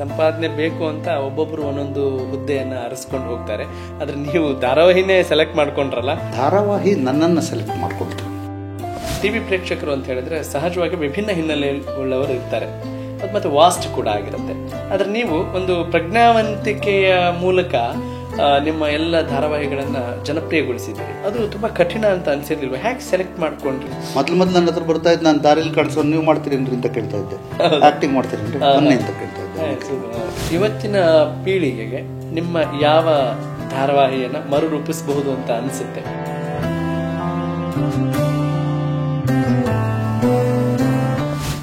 ಸಂಪಾದನೆ ಬೇಕು ಅಂತ ಒಬ್ಬೊಬ್ರು ಒಂದೊಂದು ಹುದ್ದೆಯನ್ನ ಅರಸ್ಕೊಂಡು ಹೋಗ್ತಾರೆ. ಆದ್ರೆ ನೀವು ಧಾರಾವಾಹಿನೇ ಸೆಲೆಕ್ಟ್ ಮಾಡ್ಕೊಂಡ್ರಲ್ಲ. ಧಾರಾವಾಹಿ ನನ್ನನ್ನು ಸೆಲೆಕ್ಟ್ ಮಾಡ್ಕೊಳ್ತು. ಟಿವಿ ಪ್ರೇಕ್ಷಕರು ಅಂತ ಹೇಳಿದ್ರೆ ಸಹಜವಾಗಿ ವಿಭಿನ್ನ ಹಿನ್ನೆಲೆ ಉಳ್ಳವರು ಇರ್ತಾರೆ, ಅದು ಮತ್ತೆ ವಾಸ್ಟ್ ಕೂಡ ಆಗಿರುತ್ತೆ. ಆದ್ರೆ ನೀವು ಒಂದು ಪ್ರಜ್ಞಾವಂತಿಕೆಯ ಮೂಲಕ ನಿಮ್ಮ ಎಲ್ಲ ಧಾರಾವಾಹಿಗಳನ್ನ ಜನಪ್ರಿಯಗೊಳಿಸಿದ್ದೀರಿ. ಅದು ತುಂಬಾ ಕಠಿಣ ಅಂತ ಅನ್ಸಿರ್ಲಿಲ್ವ? ಹೇಗೆ ಸೆಲೆಕ್ಟ್ ಮಾಡ್ಕೊಂಡ್ರಿ? ಮೊದಲು ನನ್ನ ಹತ್ರ ಬರ್ತಾ ಇದ್ದು, ನಾನು ದಾರಿಲಿ ಕಾಣಿಸೋ ನೀವು ಮಾಡ್ತೀರೇನ್ರಿ ಅಂತ ಕೇಳ್ತಾ ಇದ್ದೆ, ಆಕ್ಟಿಂಗ್ ಮಾಡ್ತೀರೇನ್ರಿ ಅಂತ ಕೇಳ್ತಾ ಇದ್ದೆ. ಇವತ್ತಿನ ಪೀಳಿಗೆಗೆ ನಿಮ್ಮ ಯಾವ ಧಾರಾವಾಹಿಯನ್ನ ಮರುರೂಪಿಸಬಹುದು ಅಂತ ಅನ್ಸುತ್ತೆ?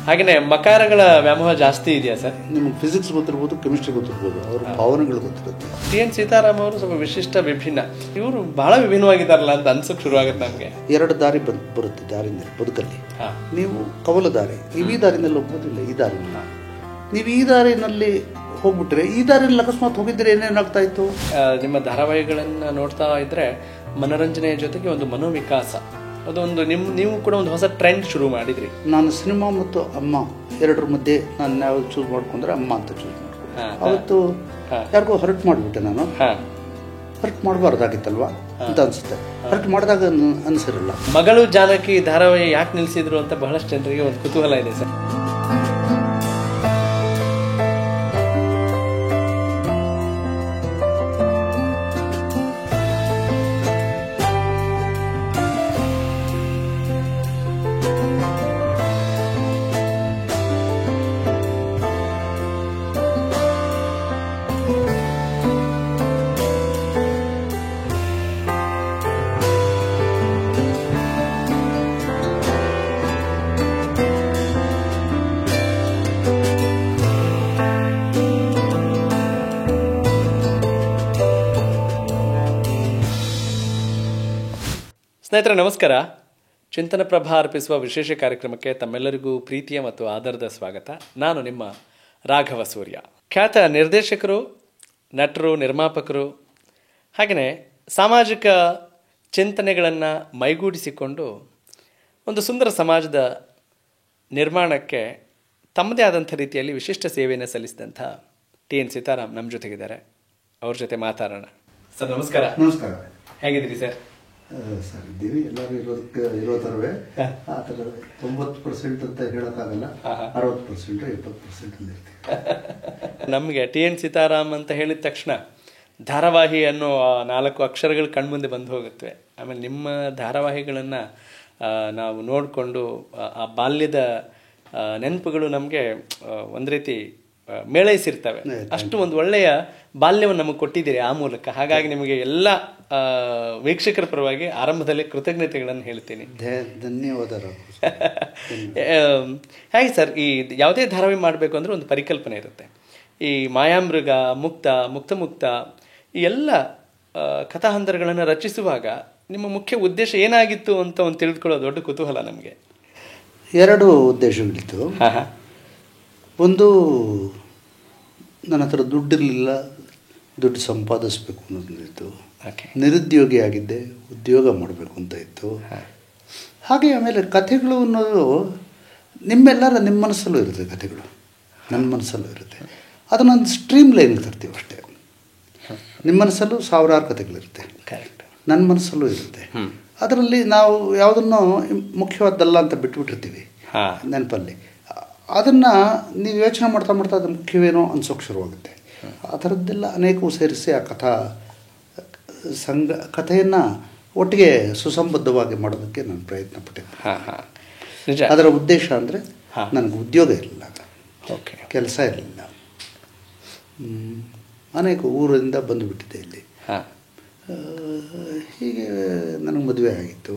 ಹಾಗೇನೆ ಮಕಾರಗಳ ವ್ಯಾಮೋಹ ಜಾಸ್ತಿ ಇದೆಯಾ ಸರ್? ನಿಮ್ಗೆ ಫಿಸಿಕ್ಸ್ ಗೊತ್ತಿರ್ಬೋದು, ಕೆಮಿಸ್ಟ್ರಿ ಗೊತ್ತಿರ್ಬೋದು, ಅವ್ರ ಭಾವನೆಗಳು ಗೊತ್ತಿರುತ್ತೆ. ಟಿ.ಎನ್. ಸೀತಾರಾಮ್ ಅವರು ಸ್ವಲ್ಪ ವಿಶಿಷ್ಟ, ವಿಭಿನ್ನ. ಇವರು ಬಹಳ ವಿಭಿನ್ನವಾಗಿದ್ದಾರಲ್ಲ ಅಂತ ಅನ್ಸಕ್ ಶುರು ಆಗುತ್ತೆ ನಮ್ಗೆ. ಎರಡು ದಾರಿ ಬರುತ್ತೆ ದಾರಿನಲ್ಲಿ ಬದುಕಲ್ಲಿ. ನೀವು ಕವಲ ದಾರಿ, ನೀವು ಈ ದಾರಿನಲ್ಲಿ ಹೋಗ್ಬೋದಿಲ್ಲ, ಈ ದಾರಿನಲ್ಲಿ ನೀವು ಈ ದಾರಿನಲ್ಲಿ ಹೋಗ್ಬಿಟ್ರೆ, ಈ ದಾರಿಯಲ್ಲಿ ಅಕಸ್ಮಾತ್ ಹೋಗಿದ್ರೆ ಏನೇನಾಗ್ತಾ ಇತ್ತು? ನಿಮ್ಮ ಧಾರಾವಾಹಿಗಳನ್ನ ನೋಡ್ತಾ ಇದ್ರೆ ಮನೋರಂಜನೆಯ ಜೊತೆಗೆ ಒಂದು ಮನೋವಿಕಾಸ, ಅದೊಂದು ನೀವು ಕೂಡ ಒಂದು ಹೊಸ ಟ್ರೆಂಡ್ ಶುರು ಮಾಡಿದ್ರಿ. ನಾನು ಸಿನಿಮಾ ಮತ್ತು ಅಮ್ಮ ಎರಡರ ಮಧ್ಯೆ ನಾನು ಯಾವ್ದು ಚೂಸ್ ಮಾಡ್ಕೊಂಡ್ರೆ ಅಮ್ಮ ಅಂತ ಚೂಸ್ ಮಾಡ್ಕೊಂಡೆ. ಅವತ್ತು ಯಾರಿಗೂ ಹರ್ಟ್ ಮಾಡಿಬಿಟ್ಟೆ ನಾನು. ಹರ್ಟ್ ಮಾಡಬಾರ್ದಾಗಿತ್ತಲ್ವಾ ಅಂತ ಅನ್ಸುತ್ತೆ. ಹರ್ಟ್ ಮಾಡಿದಾಗ ಅನ್ಸಿರಲ್ಲ. ಮಗಳು ಜಾನಕಿ ಧಾರಾವಾಹಿ ಯಾಕೆ ನಿಲ್ಸಿದ್ರು ಅಂತ ಬಹಳಷ್ಟು ಜನರಿಗೆ ಒಂದು ಕುತೂಹಲ ಇದೆ ಸರ್. ಸ್ನೇಹಿತರೆ ನಮಸ್ಕಾರ. ಚಿಂತನ ಪ್ರಭಾ ಅರ್ಪಿಸುವ ವಿಶೇಷ ಕಾರ್ಯಕ್ರಮಕ್ಕೆ ತಮ್ಮೆಲ್ಲರಿಗೂ ಪ್ರೀತಿಯ ಮತ್ತು ಆಧಾರದ ಸ್ವಾಗತ. ನಾನು ನಿಮ್ಮ ರಾಘವ ಸೂರ್ಯ. ಖ್ಯಾತ ನಿರ್ದೇಶಕರು, ನಟರು, ನಿರ್ಮಾಪಕರು, ಹಾಗೆಯೇ ಸಾಮಾಜಿಕ ಚಿಂತನೆಗಳನ್ನು ಮೈಗೂಡಿಸಿಕೊಂಡು ಒಂದು ಸುಂದರ ಸಮಾಜದ ನಿರ್ಮಾಣಕ್ಕೆ ತಮ್ಮದೇ ಆದಂಥ ರೀತಿಯಲ್ಲಿ ವಿಶಿಷ್ಟ ಸೇವೆಯನ್ನು ಸಲ್ಲಿಸಿದಂಥ ಟಿ.ಎನ್. ಸೀತಾರಾಮ್ ನಮ್ಮ ಜೊತೆಗಿದ್ದಾರೆ. ಅವ್ರ ಜೊತೆ ಮಾತಾಡೋಣ. ಸರ್ ನಮಸ್ಕಾರ. ನಮಸ್ಕಾರ. ಹೇಗಿದ್ದೀರಿ ಸರ್? ಸರ್ ಇದ್ದೀವಿ. ಎಲ್ಲರೂ ಇರೋ ಥರವೇ. ಆ ಥರ 90% ಅಂತ ಹೇಳೋಕ್ಕಾಗಲ್ಲ, 60% 70% ಇರ್ತೀವಿ. ನಮಗೆ ಟಿ.ಎನ್. ಸೀತಾರಾಮ್ ಅಂತ ಹೇಳಿದ ತಕ್ಷಣ ಧಾರಾವಾಹಿ ಅನ್ನೋ 4 ಅಕ್ಷರಗಳು ಕಣ್ಮುಂದೆ ಬಂದು ಹೋಗುತ್ತೆ. ಆಮೇಲೆ ನಿಮ್ಮ ಧಾರಾವಾಹಿಗಳನ್ನು ನಾವು ನೋಡಿಕೊಂಡು ಆ ಬಾಲ್ಯದ ನೆನಪುಗಳು ನಮಗೆ ಒಂದು ರೀತಿ ಮೇಳೈಸಿರ್ತವೆ. ಅಷ್ಟು ಒಂದು ಒಳ್ಳೆಯ ಬಾಲ್ಯವನ್ನು ನಮಗೆ ಕೊಟ್ಟಿದ್ದೀರಿ ಆ ಮೂಲಕ. ಹಾಗಾಗಿ ನಿಮಗೆ ಎಲ್ಲ ವೀಕ್ಷಕರ ಪರವಾಗಿ ಆರಂಭದಲ್ಲಿ ಕೃತಜ್ಞತೆಗಳನ್ನು ಹೇಳ್ತೀನಿ. ಧನ್ಯವಾದಗಳು. ಹೇಗೆ ಸರ್, ಈ ಯಾವುದೇ ಧಾರಾವಾಹಿ ಮಾಡಬೇಕು ಅಂದರೆ ಒಂದು ಪರಿಕಲ್ಪನೆ ಇರುತ್ತೆ. ಈ ಮಾಯಾಮೃಗ, ಮುಕ್ತ ಈ ಎಲ್ಲ ಕಥಾಹಂದರಗಳನ್ನು ರಚಿಸುವಾಗ ನಿಮ್ಮ ಮುಖ್ಯ ಉದ್ದೇಶ ಏನಾಗಿತ್ತು ಅಂತ ಒಂದು ತಿಳಿದುಕೊಳ್ಳೋ ದೊಡ್ಡ ಕುತೂಹಲ ನಮಗೆ. 2 ಉದ್ದೇಶಗಳಿತ್ತು. ಒಂದು, ನನ್ನ ಹತ್ರ ದುಡ್ಡಿರಲಿಲ್ಲ, ದುಡ್ಡು ಸಂಪಾದಿಸ್ಬೇಕು ಅನ್ನೋದಿತ್ತು. ನಿರುದ್ಯೋಗಿ ಆಗಿದ್ದೆ, ಉದ್ಯೋಗ ಮಾಡಬೇಕು ಅಂತ ಇತ್ತು. ಹಾಗೆ ಆಮೇಲೆ ಕಥೆಗಳು ಅನ್ನೋದು ನಿಮ್ಮ ಮನಸ್ಸಲ್ಲೂ ಇರುತ್ತೆ. ಕಥೆಗಳು ನನ್ನ ಮನಸ್ಸಲ್ಲೂ ಇರುತ್ತೆ. ಅದನ್ನೊಂದು ಸ್ಟ್ರೀಮ್ ಲೈನ್ಗೆ ತರ್ತೀವಿ ಅಷ್ಟೇ. ನಿಮ್ಮ ಮನಸ್ಸಲ್ಲೂ ಸಾವಿರಾರು ಕಥೆಗಳಿರುತ್ತೆ, ನನ್ನ ಮನಸ್ಸಲ್ಲೂ ಇರುತ್ತೆ. ಅದರಲ್ಲಿ ನಾವು ಯಾವುದನ್ನು ಮುಖ್ಯವಾದ್ದಲ್ಲ ಅಂತ ಬಿಟ್ಬಿಟ್ಟಿರ್ತೀವಿ ನೆನಪಲ್ಲಿ. ಅದನ್ನು ನೀವು ಯೋಚನೆ ಮಾಡ್ತಾ ಅದು ಮುಖ್ಯವೇನೋ ಅನ್ಸೋಕ್ಕೆ ಶುರುವಾಗುತ್ತೆ. ಆ ಥರದ್ದೆಲ್ಲ ಅನೇಕವು ಸೇರಿಸಿ ಆ ಕಥೆಯನ್ನು ಒಟ್ಟಿಗೆ ಸುಸಂಬದ್ಧವಾಗಿ ಮಾಡೋದಕ್ಕೆ ನಾನು ಪ್ರಯತ್ನ ಪಟ್ಟಿದ್ದೆ. ಅದರ ಉದ್ದೇಶ ಅಂದರೆ ನನಗೆ ಉದ್ಯೋಗ ಇರಲಿಲ್ಲ, ಕೆಲಸ ಇರಲಿಲ್ಲ, ಅನೇಕ ಊರಿಂದ ಬಂದುಬಿಟ್ಟಿದ್ದೆ ಇಲ್ಲಿ. ಹೀಗೆ ನನಗೆ ಮದುವೆ ಆಗಿತ್ತು.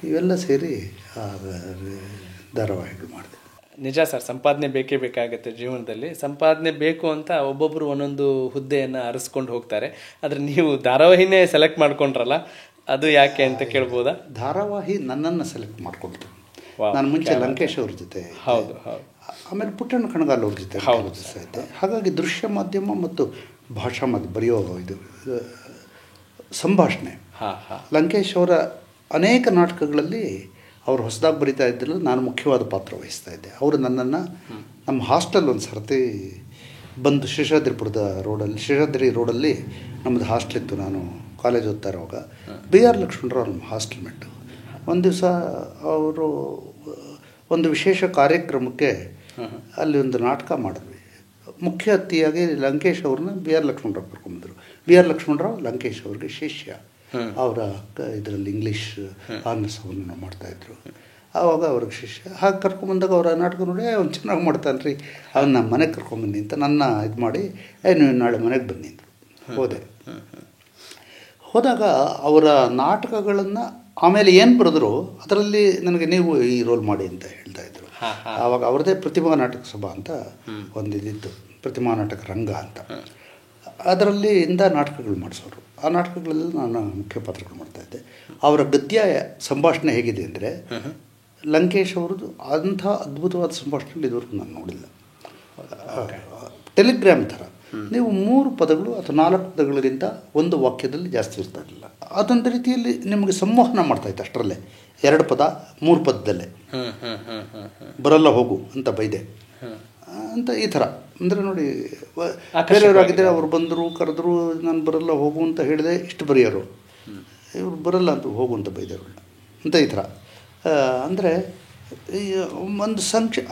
ಇವೆಲ್ಲ ಸೇರಿ ಧಾರಾವಾಹಿಗಳು ಮಾಡಿದೆ. ನಿಜ ಸರ್, ಸಂಪಾದನೆ ಬೇಕೇ ಬೇಕಾಗುತ್ತೆ ಜೀವನದಲ್ಲಿ. ಸಂಪಾದನೆ ಬೇಕು ಅಂತ ಒಬ್ಬೊಬ್ಬರು ಒಂದೊಂದು ಹುದ್ದೆಯನ್ನು ಅರಸ್ಕೊಂಡು ಹೋಗ್ತಾರೆ. ಆದರೆ ನೀವು ಧಾರಾವಾಹಿನೇ ಸೆಲೆಕ್ಟ್ ಮಾಡ್ಕೊಂಡ್ರಲ್ಲ, ಅದು ಯಾಕೆ ಅಂತ ಕೇಳ್ಬೋದಾ? ಧಾರಾವಾಹಿ ನನ್ನನ್ನು ಸೆಲೆಕ್ಟ್ ಮಾಡ್ಕೊಳ್ತು. ನಾನು ಮುಂಚೆ ಲಂಕೇಶ್ ಅವ್ರ ಜೊತೆ, ಹೌದು, ಆಮೇಲೆ ಪುಟ್ಟಣ್ಣ ಕಣಗಾಲ್ ಅವ್ರ ಜೊತೆ ಇದ್ದೆ. ಹಾಗಾಗಿ ದೃಶ್ಯ ಮಾಧ್ಯಮ ಮತ್ತು ಭಾಷಾ ಮಾಧ್ಯಮ ಬರೆಯೋ ಇದು ಸಂಭಾಷಣೆ. ಲಂಕೇಶ್ ಅವರ ಅನೇಕ ನಾಟಕಗಳಲ್ಲಿ ಅವರು ಹೊಸದಾಗಿ ಬರಿತಾ ಇದ್ದಿಲ್ಲ, ನಾನು ಮುಖ್ಯವಾದ ಪಾತ್ರ ವಹಿಸ್ತಾ ಇದ್ದೆ. ಅವರು ನನ್ನನ್ನು ನಮ್ಮ ಹಾಸ್ಟೆಲ್ ಒಂದು ಸರ್ತಿ ಬಂದು ಶೇಷಾದ್ರಿ ರೋಡಲ್ಲಿ ನಮ್ಮದು ಹಾಸ್ಟೆಲ್ ಇತ್ತು. ನಾನು ಕಾಲೇಜ್ ಓದ್ತಾ ಇರುವಾಗ ಬಿ ಆರ್ ಲಕ್ಷ್ಮಣರಾವ್ ನಮ್ಮ ಹಾಸ್ಟೆಲ್ ಮೆಟ್ಟು. ಒಂದು ದಿವಸ ಅವರು ಒಂದು ವಿಶೇಷ ಕಾರ್ಯಕ್ರಮಕ್ಕೆ ಅಲ್ಲಿ ಒಂದು ನಾಟಕ ಮಾಡಿದ್ವಿ. ಮುಖ್ಯ ಅತಿಥಿಯಾಗಿ ಲಂಕೇಶ್ ಅವ್ರನ್ನ ಬಿ ಆರ್ ಲಕ್ಷ್ಮಣರಾವ್ ಕರ್ಕೊಂಡ್ಬಂದರು. ಬಿ ಆರ್ ಲಕ್ಷ್ಮಣರಾವ್ ಲಂಕೇಶ್ ಅವ್ರಿಗೆ ಶಿಷ್ಯ. ಅವರ ಇದರಲ್ಲಿ ಇಂಗ್ಲೀಷ್ ಆನರ್ಸವನ್ನು ಮಾಡ್ತಾಯಿದ್ರು. ಆವಾಗ ಅವ್ರಿಗೆ ಶಿಷ್ಯ. ಹಾಗೆ ಕರ್ಕೊಂಬಂದಾಗ ಅವರ ನಾಟಕ ನೋಡಿ ಅವ್ನು ಚೆನ್ನಾಗಿ ಮಾಡ್ತಾನೆ ರೀ, ಅವ್ನು ನಮ್ಮ ಮನೆಗೆ ಕರ್ಕೊಂಬನ್ನಿ ಅಂತ ನನ್ನ ಇದು ಮಾಡಿ ನೀವು ನಾಳೆ ಮನೆಗೆ ಬನ್ನಿ ಅಂದರು. ಹೋದಾಗ ಅವರ ನಾಟಕಗಳನ್ನು ಆಮೇಲೆ ಏನು ಬರೆದ್ರು ಅದರಲ್ಲಿ ನನಗೆ ನೀವು ಈ ರೋಲ್ ಮಾಡಿ ಅಂತ ಹೇಳ್ತಾಯಿದ್ರು. ಆವಾಗ ಅವ್ರದ್ದೇ ಪ್ರತಿಭಾ ನಾಟಕ ಸಭಾ ಅಂತ ಒಂದು ಇದಿತ್ತು, ಪ್ರತಿಭಾ ನಾಟಕ ರಂಗ ಅಂತ. ಅದರಲ್ಲಿ ನಾಟಕಗಳು ಮಾಡಿಸೋರು. ಆ ನಾಟಕಗಳಲ್ಲಿ ನಾನು ಮುಖ್ಯ ಪಾತ್ರಗಳು ಮಾಡ್ತಾಯಿದ್ದೆ. ಅವರ ಗದ್ಯ ಸಂಭಾಷಣೆ ಹೇಗಿದೆ ಅಂದರೆ ಲಂಕೇಶ್ ಅವ್ರದ್ದು ಅಂಥ ಅದ್ಭುತವಾದ ಸಂಭಾಷಣೆಗಳು ಇದುವರೆಗೂ ನಾನು ನೋಡಿಲ್ಲ. ಟೆಲಿಗ್ರಾಮ್ ಥರ ನೀವು 3 ಪದಗಳು ಅಥವಾ 4 ಪದಗಳಿಗಿಂತ ಒಂದು ವಾಕ್ಯದಲ್ಲಿ ಜಾಸ್ತಿ ಇರ್ತಾ ಇರಲಿಲ್ಲ. ಅದೊಂದು ರೀತಿಯಲ್ಲಿ ನಿಮಗೆ ಸಂವಹನ ಮಾಡ್ತಾಯಿತ್ತು ಅಷ್ಟರಲ್ಲೇ. 2 ಪದ 3 ಪದದಲ್ಲೇ ಬರಲ್ಲ ಹೋಗು ಅಂತ ಬೈದೆ ಅಂತ ಈ ಥರ. ಅಂದರೆ ನೋಡಿ, ಬೇರೆಯವರಾಗಿದ್ದರೆ ಅವ್ರು ಬಂದರು ಕರೆದ್ರು, ನಾನು ಬರಲ್ಲ ಹೋಗು ಅಂತ ಹೇಳಿದೆ ಇಷ್ಟು ಬರೆಯೋರು, ಇವ್ರು ಬರಲ್ಲ ಅಂತ ಹೋಗು ಅಂತ ಬೈದವರು ಅಂತ ಈ ಥರ. ಅಂದರೆ ಒಂದು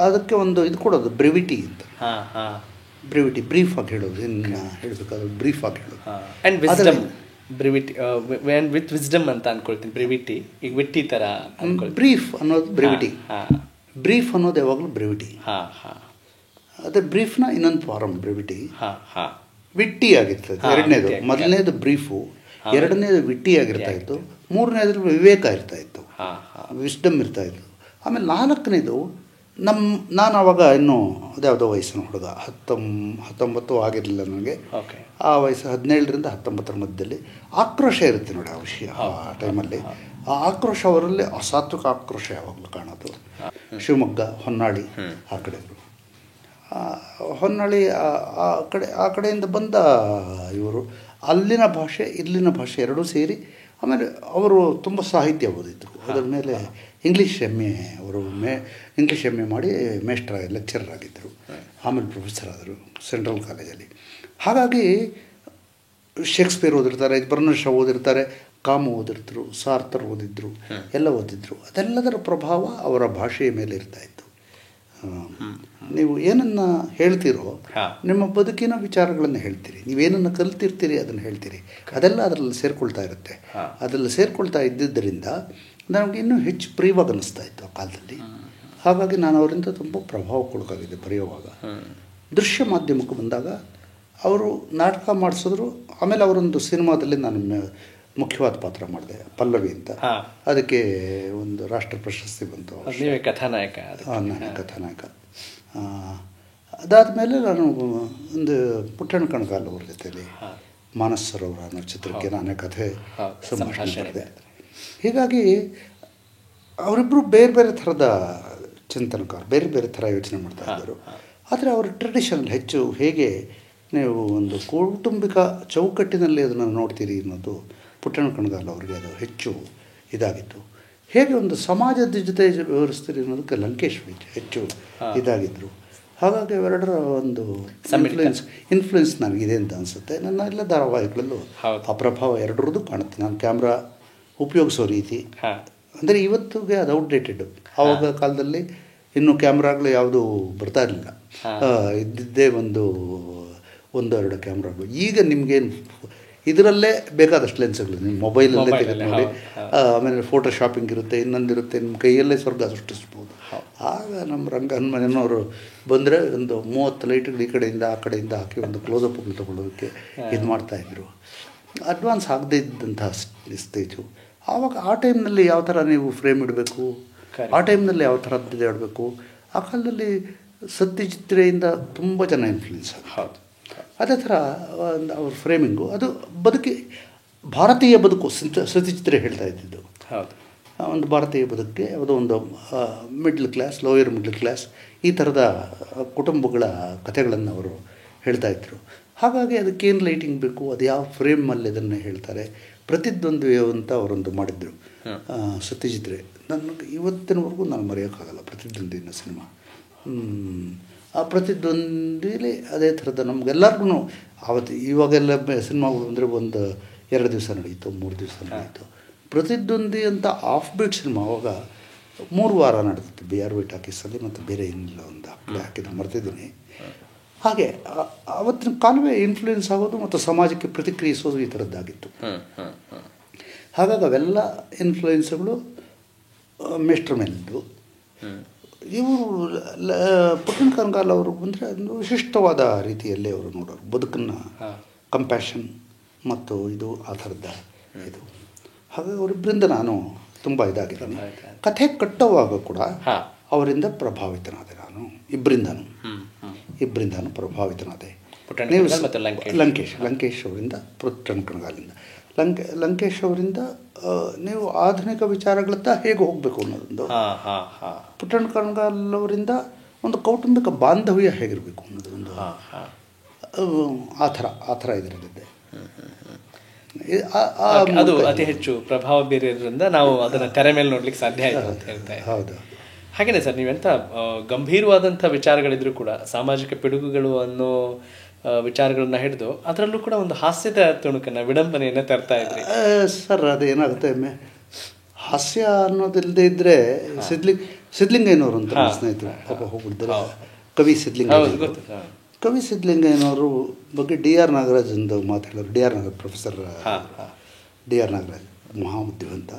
ಅದಕ್ಕೆ ಒಂದು ಇದು ಕೊಡೋದು ಬ್ರೆವಿಟಿ ಅಂತ. ಬ್ರೆವಿಟಿ, ಬ್ರೀಫ್ ಆಗಿ ಹೇಳೋದು, ಇನ್ನು ಹೇಳಬೇಕಾದ್ರೆ ಬ್ರೀಫ್ ಆಗಿ ಹೇಳೋದು. And wisdom, brevity and with wisdom ಅಂತ ಅಂದ್ಕೊಳ್ತೀನಿ. ಬ್ರೆವಿಟಿ ಈಗ ವಿಟ್ಟಿ ಥರ ಬ್ರೀಫ್ ಅನ್ನೋದು ಬ್ರೆವಿಟಿ. ಬ್ರೀಫ್ ಅನ್ನೋದು ಯಾವಾಗಲೂ ಬ್ರೆವಿಟಿ. ಅದೇ ಬ್ರೀಫ್ನ ಇನ್ನೊಂದು ಫಾರಮ್ ಬ್ರೆವಿಟಿ. ವಿಟ್ಟಿ ಆಗಿರ್ತದೆ ಎರಡನೇದು. ಮೊದಲನೇದು ಬ್ರೀಫು, ಎರಡನೇದು ವಿಟ್ಟಿ ಆಗಿರ್ತಾ ಇತ್ತು, ಮೂರನೇದು ವಿವೇಕ ಇರ್ತಾಯಿತ್ತು, ವಿಸ್ಡಮ್ ಇರ್ತಾಯಿತ್ತು. ಆಮೇಲೆ 4ನೇದು ನಾನು ಆವಾಗ ಇನ್ನೂ ಅದ್ಯಾವುದೋ ವಯಸ್ಸಿನ ಹುಡುಗ, 19 ಆಗಿರಲಿಲ್ಲ ನನಗೆ. ಆ ವಯಸ್ಸು 17ರಿಂದ 19 ಮಧ್ಯದಲ್ಲಿ ಆಕ್ರೋಶ ಇರುತ್ತೆ ನೋಡಿ ಆ ವಿಷಯ. ಆ ಟೈಮಲ್ಲಿ ಆ ಆಕ್ರೋಶ ಅವರಲ್ಲಿ ಅಸಾತ್ವಿಕ ಆಕ್ರೋಶ ಯಾವಾಗಲೂ ಕಾಣೋದು. ಶಿವಮೊಗ್ಗ, ಹೊನ್ನಾಳಿ ಆ ಕಡೆಗಳು. ಹೊನ್ನಾಳಿ ಆ ಕಡೆಯಿಂದ ಬಂದ ಇವರು ಅಲ್ಲಿನ ಭಾಷೆ ಇಲ್ಲಿನ ಭಾಷೆ ಎರಡೂ ಸೇರಿ. ಆಮೇಲೆ ಅವರು ತುಂಬ ಸಾಹಿತ್ಯ ಓದಿದ್ರು. ಅದರ ಮೇಲೆ ಇಂಗ್ಲೀಷ್ ಅವರು ಇಂಗ್ಲೀಷ್ ಮಾಡಿ ಲೆಕ್ಚರರ್ ಆಗಿದ್ದರು. ಆಮೇಲೆ ಪ್ರೊಫೆಸರ್ ಆದರು ಸೆಂಟ್ರಲ್ ಕಾಲೇಜಲ್ಲಿ. ಹಾಗಾಗಿ ಶೇಕ್ಸ್ಪಿಯರ್ ಓದಿರ್ತಾರೆ, ಬರ್ನರ್ ಶಾ ಓದಿರ್ತಾರೆ, ಕಾಮು ಓದಿರ್ತಾರೆ, ಸಾರ್ಥರ್ ಓದಿದ್ರು, ಎಲ್ಲ ಓದಿದ್ರು. ಅದೆಲ್ಲದರ ಪ್ರಭಾವ ಅವರ ಭಾಷೆಯ ಮೇಲೆ ಇರ್ತಾಯಿತ್ತು. ನೀವು ಏನನ್ನು ಹೇಳ್ತೀರೋ ನಿಮ್ಮ ಬದುಕಿನ ವಿಚಾರಗಳನ್ನು ಹೇಳ್ತೀರಿ, ನೀವೇನನ್ನು ಕಲ್ತಿರ್ತೀರಿ ಅದನ್ನು ಹೇಳ್ತೀರಿ, ಅದೆಲ್ಲ ಅದರಲ್ಲಿ ಸೇರಿಕೊಳ್ತಾ ಇರುತ್ತೆ. ಅದರಲ್ಲಿ ಸೇರಿಕೊಳ್ತಾ ಇದ್ದಿದ್ದರಿಂದ ನನಗೆ ಇನ್ನೂ ಹೆಚ್ಚು ಪ್ರಿಯವಾಗಿ ಅನ್ನಿಸ್ತಾ ಇತ್ತು ಆ ಕಾಲದಲ್ಲಿ. ಹಾಗಾಗಿ ನಾನು ಅವರಿಂದ ತುಂಬ ಪ್ರಭಾವಕ್ಕೊಳಗಾಗಿದ್ದೆ ಬರೆಯುವಾಗ. ದೃಶ್ಯ ಮಾಧ್ಯಮಕ್ಕೆ ಬಂದಾಗ ಅವರು ನಾಟಕ ಮಾಡಿಸಿದ್ರು. ಆಮೇಲೆ ಅವರೊಂದು ಸಿನಿಮಾದಲ್ಲಿ ನಾನು ಮುಖ್ಯವಾದ ಪಾತ್ರ ಮಾಡಿದೆ, ಪಲ್ಲವಿ ಅಂತ. ಅದಕ್ಕೆ ಒಂದು ರಾಷ್ಟ್ರ ಪ್ರಶಸ್ತಿ ಬಂತು. ಕಥಾನಾಯಕ. ನಾನು ಕಥಾನಾಯಕ. ಅದಾದಮೇಲೆ ನಾನು ಒಂದು ಪುಟ್ಟಣ್ಣ ಕಣಗಾಲ್ ಅವ್ರ ಜೊತೆಯಲ್ಲಿ ಮಾನಸ್ ಸರೋವರ ಅನ್ನೋ ಚಿತ್ರಕ್ಕೆ ನಾನೇ ಕಥೆ ಸಂಭಾಷಣೆ ಮಾಡಿದೆ. ಹೀಗಾಗಿ ಅವರಿಬ್ಬರು ಬೇರೆ ಬೇರೆ ಥರದ ಚಿಂತನಕಾರ, ಬೇರೆ ಬೇರೆ ಥರ ಯೋಚನೆ ಮಾಡ್ತಾ ಇದ್ದರು. ಆದರೆ ಅವರ ಟ್ರೆಡಿಷನಲ್ ಹೆಚ್ಚು ಹೇಗೆ ನೀವು ಒಂದು ಕೌಟುಂಬಿಕ ಚೌಕಟ್ಟಿನಲ್ಲಿ ಅದನ್ನು ನೋಡ್ತೀರಿ ಅನ್ನೋದು ಪುಟ್ಟಣ್ಣ ಕಣಗಾಲ್ ಅವರಿಗೆ ಅದು ಹೆಚ್ಚು ಇದಾಗಿತ್ತು. ಹೇಗೆ ಒಂದು ಸಮಾಜದ ಜೊತೆ ವ್ಯವಹರಿಸ್ತೀರಿ ಅನ್ನೋದಕ್ಕೆ ಲಂಕೇಶ್ ಹೆಚ್ಚು ಇದಾಗಿದ್ದರು. ಹಾಗಾಗಿ ಅವೆರಡರ ಒಂದು ಇನ್ಫ್ಲುಯೆನ್ಸ್ ನನಗಿದೆ ಅಂತ ಅನಿಸುತ್ತೆ. ನನ್ನ ಎಲ್ಲ ಧಾರಾವಾಹಿಗಳಲ್ಲೂ ಆ ಪ್ರಭಾವ ಎರಡರದ್ದು ಕಾಣುತ್ತೆ. ನಾನು ಕ್ಯಾಮ್ರಾ ಉಪಯೋಗಿಸೋ ರೀತಿ ಅಂದರೆ ಇವತ್ತಿಗೆ ಅದು ಔಟ್ಡೇಟೆಡ್. ಆವಾಗ ಕಾಲದಲ್ಲಿ ಇನ್ನೂ ಕ್ಯಾಮ್ರಾಗಳು ಯಾವುದೂ ಬರ್ತಾ ಇರಲಿಲ್ಲ. ಇದ್ದಿದ್ದೇ ಒಂದು 2 ಕ್ಯಾಮ್ರಾಗಳು. ಈಗ ನಿಮಗೇನು ಇದರಲ್ಲೇ ಬೇಕಾದಷ್ಟು ಲೆನ್ಸ್ಗಳು ನಿಮ್ಮ ಮೊಬೈಲಲ್ಲೇ ತೆಗೆದು ನೋಡಿ. ಆಮೇಲೆ ಫೋಟೋ ಶಾಪಿಂಗ್ ಇರುತ್ತೆ, ಇನ್ನೊಂದಿರುತ್ತೆ, ನಿಮ್ಮ ಕೈಯಲ್ಲೇ ಸ್ವರ್ಗ ಸೃಷ್ಟಿಸ್ಬೋದು. ಆಗ ನಮ್ಮ ರಂಗನವರು ಬಂದರೆ ಒಂದು 30 ಲೈಟ್ಗಳು ಈ ಕಡೆಯಿಂದ ಆ ಕಡೆಯಿಂದ ಹಾಕಿ ಒಂದು ಕ್ಲೋಸಪ್ಗಳು ತೊಗೊಳ್ಳೋದಕ್ಕೆ ಇದು ಮಾಡ್ತಾಯಿದ್ರು. ಅಡ್ವಾನ್ಸ್ ಆಗದೇ ಇದ್ದಂತಹ ಸ್ಟೇಜು. ಆವಾಗ ಆ ಟೈಮ್ನಲ್ಲಿ ಯಾವ ಥರ ನೀವು ಫ್ರೇಮ್ ಇಡಬೇಕು, ಆ ಟೈಮ್ನಲ್ಲಿ ಯಾವ ಥರದ್ದು ಆಡಬೇಕು. ಆ ಕಾಲದಲ್ಲಿ ಸತ್ಯಜಿತ್ರೆಯಿಂದ ತುಂಬ ಜನ ಇನ್ಫ್ಲುಯೆನ್ಸ್ ಹೌದು. ಅದೇ ಥರ ಅವ್ರ ಫ್ರೇಮಿಂಗು ಅದು ಭಾರತೀಯ ಬದುಕು ಸತ್ಯಜಿತ್ರೆ ಹೇಳ್ತಾ ಇದ್ದಿದ್ದು. ಹೌದು, ಒಂದು ಭಾರತೀಯ ಬದುಕಿಗೆ ಯಾವುದೋ ಒಂದು middle class, lower middle class ಈ ಥರದ ಕುಟುಂಬಗಳ ಕಥೆಗಳನ್ನು ಅವರು ಹೇಳ್ತಾಯಿದ್ರು. ಹಾಗಾಗಿ ಅದಕ್ಕೇನು ಲೈಟಿಂಗ್ ಬೇಕು, ಅದು ಯಾವ ಫ್ರೇಮಲ್ಲಿ ಅದನ್ನು ಹೇಳ್ತಾರೆ, ಪ್ರತಿದ್ವಂದ್ವಿ ಅಂತ ಅವರೊಂದು ಮಾಡಿದ್ರು ಸತ್ಯಜಿತ್ರೆ. ನನಗೆ ಇವತ್ತಿನವರೆಗೂ ನಾನು ಮರೆಯೋಕ್ಕಾಗಲ್ಲ ಪ್ರತಿದ್ವಂದ್ವಿ ಅನ್ನೋ ಸಿನಿಮಾ. ಆ ಪ್ರತಿದ್ವಂದ್ವಿಲಿ ಅದೇ ಥರದ ನಮಗೆಲ್ಲರಿಗೂ ಆವತ್ತು ಇವಾಗೆಲ್ಲ ಸಿನಿಮಾಗಳು ಅಂದರೆ ಒಂದು 2 ದಿವಸ ನಡೀತು, 3 ದಿವಸ ನಡೀತು. ಪ್ರತಿದ್ವಂದ್ವಿ ಅಂತ ಆಫ್ ಬೀಟ್ ಸಿನಿಮಾ ಅವಾಗ 3 ವಾರ ನಡೆದಿತ್ತು BRV ಟಾಕೀಸಲ್ಲಿ, ಮತ್ತು ಬೇರೆ ಏನಿಲ್ಲ ಒಂದು ಹಾಕಿದ್ದು ಮರ್ತಿದ್ದೀನಿ. ಹಾಗೆ ಆವತ್ತಿನ ಕಾಲವೇ ಇನ್ಫ್ಲೂಯೆನ್ಸ್ ಆಗೋದು ಮತ್ತು ಸಮಾಜಕ್ಕೆ ಪ್ರತಿಕ್ರಿಯಿಸೋದು ಈ ಥರದ್ದಾಗಿತ್ತು. ಹಾಗಾಗಿ ಅವೆಲ್ಲ ಇನ್ಫ್ಲೂಯೆನ್ಸ್ಗಳು ಮೇಷ್ಟ್ರ ಮೇಲಿದ್ದು. ಇವರು ಪುಟ್ಟಣ್ಣ ಕಣಗಾಲ್ ಅವರು ಬಂದರೆ ಒಂದು ವಿಶಿಷ್ಟವಾದ ರೀತಿಯಲ್ಲಿ ಅವರು ನೋಡೋರು ಬದುಕನ್ನು, ಕಂಪ್ಯಾಷನ್ ಮತ್ತು ಇದು ಆ ಥರದ ಇದು. ಹಾಗಾಗಿ ಅವರಿಬ್ಬರಿಂದ ನಾನು ತುಂಬ ಇದಾಗಿದ್ದೀನಿ. ಕಥೆ ಕಟ್ಟುವಾಗ ಕೂಡ ಅವರಿಂದ ಪ್ರಭಾವಿತನಾದೆ ನಾನು, ಇಬ್ಬರಿಂದಾನು ಪ್ರಭಾವಿತನಾದೆ. ನೀವು ಲಂಕೇಶ್ ಅವರಿಂದ, ಪುಟ್ಟಣ್ಣ ಕಣಗಾಲಿಂದ. ಲಂಕೇಶ್ ಅವರಿಂದ ನೀವು ಆಧುನಿಕ ವಿಚಾರಗಳತ್ತ ಹೇಗೆ ಹೋಗಬೇಕು ಅನ್ನೋದೊಂದು, ಪುಟ್ಟಣ್ಣ ಕಣಗಾಲ್ ಅವರಿಂದ ಒಂದು ಕೌಟುಂಬಿಕ ಬಾಂಧವ್ಯ ಹೇಗಿರಬೇಕು ಅನ್ನೋದೊಂದು, ಆ ಥರ ಇದರಲ್ಲಿದೆ. ಅದು ಅತಿ ಹೆಚ್ಚು ಪ್ರಭಾವ ಬೀರಿರೋದ್ರಿಂದ ನಾವು ಅದನ್ನು ತೆರೆ ಮೇಲೆ ನೋಡ್ಲಿಕ್ಕೆ ಸಾಧ್ಯ ಆಯಿತು ಅಂತ ಹೇಳ್ತಾ. ಹೌದು. ಹಾಗೇನೆ ಸರ್, ನೀವೆಂಥ ಗಂಭೀರವಾದಂಥ ವಿಚಾರಗಳಿದ್ರೂ ಕೂಡ ಸಾಮಾಜಿಕ ಪಿಡುಗುಗಳು ಅನ್ನೋ ವಿಚಾರಗಳನ್ನ ಹಿಡಿದು ಅದರಲ್ಲೂ ಕೂಡ ಒಂದು ಹಾಸ್ಯದ ತುಣುಕನ್ನು, ವಿಡಂಬನೆಯನ್ನು ತರ್ತಾ ಇದ್ರಿ ಸರ್. ಅದೇನಾಗುತ್ತೆ, ಹಾಸ್ಯ ಅನ್ನೋದಿಲ್ಲದೆ ಇದ್ದರೆ ಸಿದ್ಲಿಂಗಯ್ಯನವರು ಅಂತ ಸ್ನೇಹಿತರು ಪಾಪ ಹೋಗ್ಬಿಡ್ತಾರೆ. ಕವಿ ಸಿದ್ಲಿಂಗಯ್ಯನವರು ಬಗ್ಗೆ DR ನಾಗರಾಜ್ ಎಂದು ಮಾತಾಡೋರು. ಪ್ರೊಫೆಸರ್ DR ನಾಗರಾಜ್ ಮಹಾ ಬುದ್ಧಿವಂತ.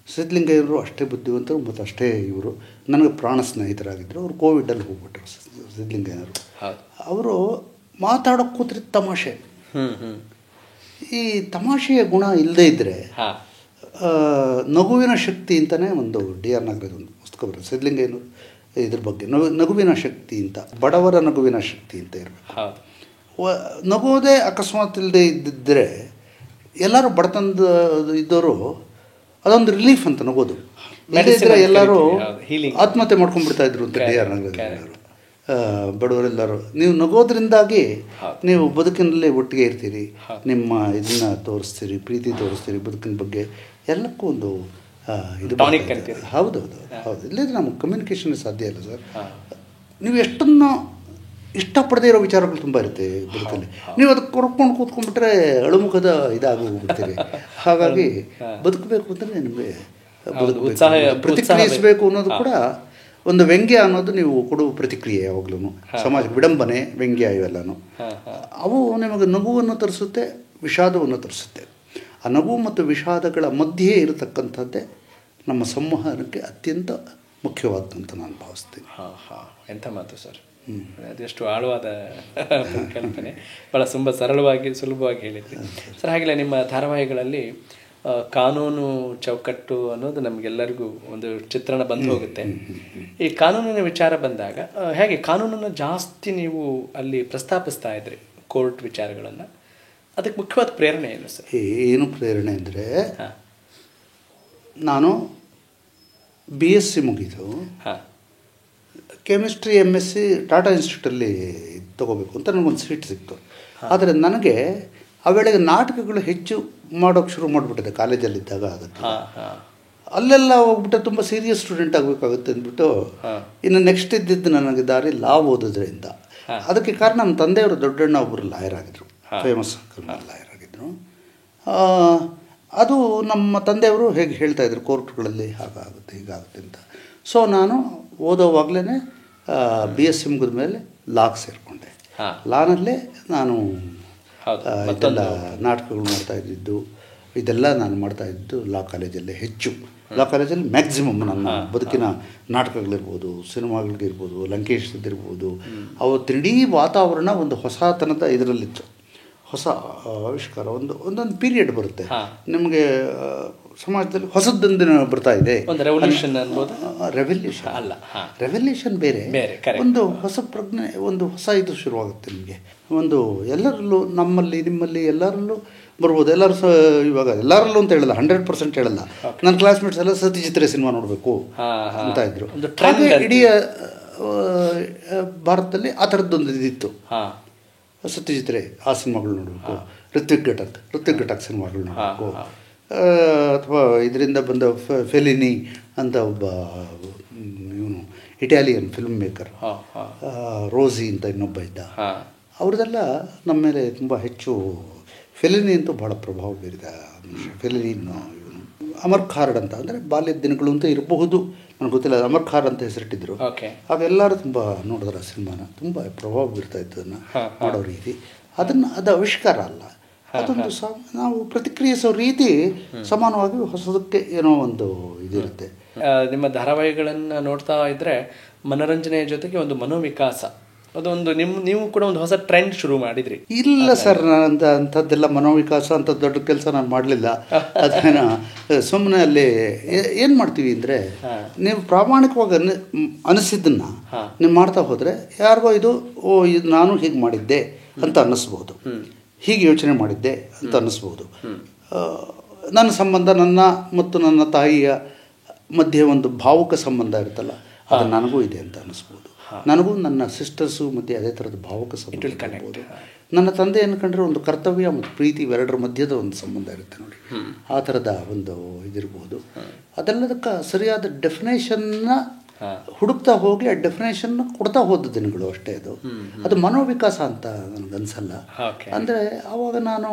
ಸಿದ್ಲಿಂಗಯ್ಯನವರು ಅಷ್ಟೇ ಬುದ್ಧಿವಂತರು ಮತ್ತು ಅಷ್ಟೇ ಇವರು ನನಗೆ ಪ್ರಾಣ ಸ್ನೇಹಿತರಾಗಿದ್ದರು. ಅವರು ಕೋವಿಡಲ್ಲಿ ಹೋಗ್ಬಿಟ್ರು ಸಿದ್ಲಿಂಗಯ್ಯನವರು. ಅವರು ಮಾತಾಡೋಕ್ಕೆ ಕೂತ್ರೆ ತಮಾಷೆ. ಈ ತಮಾಷೆಯ ಗುಣ ಇಲ್ಲದೇ ಇದ್ದರೆ ನಗುವಿನ ಶಕ್ತಿ ಅಂತಲೇ ಒಂದು DR ನಾಗರಾಜ್ ಒಂದು ಪುಸ್ತಕ ಬರುತ್ತೆ ಸಿದ್ಲಿಂಗಯ್ಯನವರು ಇದ್ರ ಬಗ್ಗೆ. ನಗುವಿನ ಶಕ್ತಿ ಅಂತ, ಬಡವರ ನಗುವಿನ ಶಕ್ತಿ ಅಂತ ಇರಬೇಕು. ನಗುವುದೇ ಅಕಸ್ಮಾತ್ ಇಲ್ಲದೆ ಇದ್ದಿದ್ದರೆ ಎಲ್ಲರೂ ಬಡತನದ ಇದ್ದವರು ಅದೊಂದು ರಿಲೀಫ್ ಅಂತ ನಗೋದು. ಇಲ್ಲದಿದ್ದರೆ ಎಲ್ಲರೂ ಆತ್ಮಹತ್ಯೆ ಮಾಡ್ಕೊಂಡ್ಬಿಡ್ತಾ ಇದ್ರು ಅಂತ DR ನಾಗರಾಜ್ ಅವರು. ಬಡವರೆಲ್ಲರೂ ನೀವು ನಗೋದ್ರಿಂದಾಗಿ ನೀವು ಬದುಕಿನಲ್ಲಿ ಒಟ್ಟಿಗೆ ಇರ್ತೀರಿ, ನಿಮ್ಮ ಇದನ್ನ ತೋರಿಸ್ತೀರಿ, ಪ್ರೀತಿ ತೋರಿಸ್ತೀರಿ, ಬದುಕಿನ ಬಗ್ಗೆ ಎಲ್ಲಕ್ಕೂ ಒಂದು ಇದು. ಹೌದು. ಇಲ್ಲದ್ರೆ ನಮಗೆ ಕಮ್ಯುನಿಕೇಷನ್ ಸಾಧ್ಯ ಇಲ್ಲ ಸರ್. ನೀವು ಎಷ್ಟನ್ನು ಇಷ್ಟಪಡದೇ ಇರೋ ವಿಚಾರಗಳು ತುಂಬ ಇರುತ್ತೆ ಬದುಕಲ್ಲಿ. ನೀವು ಅದಕ್ಕೆ ಕೊಡ್ಕೊಂಡು ಕೂತ್ಕೊಂಡ್ಬಿಟ್ರೆ ಅಳುಮುಖದ ಹೋಗ್ಬಿಡ್ತೀರಿ. ಹಾಗಾಗಿ ಬದುಕಬೇಕು ಅಂದರೆ ನಿಮಗೆ ಪ್ರತಿಕ್ರಿಯಿಸಬೇಕು ಅನ್ನೋದು ಕೂಡ ಒಂದು ವ್ಯಂಗ್ಯ ಅನ್ನೋದು ನೀವು ಕೊಡುವ ಪ್ರತಿಕ್ರಿಯೆ. ಯಾವಾಗಲೂ ಸಮಾಜ ವಿಡಂಬನೆ, ವ್ಯಂಗ್ಯ ಇವೆಲ್ಲನೂ ಅವು ನಿಮಗೆ ನಗುವನ್ನು ತರಿಸುತ್ತೆ, ವಿಷಾದವನ್ನು ತರಿಸುತ್ತೆ. ಆ ನಗು ಮತ್ತು ವಿಷಾದಗಳ ಮಧ್ಯೆ ಇರತಕ್ಕಂಥದ್ದೇ ನಮ್ಮ ಸಂವಹನಕ್ಕೆ ಅತ್ಯಂತ ಮುಖ್ಯವಾದಂತ ನಾನು ಭಾವಿಸ್ತೀನಿ. ಎಂಥ ಮಾತು ಸರ್, ಅದೆಷ್ಟು ಆಳವಾದ ಕಲ್ಪನೆ, ಭಾಳ ಸುಲಭವಾಗಿ ಹೇಳಿದ್ರಿ ಸರ್. ಹಾಗೆಲ್ಲ ನಿಮ್ಮ ಧಾರಾವಾಹಿಗಳಲ್ಲಿ ಕಾನೂನು ಚೌಕಟ್ಟು ಅನ್ನೋದು ನಮಗೆಲ್ಲರಿಗೂ ಒಂದು ಚಿತ್ರಣ ಬಂದು ಹೋಗುತ್ತೆ. ಈ ಕಾನೂನಿನ ವಿಚಾರ ಬಂದಾಗ ಹೇಗೆ ಕಾನೂನನ್ನು ಜಾಸ್ತಿ ನೀವು ಅಲ್ಲಿ ಪ್ರಸ್ತಾಪಿಸ್ತಾ ಇದ್ರಿ, ಕೋರ್ಟ್ ವಿಚಾರಗಳನ್ನು, ಅದಕ್ಕೆ ಮುಖ್ಯವಾದ ಪ್ರೇರಣೆ ಏನು ಸರ್? ಏನು ಪ್ರೇರಣೆ ಅಂದರೆ, ನಾನು BSc ಮುಗಿದು ಕೆಮಿಸ್ಟ್ರಿ MSc ಟಾಟಾ ಇನ್ಸ್ಟಿಟ್ಯೂಟಲ್ಲಿ ತೊಗೋಬೇಕು ಅಂತ ನನಗೊಂದು ಸೀಟ್ ಸಿಕ್ತು. ಆದರೆ ನನಗೆ ಆ ವೇಳೆಗೆ ನಾಟಕಗಳು ಹೆಚ್ಚು ಮಾಡೋಕ್ಕೆ ಶುರು ಮಾಡಿಬಿಟ್ಟಿದೆ ಕಾಲೇಜಲ್ಲಿದ್ದಾಗ. ಅದಕ್ಕೆ ಅಲ್ಲೆಲ್ಲ ಹೋಗ್ಬಿಟ್ಟು ತುಂಬ ಸೀರಿಯಸ್ ಸ್ಟೂಡೆಂಟ್ ಆಗಬೇಕಾಗುತ್ತೆ ಅಂದ್ಬಿಟ್ಟು ಇನ್ನು ನೆಕ್ಸ್ಟ್ ಇದ್ದಿದ್ದು ನನಗೆ ದಾರಿ ಲಾ ಓದೋದ್ರಿಂದ. ಅದಕ್ಕೆ ಕಾರಣ ನಮ್ಮ ತಂದೆಯವರು ದೊಡ್ಡಣ್ಣ ಒಬ್ಬರು ಲಾಯರ್ ಆಗಿದ್ದರು, ಫೇಮಸ್ ಲಾಯರ್ ಆಗಿದ್ದರು. ಅದು ನಮ್ಮ ತಂದೆಯವರು ಹೇಗೆ ಹೇಳ್ತಾಯಿದ್ರು, ಕೋರ್ಟ್ಗಳಲ್ಲಿ ಹಾಗಾಗುತ್ತೆ ಹೀಗಾಗುತ್ತೆ ಅಂತ. ಸೊ ನಾನು ಓದೋವಾಗಲೇ BSc ಮುಗಿದ ಮೇಲೆ ಲಾಗೆ ಸೇರಿಕೊಂಡೆ. ಲಾನಲ್ಲೇ ನಾನು ಇದೆಲ್ಲ ನಾಟಕಗಳು ಮಾಡ್ತಾಯಿದ್ದು, ಇದೆಲ್ಲ ನಾನು ಮಾಡ್ತಾಯಿದ್ದು ಲಾ ಕಾಲೇಜಲ್ಲೇ ಹೆಚ್ಚು. ಲಾ ಕಾಲೇಜಲ್ಲಿ ಮ್ಯಾಕ್ಸಿಮಮ್ ನನ್ನ ಬದುಕಿನ ನಾಟಕಗಳಿರ್ಬೋದು, ಸಿನಿಮಾಗಳಿರ್ಬೋದು, ಲಂಕೇಶ್ದಿರ್ಬೋದು, ಅವತ್ತಿಡೀ ವಾತಾವರಣ ಒಂದು ಹೊಸತನದ ಇದರಲ್ಲಿತ್ತು, ಹೊಸ ಆವಿಷ್ಕಾರ. ಒಂದೊಂದು ಪೀರಿಯಡ್ ಬರುತ್ತೆ ನಿಮಗೆ ಸಮಾಜದಲ್ಲಿ, ಹೊಸದೊಂದಿನ ಬರ್ತಾ ಇದೆ. ರೆವಲ್ಯೂಷನ್ ಬೇರೆ, ಒಂದು ಹೊಸ ಪ್ರಜ್ಞೆ, ಒಂದು ಹೊಸ ಇದು ಶುರುವಾಗುತ್ತೆ ನಿಮಗೆ. ಒಂದು ಎಲ್ಲರಲ್ಲೂ, ನಮ್ಮಲ್ಲಿ ನಿಮ್ಮಲ್ಲಿ ಎಲ್ಲರಲ್ಲೂ ಬರ್ಬೋದು. ಎಲ್ಲರೂ ಇವಾಗ ಎಲ್ಲರಲ್ಲೂ ಅಂತ ಹೇಳಲ್ಲ, 100% ಹೇಳಲ್ಲ. ನನ್ನ ಕ್ಲಾಸ್ಮೇಟ್ಸ್ ಎಲ್ಲ ಸತ್ಯಜಿತ್ ಸಿನಿಮಾ ನೋಡಬೇಕು ಅಂತ ಇದ್ರು. ಇಡೀ ಭಾರತದಲ್ಲಿ ಆ ಥರದ್ದೊಂದು ಇದಿತ್ತು. ಸತ್ಯಜಿತ್ ರೇ ಆ ಸಿನಿಮಾಗಳು ನೋಡಬೇಕು, ಋತ್ವಿಕ್ ಘಟಕ್ ಸಿನಿಮಾಗಳು ನೋಡಬೇಕು, ಅಥವಾ ಇದರಿಂದ ಬಂದ ಫೆಲಿನಿ ಅಂತ ಒಬ್ಬ ಇವನು ಇಟಾಲಿಯನ್ ಫಿಲ್ಮ್ ಮೇಕರ್, ಹಾಂ ಹಾಂ ರೋಸಿ ಅಂತ ಇನ್ನೊಬ್ಬ ಇದ್ದ. ಹಾಂ ಅವ್ರದ್ದೆಲ್ಲ ನಮ್ಮ ಮೇಲೆ ತುಂಬ ಹೆಚ್ಚು. ಫೆಲಿನಿ ಅಂತೂ ಭಾಳ ಪ್ರಭಾವ ಬೀರಿದ ಮನುಷ್ಯ. ಫೆಲಿನಿನ್ನು ಇವನು ಅಮರ್ ಖಾರ್ಡ್ ಅಂತ, ಅಂದರೆ ಬಾಲ್ಯದ ದಿನಗಳು ಅಂತ ಇರಬಹುದು, ನನಗೆ ಗೊತ್ತಿಲ್ಲ. ಅಮರ್ ಖಾರ್ ಅಂತ ಹೆಸರಿಟ್ಟಿದ್ರು. ಓಕೆ. ಅವೆಲ್ಲರೂ ತುಂಬ ನೋಡಿದ್ರೆ ಸಿನಿಮಾನ ತುಂಬ ಪ್ರಭಾವ ಬೀರ್ತಾ ಇತ್ತು ಅದನ್ನು ಮಾಡೋ ರೀತಿ. ಅದು ಆವಿಷ್ಕಾರ ಅಲ್ಲ, ಅದೊಂದು ನಾವು ಪ್ರತಿಕ್ರಿಯಿಸೋ ರೀತಿ ಸಮಾನವಾಗಿ ಹೊಸದಕ್ಕೆ ಏನೋ ಒಂದು ಇದಿರುತ್ತೆ. ನಿಮ್ಮ ಧಾರಾವಾಹಿಗಳನ್ನು ನೋಡ್ತಾ ಇದ್ದರೆ ಮನೋರಂಜನೆಯ ಜೊತೆಗೆ ಒಂದು ಮನೋವಿಕಾಸ, ಅದೊಂದು ನೀವು ಕೂಡ ಒಂದು ಹೊಸ ಟ್ರೆಂಡ್ ಶುರು ಮಾಡಿದ್ರಿ. ಇಲ್ಲ ಸರ್, ನಾನು ಅಂಥದ್ದೆಲ್ಲ ಮನೋವಿಕಾಸ ಅಂತ ದೊಡ್ಡ ಕೆಲಸ ನಾನು ಮಾಡಲಿಲ್ಲ. ಅದನ್ನು ಸುಮ್ಮನೆ ಅಲ್ಲಿ ಏನು ಮಾಡ್ತೀವಿ ಅಂದರೆ, ನೀವು ಪ್ರಾಮಾಣಿಕವಾಗಿ ಅನಿಸಿದ್ದನ್ನು ನೀವು ಮಾಡ್ತಾ ಹೋದರೆ ಯಾರಿಗೋ ಇದು ನಾನು ಹೀಗೆ ಮಾಡಿದ್ದೆ ಅಂತ ಅನ್ನಿಸ್ಬೋದು, ಹೀಗೆ ಯೋಚನೆ ಮಾಡಿದ್ದೆ ಅಂತ ಅನ್ನಿಸ್ಬೋದು. ನನ್ನ ಸಂಬಂಧ ನನ್ನ ಮತ್ತು ನನ್ನ ತಾಯಿಯ ಮಧ್ಯೆ ಒಂದು ಭಾವುಕ ಸಂಬಂಧ ಇರುತ್ತಲ್ಲ, ಅದು ನನಗೂ ಇದೆ ಅಂತ ಅನ್ನಿಸ್ಬೋದು. ನನಗೂ ನನ್ನ ಸಿಸ್ಟರ್ಸು ಮತ್ತು ಅದೇ ಥರದ ಭಾವುಕ ಸಂಬಂಧ ಇರ್ಬೋದು. ನನ್ನ ತಂದೆ ಅನ್ಕೊಂಡ್ರೆ ಒಂದು ಕರ್ತವ್ಯ ಮತ್ತು ಪ್ರೀತಿ ಇವೆರಡರ ಮಧ್ಯದ ಒಂದು ಸಂಬಂಧ ಇರುತ್ತೆ ನೋಡಿ, ಆ ಥರದ ಒಂದು ಇದಿರ್ಬೋದು. ಅದೆಲ್ಲದಕ್ಕೆ ಸರಿಯಾದ ಡೆಫಿನೇಷನ್ನ ಹುಡುಕ್ತಾ ಹೋಗಿ ಆ ಡೆಫಿನೇಷನ್ನ ಕೊಡ್ತಾ ಹೋದ ದಿನಗಳು ಅಷ್ಟೇ. ಅದು ಮನೋವಿಕಾಸ ಅಂತ ನನಗನ್ಸಲ್ಲ. ಅಂದರೆ ಆವಾಗ ನಾನು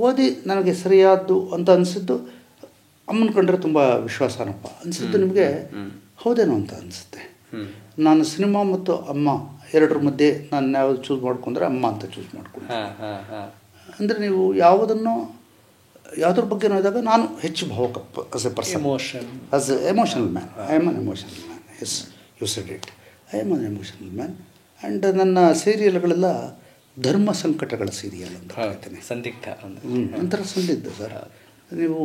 ಓದಿ ನನಗೆ ಸರಿಯಾದ್ದು ಅಂತ ಅನಿಸಿದ್ದು, ಅಮ್ಮನ ಕಂಡ್ರೆ ತುಂಬ ವಿಶ್ವಾಸನಪ್ಪ ಅನಿಸಿದ್ದು ನಿಮಗೆ ಹೌದೇನೋ ಅಂತ ಅನಿಸುತ್ತೆ. ನಾನು ಸಿನಿಮಾ ಮತ್ತು ಅಮ್ಮ ಎರಡರ ಮಧ್ಯೆ ನಾನು ಯಾವುದು ಚೂಸ್ ಮಾಡ್ಕೊಂಡ್ರೆ ಅಮ್ಮ ಅಂತ ಚೂಸ್ ಮಾಡ್ಕೊಂಡೆ. ಅಂದರೆ ನೀವು ಯಾವುದ್ರ ಬಗ್ಗೆ ನೋಡಿದಾಗ ನಾನು ಹೆಚ್ಚು ಭಾವಕ as a person, as an emotional man. I am an emotional man. Yes, you said it. I am an emotional man. And ನನ್ನ ಸೀರಿಯಲ್ಗಳೆಲ್ಲ ಧರ್ಮ ಸಂಕಟಗಳ ಸೀರಿಯಲ್ ಅಂತ ಹೇಳ್ತೇನೆ. ಸಂದಿಗ್ಧ ಒಂಥರ ಸಂದಿಗ್ಧ ಸರ್. ನೀವು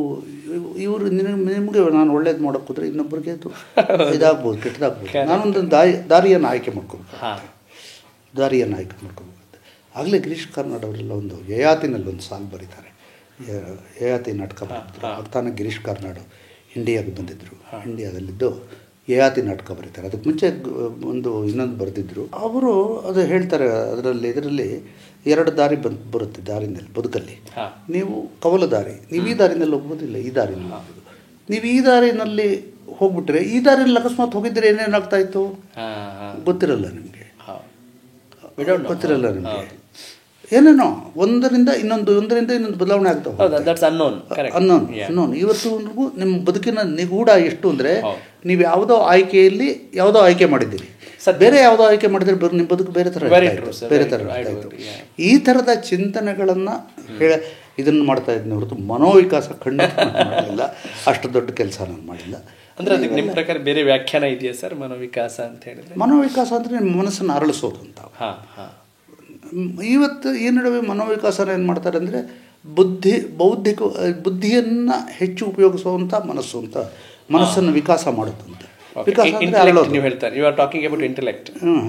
ಇವರು ನಿಮಗೆ ನಾನು ಒಳ್ಳೇದು ಮಾಡೋಕ್ಕೆ ಹೋದರೆ ಇನ್ನೊಬ್ಬರಿಗೆ ಅದು ಇದಾಗ್ಬೋದು, ಕೆಟ್ಟದಾಗ್ಬೋದು. ನಾನೊಂದು ದಾರಿಯನ್ನು ಆಯ್ಕೆ ಮಾಡ್ಕೋಬೇಕು. ಆಗಲೇ ಗಿರೀಶ್ ಕಾರ್ನಾಡ್ ಅವರೆಲ್ಲ ಒಂದು ಯಯಾತಿನಲ್ಲಿ ಒಂದು ಸಾಂಗ್ ಬರೀತಾರೆ. ಯಯಾತಿ ನಾಟಕ ಬರೆದಿದ್ರು. ಆಗ್ತಾನೆ ಗಿರೀಶ್ ಕಾರ್ನಾಡು ಇಂಡಿಯಾಗೆ ಬಂದಿದ್ದರು. ಇಂಡಿಯಾದಲ್ಲಿದ್ದು ಯಯಾತಿ ನಾಟಕ ಬರೀತಾರೆ. ಅದಕ್ಕೆ ಮುಂಚೆ ಇನ್ನೊಂದು ಬರೆದಿದ್ರು ಅವರು. ಅದು ಹೇಳ್ತಾರೆ ಇದರಲ್ಲಿ ಎರಡು ದಾರಿ ಬರುತ್ತೆ ದಾರಿನಲ್ಲಿ, ಬದುಕಲ್ಲಿ. ನೀವು ಕವಲ ದಾರಿ, ನೀವು ಈ ದಾರಿನಲ್ಲಿ ಹೋಗ್ಬೋದಿಲ್ಲ, ಈ ದಾರಿನಲ್ಲಿ ಹೋಗ್ಬೋದು. ನೀವು ಈ ದಾರಿನಲ್ಲಿ ಹೋಗ್ಬಿಟ್ರೆ, ಈ ದಾರಿಯಲ್ಲಿ ಅಕಸ್ಮಾತ್ ಹೋಗಿದ್ರೆ ಏನೇನಾಗ್ತಾ ಇತ್ತು ಗೊತ್ತಿರಲ್ಲ ನಿಮಗೆ. ಏನೇನೋ ಒಂದರಿಂದ ಇನ್ನೊಂದು ಬದಲಾವಣೆ ಆಗ್ತಾ ಹೋಗುತ್ತೆ. ಅನ್ನೋನ್ ಇವತ್ತುವರೆಗೂ ನಿಮ್ಮ ಬದುಕಿನ ನಿಗೂಢ ಎಷ್ಟು ಅಂದರೆ, ನೀವು ಯಾವುದೋ ಆಯ್ಕೆ ಮಾಡಿದ್ದೀರಿ, ಬೇರೆ ಯಾವುದೋ ಆಯ್ಕೆ ಮಾಡಿದರೆ ನಿಮ್ಮ ಬದುಕು ಬೇರೆ ಥರ ಆಗ್ತಾಯಿತ್ತು. ಈ ಥರದ ಚಿಂತನೆಗಳನ್ನು ಇದನ್ನು ಮಾಡ್ತಾ ಇದ್ದೀನಿ ಹೊರತು ಮನೋವಿಕಾಸ ಖಂಡಿತ ಮಾಡಲಿಲ್ಲ. ಅಷ್ಟು ದೊಡ್ಡ ಕೆಲಸ ನಾನು ಮಾಡಿಲ್ಲ. ಅಂದರೆ ಅದಕ್ಕೆ ನಿಮ್ಮ ಪ್ರಕಾರ ಬೇರೆ ವ್ಯಾಖ್ಯಾನ ಇದೆಯಾ ಸರ್ ಮನೋವಿಕಾಸ ಅಂತ ಹೇಳಿದ್ರೆ? ಮನೋವಿಕಾಸ ಅಂದರೆ ನಿಮ್ಮ ಮನಸ್ಸನ್ನು ಅರಳಿಸೋದು ಅಂತ. ಇವತ್ತು ಈ ನಡುವೆ ಮನೋವಿಕಾಸನ ಏನು ಮಾಡ್ತಾರೆ ಅಂದರೆ, ಬುದ್ಧಿಯನ್ನು ಹೆಚ್ಚು ಉಪಯೋಗಿಸುವಂಥ ಮನಸ್ಸನ್ನು ವಿಕಾಸ ಮಾಡುತ್ತಂತೆ. ವಿಕಾಸ ಅಂದರೆ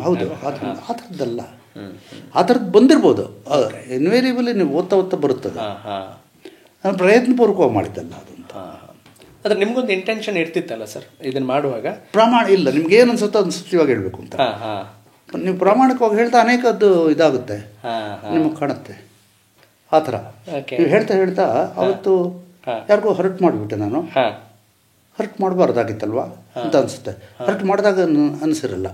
ಹೌದು, ಆ ಥರದ್ದಲ್ಲ. ಆ ಥರದ್ದು ಬಂದಿರ್ಬೋದು, ಇನ್ವೇರಿಯಬಲಿ ನೀವು ಓದ್ತಾ ಬರುತ್ತದೆ. ನಾನು ಪ್ರಯತ್ನಪೂರ್ವಕವಾಗಿ ಮಾಡಿದ್ದಲ್ಲ ಅದು ಅಂತ. ಆದರೆ ನಿಮ್ಗೊಂದು ಇಂಟೆನ್ಷನ್ ಇರ್ತಿತ್ತಲ್ಲ ಸರ್ ಇದನ್ನು ಮಾಡುವಾಗ? ಇಲ್ಲ, ನಿಮ್ಗೆ ಏನು ಅನ್ಸುತ್ತೋ ಅದನ್ನು ಸತ್ಯವಾಗಿ ಹೇಳಬೇಕು ಅಂತ. ನೀವು ಪ್ರಾಮಾಣಿಕವಾಗಿ ಹೇಳ್ತಾ ಅನೇಕದ್ದು ಇದಾಗುತ್ತೆ, ನಿಮಗೆ ಕಾಣುತ್ತೆ. ಆ ಥರ ನೀವು ಹೇಳ್ತಾ ಅವತ್ತು ಯಾರಿಗೋ ಹರ್ಟ್ ಮಾಡಿಬಿಟ್ಟೆ ನಾನು. ಹರ್ಟ್ ಮಾಡಬಾರ್ದಾಗಿತ್ತಲ್ವಾ ಅಂತ ಅನಿಸುತ್ತೆ. ಹರ್ಟ್ ಮಾಡಿದಾಗ ಅನಿಸಿರಲ್ಲ,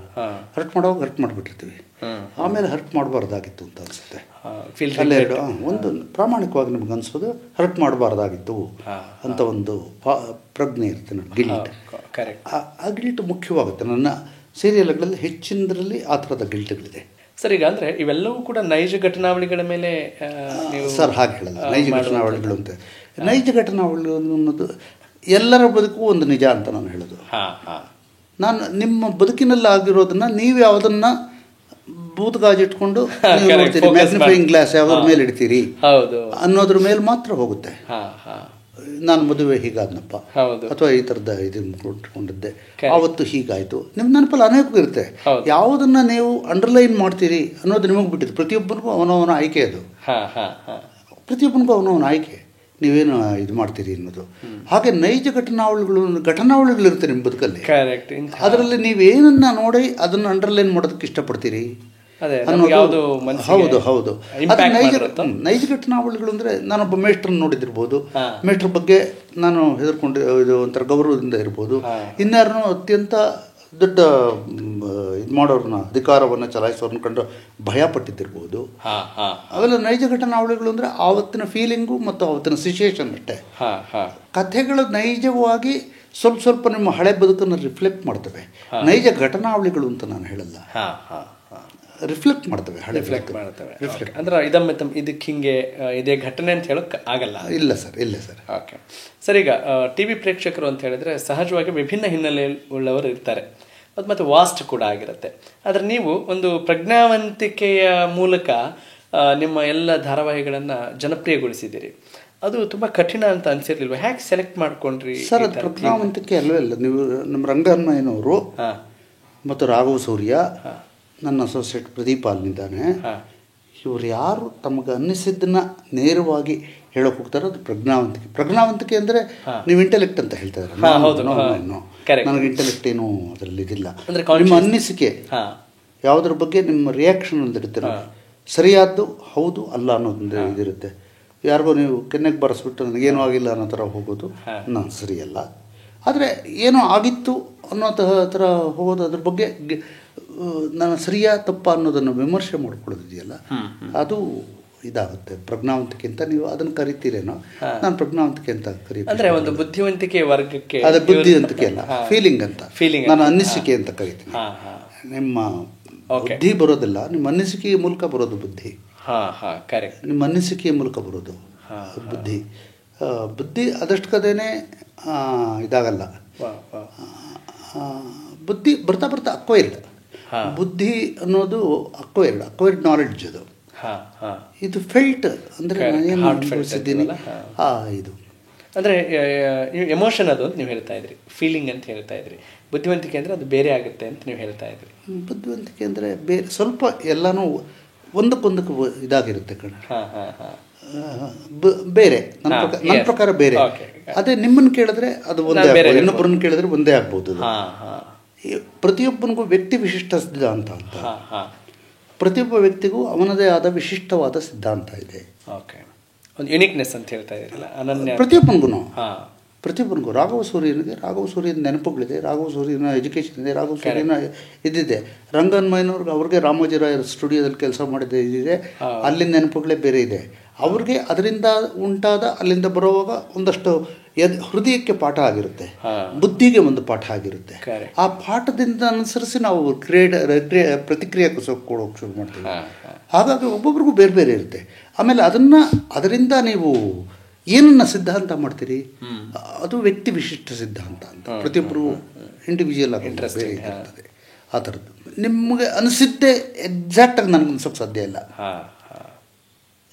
ಹರ್ಟ್ ಮಾಡುವಾಗ ಹರ್ಟ್ ಮಾಡಿಬಿಟ್ಟಿರ್ತೀವಿ. ಆಮೇಲೆ ಹರ್ಟ್ ಮಾಡಬಾರ್ದಾಗಿತ್ತು ಅಂತ ಅನಿಸುತ್ತೆ. ಅಲ್ಲೆರಡು ಒಂದು ಪ್ರಾಮಾಣಿಕವಾಗಿ ನಿಮ್ಗೆ ಅನಿಸೋದು ಹರ್ಟ್ ಮಾಡಬಾರ್ದಾಗಿತ್ತು ಅಂತ ಒಂದು ಪ್ರಜ್ಞೆ ಇರುತ್ತೆ ನನಗೆ. ಗಿಲ್ಟ್, ಆ ಗಿಲ್ಟ್ ಮುಖ್ಯವಾಗುತ್ತೆ. ನನ್ನ ಸೀರಿಯಲ್ಗಳಲ್ಲಿ ಹೆಚ್ಚಿನದರಲ್ಲಿ ಆ ಥರದ ಗಿಲ್ಟ್ಗಳಿದೆ ಸರ್. ಈಗ ಅಂದರೆ ಇವೆಲ್ಲವೂ ಕೂಡ ನೈಜ ಘಟನಾವಳಿಗಳ ಮೇಲೆ ಸರ್ ಹಾಗೆ ಹೇಳಲ್ಲ. ನೈಜ ಘಟನಾವಳಿಗಳು ಅಂತ, ನೈಜ ಘಟನಾವಳಿಗಳು ಅನ್ನೋದು ಎಲ್ಲರ ಬದುಕು ಒಂದು ನಿಜ ಅಂತ ನಾನು ಹೇಳೋದು. ನಾನು ನಿಮ್ಮ ಬದುಕಿನಲ್ಲಿ ಆಗಿರೋದನ್ನ ನೀವು ಯಾವುದನ್ನ ಭೂತಗಾಜಿಟ್ಕೊಂಡು ಮ್ಯಾಗ್ನಿಫೈಯಿಂಗ್ ಗ್ಲಾಸ್ ಯಾವುದ್ರ ಮೇಲೆ ಇಡ್ತೀರಿ ಅನ್ನೋದ್ರ ಮೇಲೆ ಮಾತ್ರ ಹೋಗುತ್ತೆ. ನಾನು ಮದುವೆ ಹೀಗಾದ್ನಪ್ಪ, ಅಥವಾ ಈ ಥರದ ಇಟ್ಕೊಂಡಿದ್ದೆ ಆವತ್ತು ಹೀಗಾಯಿತು. ನಿಮ್ಮ ನೆನಪಲ್ಲಿ ಅನೇಕ ಇರುತ್ತೆ. ಯಾವುದನ್ನು ನೀವು ಅಂಡರ್ಲೈನ್ ಮಾಡ್ತೀರಿ ಅನ್ನೋದು ನಿಮಗೆ ಬಿಟ್ಟಿದ್ದು. ಪ್ರತಿಯೊಬ್ಬನಿಗೂ ಅವನವನ ಆಯ್ಕೆ ಅದು. ಪ್ರತಿಯೊಬ್ಬನಿಗೂ ಅವನವನ ಆಯ್ಕೆ, ನೀವೇನು ಇದು ಮಾಡ್ತೀರಿ ಅನ್ನೋದು. ಹಾಗೆ ನೈಜ ಘಟನಾವಳಿಗಳಿರುತ್ತೆ ನಿಮ್ಮ ಬದುಕಲ್ಲಿ. ಅದರಲ್ಲಿ ನೀವೇನನ್ನ ನೋಡಿ ಅದನ್ನು ಅಂಡರ್ಲೈನ್ ಮಾಡೋದಕ್ಕೆ ಇಷ್ಟಪಡ್ತೀರಿ ಅನ್ನೋದು. ಹೌದು. ಅದು ನೈಜ ಘಟನಾವಳಿಗಳು ಅಂದರೆ, ನಾನೊಬ್ಬ ಮೇಷ್ಟ್ರನ್ನ ನೋಡಿದಿರ್ಬೋದು, ಮೇಷ್ಟ್ರ ಬಗ್ಗೆ ನಾನು ಹೆದರ್ಕೊಂಡು ಇದು ಒಂಥರ ಗೌರವದಿಂದ ಇರ್ಬೋದು. ಇನ್ಯಾರನ್ನೂ ಅತ್ಯಂತ ದೊಡ್ಡ ಇದು ಮಾಡೋರನ್ನ ಅಧಿಕಾರವನ್ನು ಚಲಾಯಿಸೋರನ್ನ ಕಂಡು ಭಯಪಟ್ಟಿದ್ದಿರ್ಬೋದು. ಅವೆಲ್ಲ ನೈಜ ಘಟನಾವಳಿಗಳು ಅಂದರೆ ಆವತ್ತಿನ ಫೀಲಿಂಗು ಮತ್ತು ಆವತ್ತಿನ ಸಿಚುಯೇಷನ್ ಅಷ್ಟೇ. ಕಥೆಗಳು ನೈಜವಾಗಿ ಸ್ವಲ್ಪ ಸ್ವಲ್ಪ ನಿಮ್ಮ ಹಳೆ ಬದುಕನ್ನು ರಿಫ್ಲೆಕ್ಟ್ ಮಾಡ್ತವೆ. ನೈಜ ಘಟನಾವಳಿಗಳು ಅಂತ ನಾನು ಹೇಳಲ್ಲ, ರಿಫ್ಲೆಕ್ಟ್ ಮಾಡ್ತವೆ, ಹಳೆ ರಿಫ್ಲೆಕ್ಟ್ ಮಾಡ್ತವೆ. ಅಂದ್ರೆ ಇದಕ್ಕೆ ಹಿಂಗೆ ಇದೇ ಘಟನೆ ಅಂತ ಹೇಳೋಕೆ ಆಗಲ್ಲ. ಇಲ್ಲ ಸರ್, ಇಲ್ಲ ಸರ್. ಓಕೆ ಸರ್, ಈಗ ಟಿ ವಿ ಪ್ರೇಕ್ಷಕರು ಅಂತ ಹೇಳಿದ್ರೆ ಸಹಜವಾಗಿ ವಿಭಿನ್ನ ಹಿನ್ನೆಲೆ ಉಳ್ಳವರು ಇರ್ತಾರೆ, ಅದು ಮತ್ತು ವಾಸ್ಟ್ ಕೂಡ ಆಗಿರುತ್ತೆ. ಆದರೆ ನೀವು ಒಂದು ಪ್ರಜ್ಞಾವಂತಿಕೆಯ ಮೂಲಕ ನಿಮ್ಮ ಎಲ್ಲ ಧಾರಾವಾಹಿಗಳನ್ನು ಜನಪ್ರಿಯಗೊಳಿಸಿದ್ದೀರಿ. ಅದು ತುಂಬ ಕಠಿಣ ಅಂತ ಅನ್ಸಿರ್ಲಿಲ್ವ? ಹೇಗೆ ಸೆಲೆಕ್ಟ್ ಮಾಡ್ಕೊಂಡ್ರಿ ಸರ್? ಅದು ಪ್ರಜ್ಞಾವಂತಿಕೆ ಅಲ್ಲವೇ ಅಲ್ಲ. ನೀವು ನಮ್ಮ ರಂಗಮ್ಮಯ್ಯನವರು ಮತ್ತು ರಾಘವ ಸೂರ್ಯ, ನನ್ನ ಅಸೋಸಿಯೇಟ್ ಪ್ರದೀಪ್ ಅಲ್ಲಿದ್ದಾನೆ, ಇವರು ಯಾರು ತಮಗೆ ಅನ್ನಿಸಿದ್ದನ್ನ ನೇರವಾಗಿ ಹೇಳೋಕೆ ಹೋಗ್ತಾರೆ, ಅದು ಪ್ರಜ್ಞಾವಂತಿಕೆ. ಪ್ರಜ್ಞಾವಂತಿಕೆ ಅಂದರೆ ನೀವು ಇಂಟೆಲೆಕ್ಟ್ ಅಂತ ಹೇಳ್ತಾ ಇದ್ದಾರೆ. ನನಗೆ ಇಂಟೆಲೆಕ್ಟ್ ಏನು ಅದರಲ್ಲಿ ಇದಿಲ್ಲ. ನಿಮ್ಮ ಅನ್ನಿಸಿಕೆ ಯಾವುದ್ರ ಬಗ್ಗೆ ನಿಮ್ಮ ರಿಯಾಕ್ಷನ್ ಒಂದಿರುತ್ತೆ, ಸರಿಯಾದ್ದು ಹೌದು ಅಲ್ಲ ಅನ್ನೋದೊಂದು ಇದಿರುತ್ತೆ. ಯಾರಿಗೋ ನೀವು ಕೆನ್ನೆಗೆ ಬರೆಸ್ಬಿಟ್ಟು ನನಗೇನೂ ಆಗಿಲ್ಲ ಅನ್ನೋ ಥರ ಹೋಗೋದು ನಾನು ಸರಿಯಲ್ಲ. ಆದರೆ ಏನೋ ಆಗಿತ್ತು ಅನ್ನೋ ಥರ ಹೋಗೋದು, ಅದ್ರ ಬಗ್ಗೆ ನಾನು ಸರಿಯಾ ತಪ್ಪ ಅನ್ನೋದನ್ನು ವಿಮರ್ಶೆ ಮಾಡ್ಕೊಳ್ಳೋದಿದೆಯಲ್ಲ, ಅದು ಇದಾಗುತ್ತೆ. ಪ್ರಜ್ಞಾವಂತಿಕೆ ಅಂತ ನೀವು ಅದನ್ನು ಕರಿತೀರೇನೋ, ನಾನು ಪ್ರಜ್ಞಾವಂತಿಕೆ ಅಂತ ಕರೀತೀನಿ. ಅಂದರೆ ಒಂದು ಬುದ್ಧಿವಂತಿಕೆ ವರ್ಗಕ್ಕೆ ಅದು ಬುದ್ಧಿವಂತಿಕೆ ಅಲ್ಲ, ಫೀಲಿಂಗ್ ಅಂತ, ನಾನು ಅನ್ನಿಸಿಕೆ ಅಂತ ಕರಿತೀನಿ. ನಿಮ್ಮ ಬುದ್ಧಿ ಬರೋದಿಲ್ಲ, ನಿಮ್ಮ ಅನ್ನಿಸಿಕೆಯ ಮೂಲಕ ಬರೋದು ಬುದ್ಧಿ. ನಿಮ್ಮ ಅನ್ನಿಸಿಕೆಯ ಮೂಲಕ ಬರೋದು ಬುದ್ಧಿ. ಬುದ್ಧಿ ಅದಷ್ಟು ಕದೇನೆ ಇದಾಗಲ್ಲ. ಬುದ್ಧಿ ಬರ್ತಾ ಬರ್ತಾ ಅಕ್ವೈರ್ಡ್. ಬುದ್ಧಿ ಅನ್ನೋದು ಅಕ್ವೈರ್ಡ್ ನಾಲೆಡ್ಜ್. ಅದು ಇದು ಫೆಲ್ಟ್ ಅಂದರೆ ನಾನು ಅನುಭವಿಸಿದ್ದೀನಿ. ಇದು ಅಂದರೆ ಎಮೋಷನ್ ಅದು ಅಂತ ನೀವು ಹೇಳ್ತಾ ಇದ್ರಿ, ಫೀಲಿಂಗ್ ಅಂತ ಹೇಳ್ತಾ ಇದ್ರಿ. ಬುದ್ಧಿವಂತಿಕೆ ಅಂದರೆ ಅದು ಬೇರೆ ಆಗುತ್ತೆ ಅಂತ ನೀವು ಹೇಳ್ತಾ ಇದ್ರಿ. ಬುದ್ಧಿವಂತಿಕೆ ಅಂದರೆ ಬೇರೆ, ಸ್ವಲ್ಪ ಎಲ್ಲನೂ ಒಂದಕ್ಕೊಂದಕ್ಕೆ ಇದಾಗಿರುತ್ತೆ ಕಣ, ಬೇರೆ. ನನ್ನ ಪ್ರಕಾರ ಬೇರೆ. ಅದೇ ನಿಮ್ಮನ್ನು ಕೇಳಿದ್ರೆ ಅದು ಒಂದೇ, ಇನ್ನೊಬ್ಬರನ್ನು ಕೇಳಿದ್ರೆ ಒಂದೇ ಆಗ್ಬೋದು. ಪ್ರತಿಯೊಬ್ಬನಿಗೂ ವ್ಯಕ್ತಿ ವಿಶಿಷ್ಟ ಸಿದ್ಧಾಂತ ಅಂತ, ಪ್ರತಿಯೊಬ್ಬ ವ್ಯಕ್ತಿಗೂ ಅವನದೇ ಆದ ವಿಶಿಷ್ಟವಾದ ಸಿದ್ಧಾಂತ ಇದೆ. ಒಂದು ಯುನಿಕ್ನೆಸ್ ಅಂತ ಹೇಳ್ತಾ ಇದ್ದೀರಲ್ಲ, ಅನನ್ಯ. ಪ್ರತಿಯೊಬ್ಬನಿಗೂ ರಾಘವ ಸೂರ್ಯನ ನೆನಪುಗಳಿದೆ, ರಾಘವ ಸೂರ್ಯನ ಎಜುಕೇಷನ್ ಇದೆ, ರಾಘವ ಸೂರ್ಯನ ಇದಿದೆ. ರಂಗನ್ಮಯ್ಯನವ್ರಿಗೆ ಅವ್ರಿಗೆ ರಾಮೋಜಿರಾಯರ ಸ್ಟುಡಿಯೋದಲ್ಲಿ ಕೆಲಸ ಮಾಡಿದ ಇದಿದೆ, ಅಲ್ಲಿನ ನೆನಪುಗಳೇ ಬೇರೆ ಇದೆ. ಅವ್ರಿಗೆ ಅದರಿಂದ ಉಂಟಾದ ಅಲ್ಲಿಂದ ಬರುವಾಗ ಒಂದಷ್ಟು ಹೃದಯಕ್ಕೆ ಪಾಠ ಆಗಿರುತ್ತೆ, ಬುದ್ಧಿಗೆ ಒಂದು ಪಾಠ ಆಗಿರುತ್ತೆ. ಆ ಪಾಠದಿಂದ ಅನುಸರಿಸಿ ನಾವು ಪ್ರತಿಕ್ರಿಯೆ ಕೊಡೋಕೆ ಶುರು ಮಾಡ್ತೀವಿ. ಹಾಗಾಗಿ ಒಬ್ಬೊಬ್ರಿಗೂ ಬೇರೆ ಬೇರೆ ಇರುತ್ತೆ. ಆಮೇಲೆ ಅದರಿಂದ ನೀವು ಏನನ್ನ ಸಿದ್ಧಾಂತ ಮಾಡ್ತೀರಿ, ಅದು ವ್ಯಕ್ತಿ ವಿಶಿಷ್ಟ ಸಿದ್ಧಾಂತ ಅಂತ. ಪ್ರತಿಯೊಬ್ಬರು ಇಂಡಿವಿಜುವಲ್ ಆಗಿ ಬೇರೆ ಇರ್ತದೆ. ಆ ಥರದ್ದು ನಿಮಗೆ ಅನಿಸಿದ್ದೇ ಎಕ್ಸಾಕ್ಟಾಗಿ ನನಗೆ ಅನ್ಸೋಕ್ಕೆ ಸಾಧ್ಯ ಇಲ್ಲ.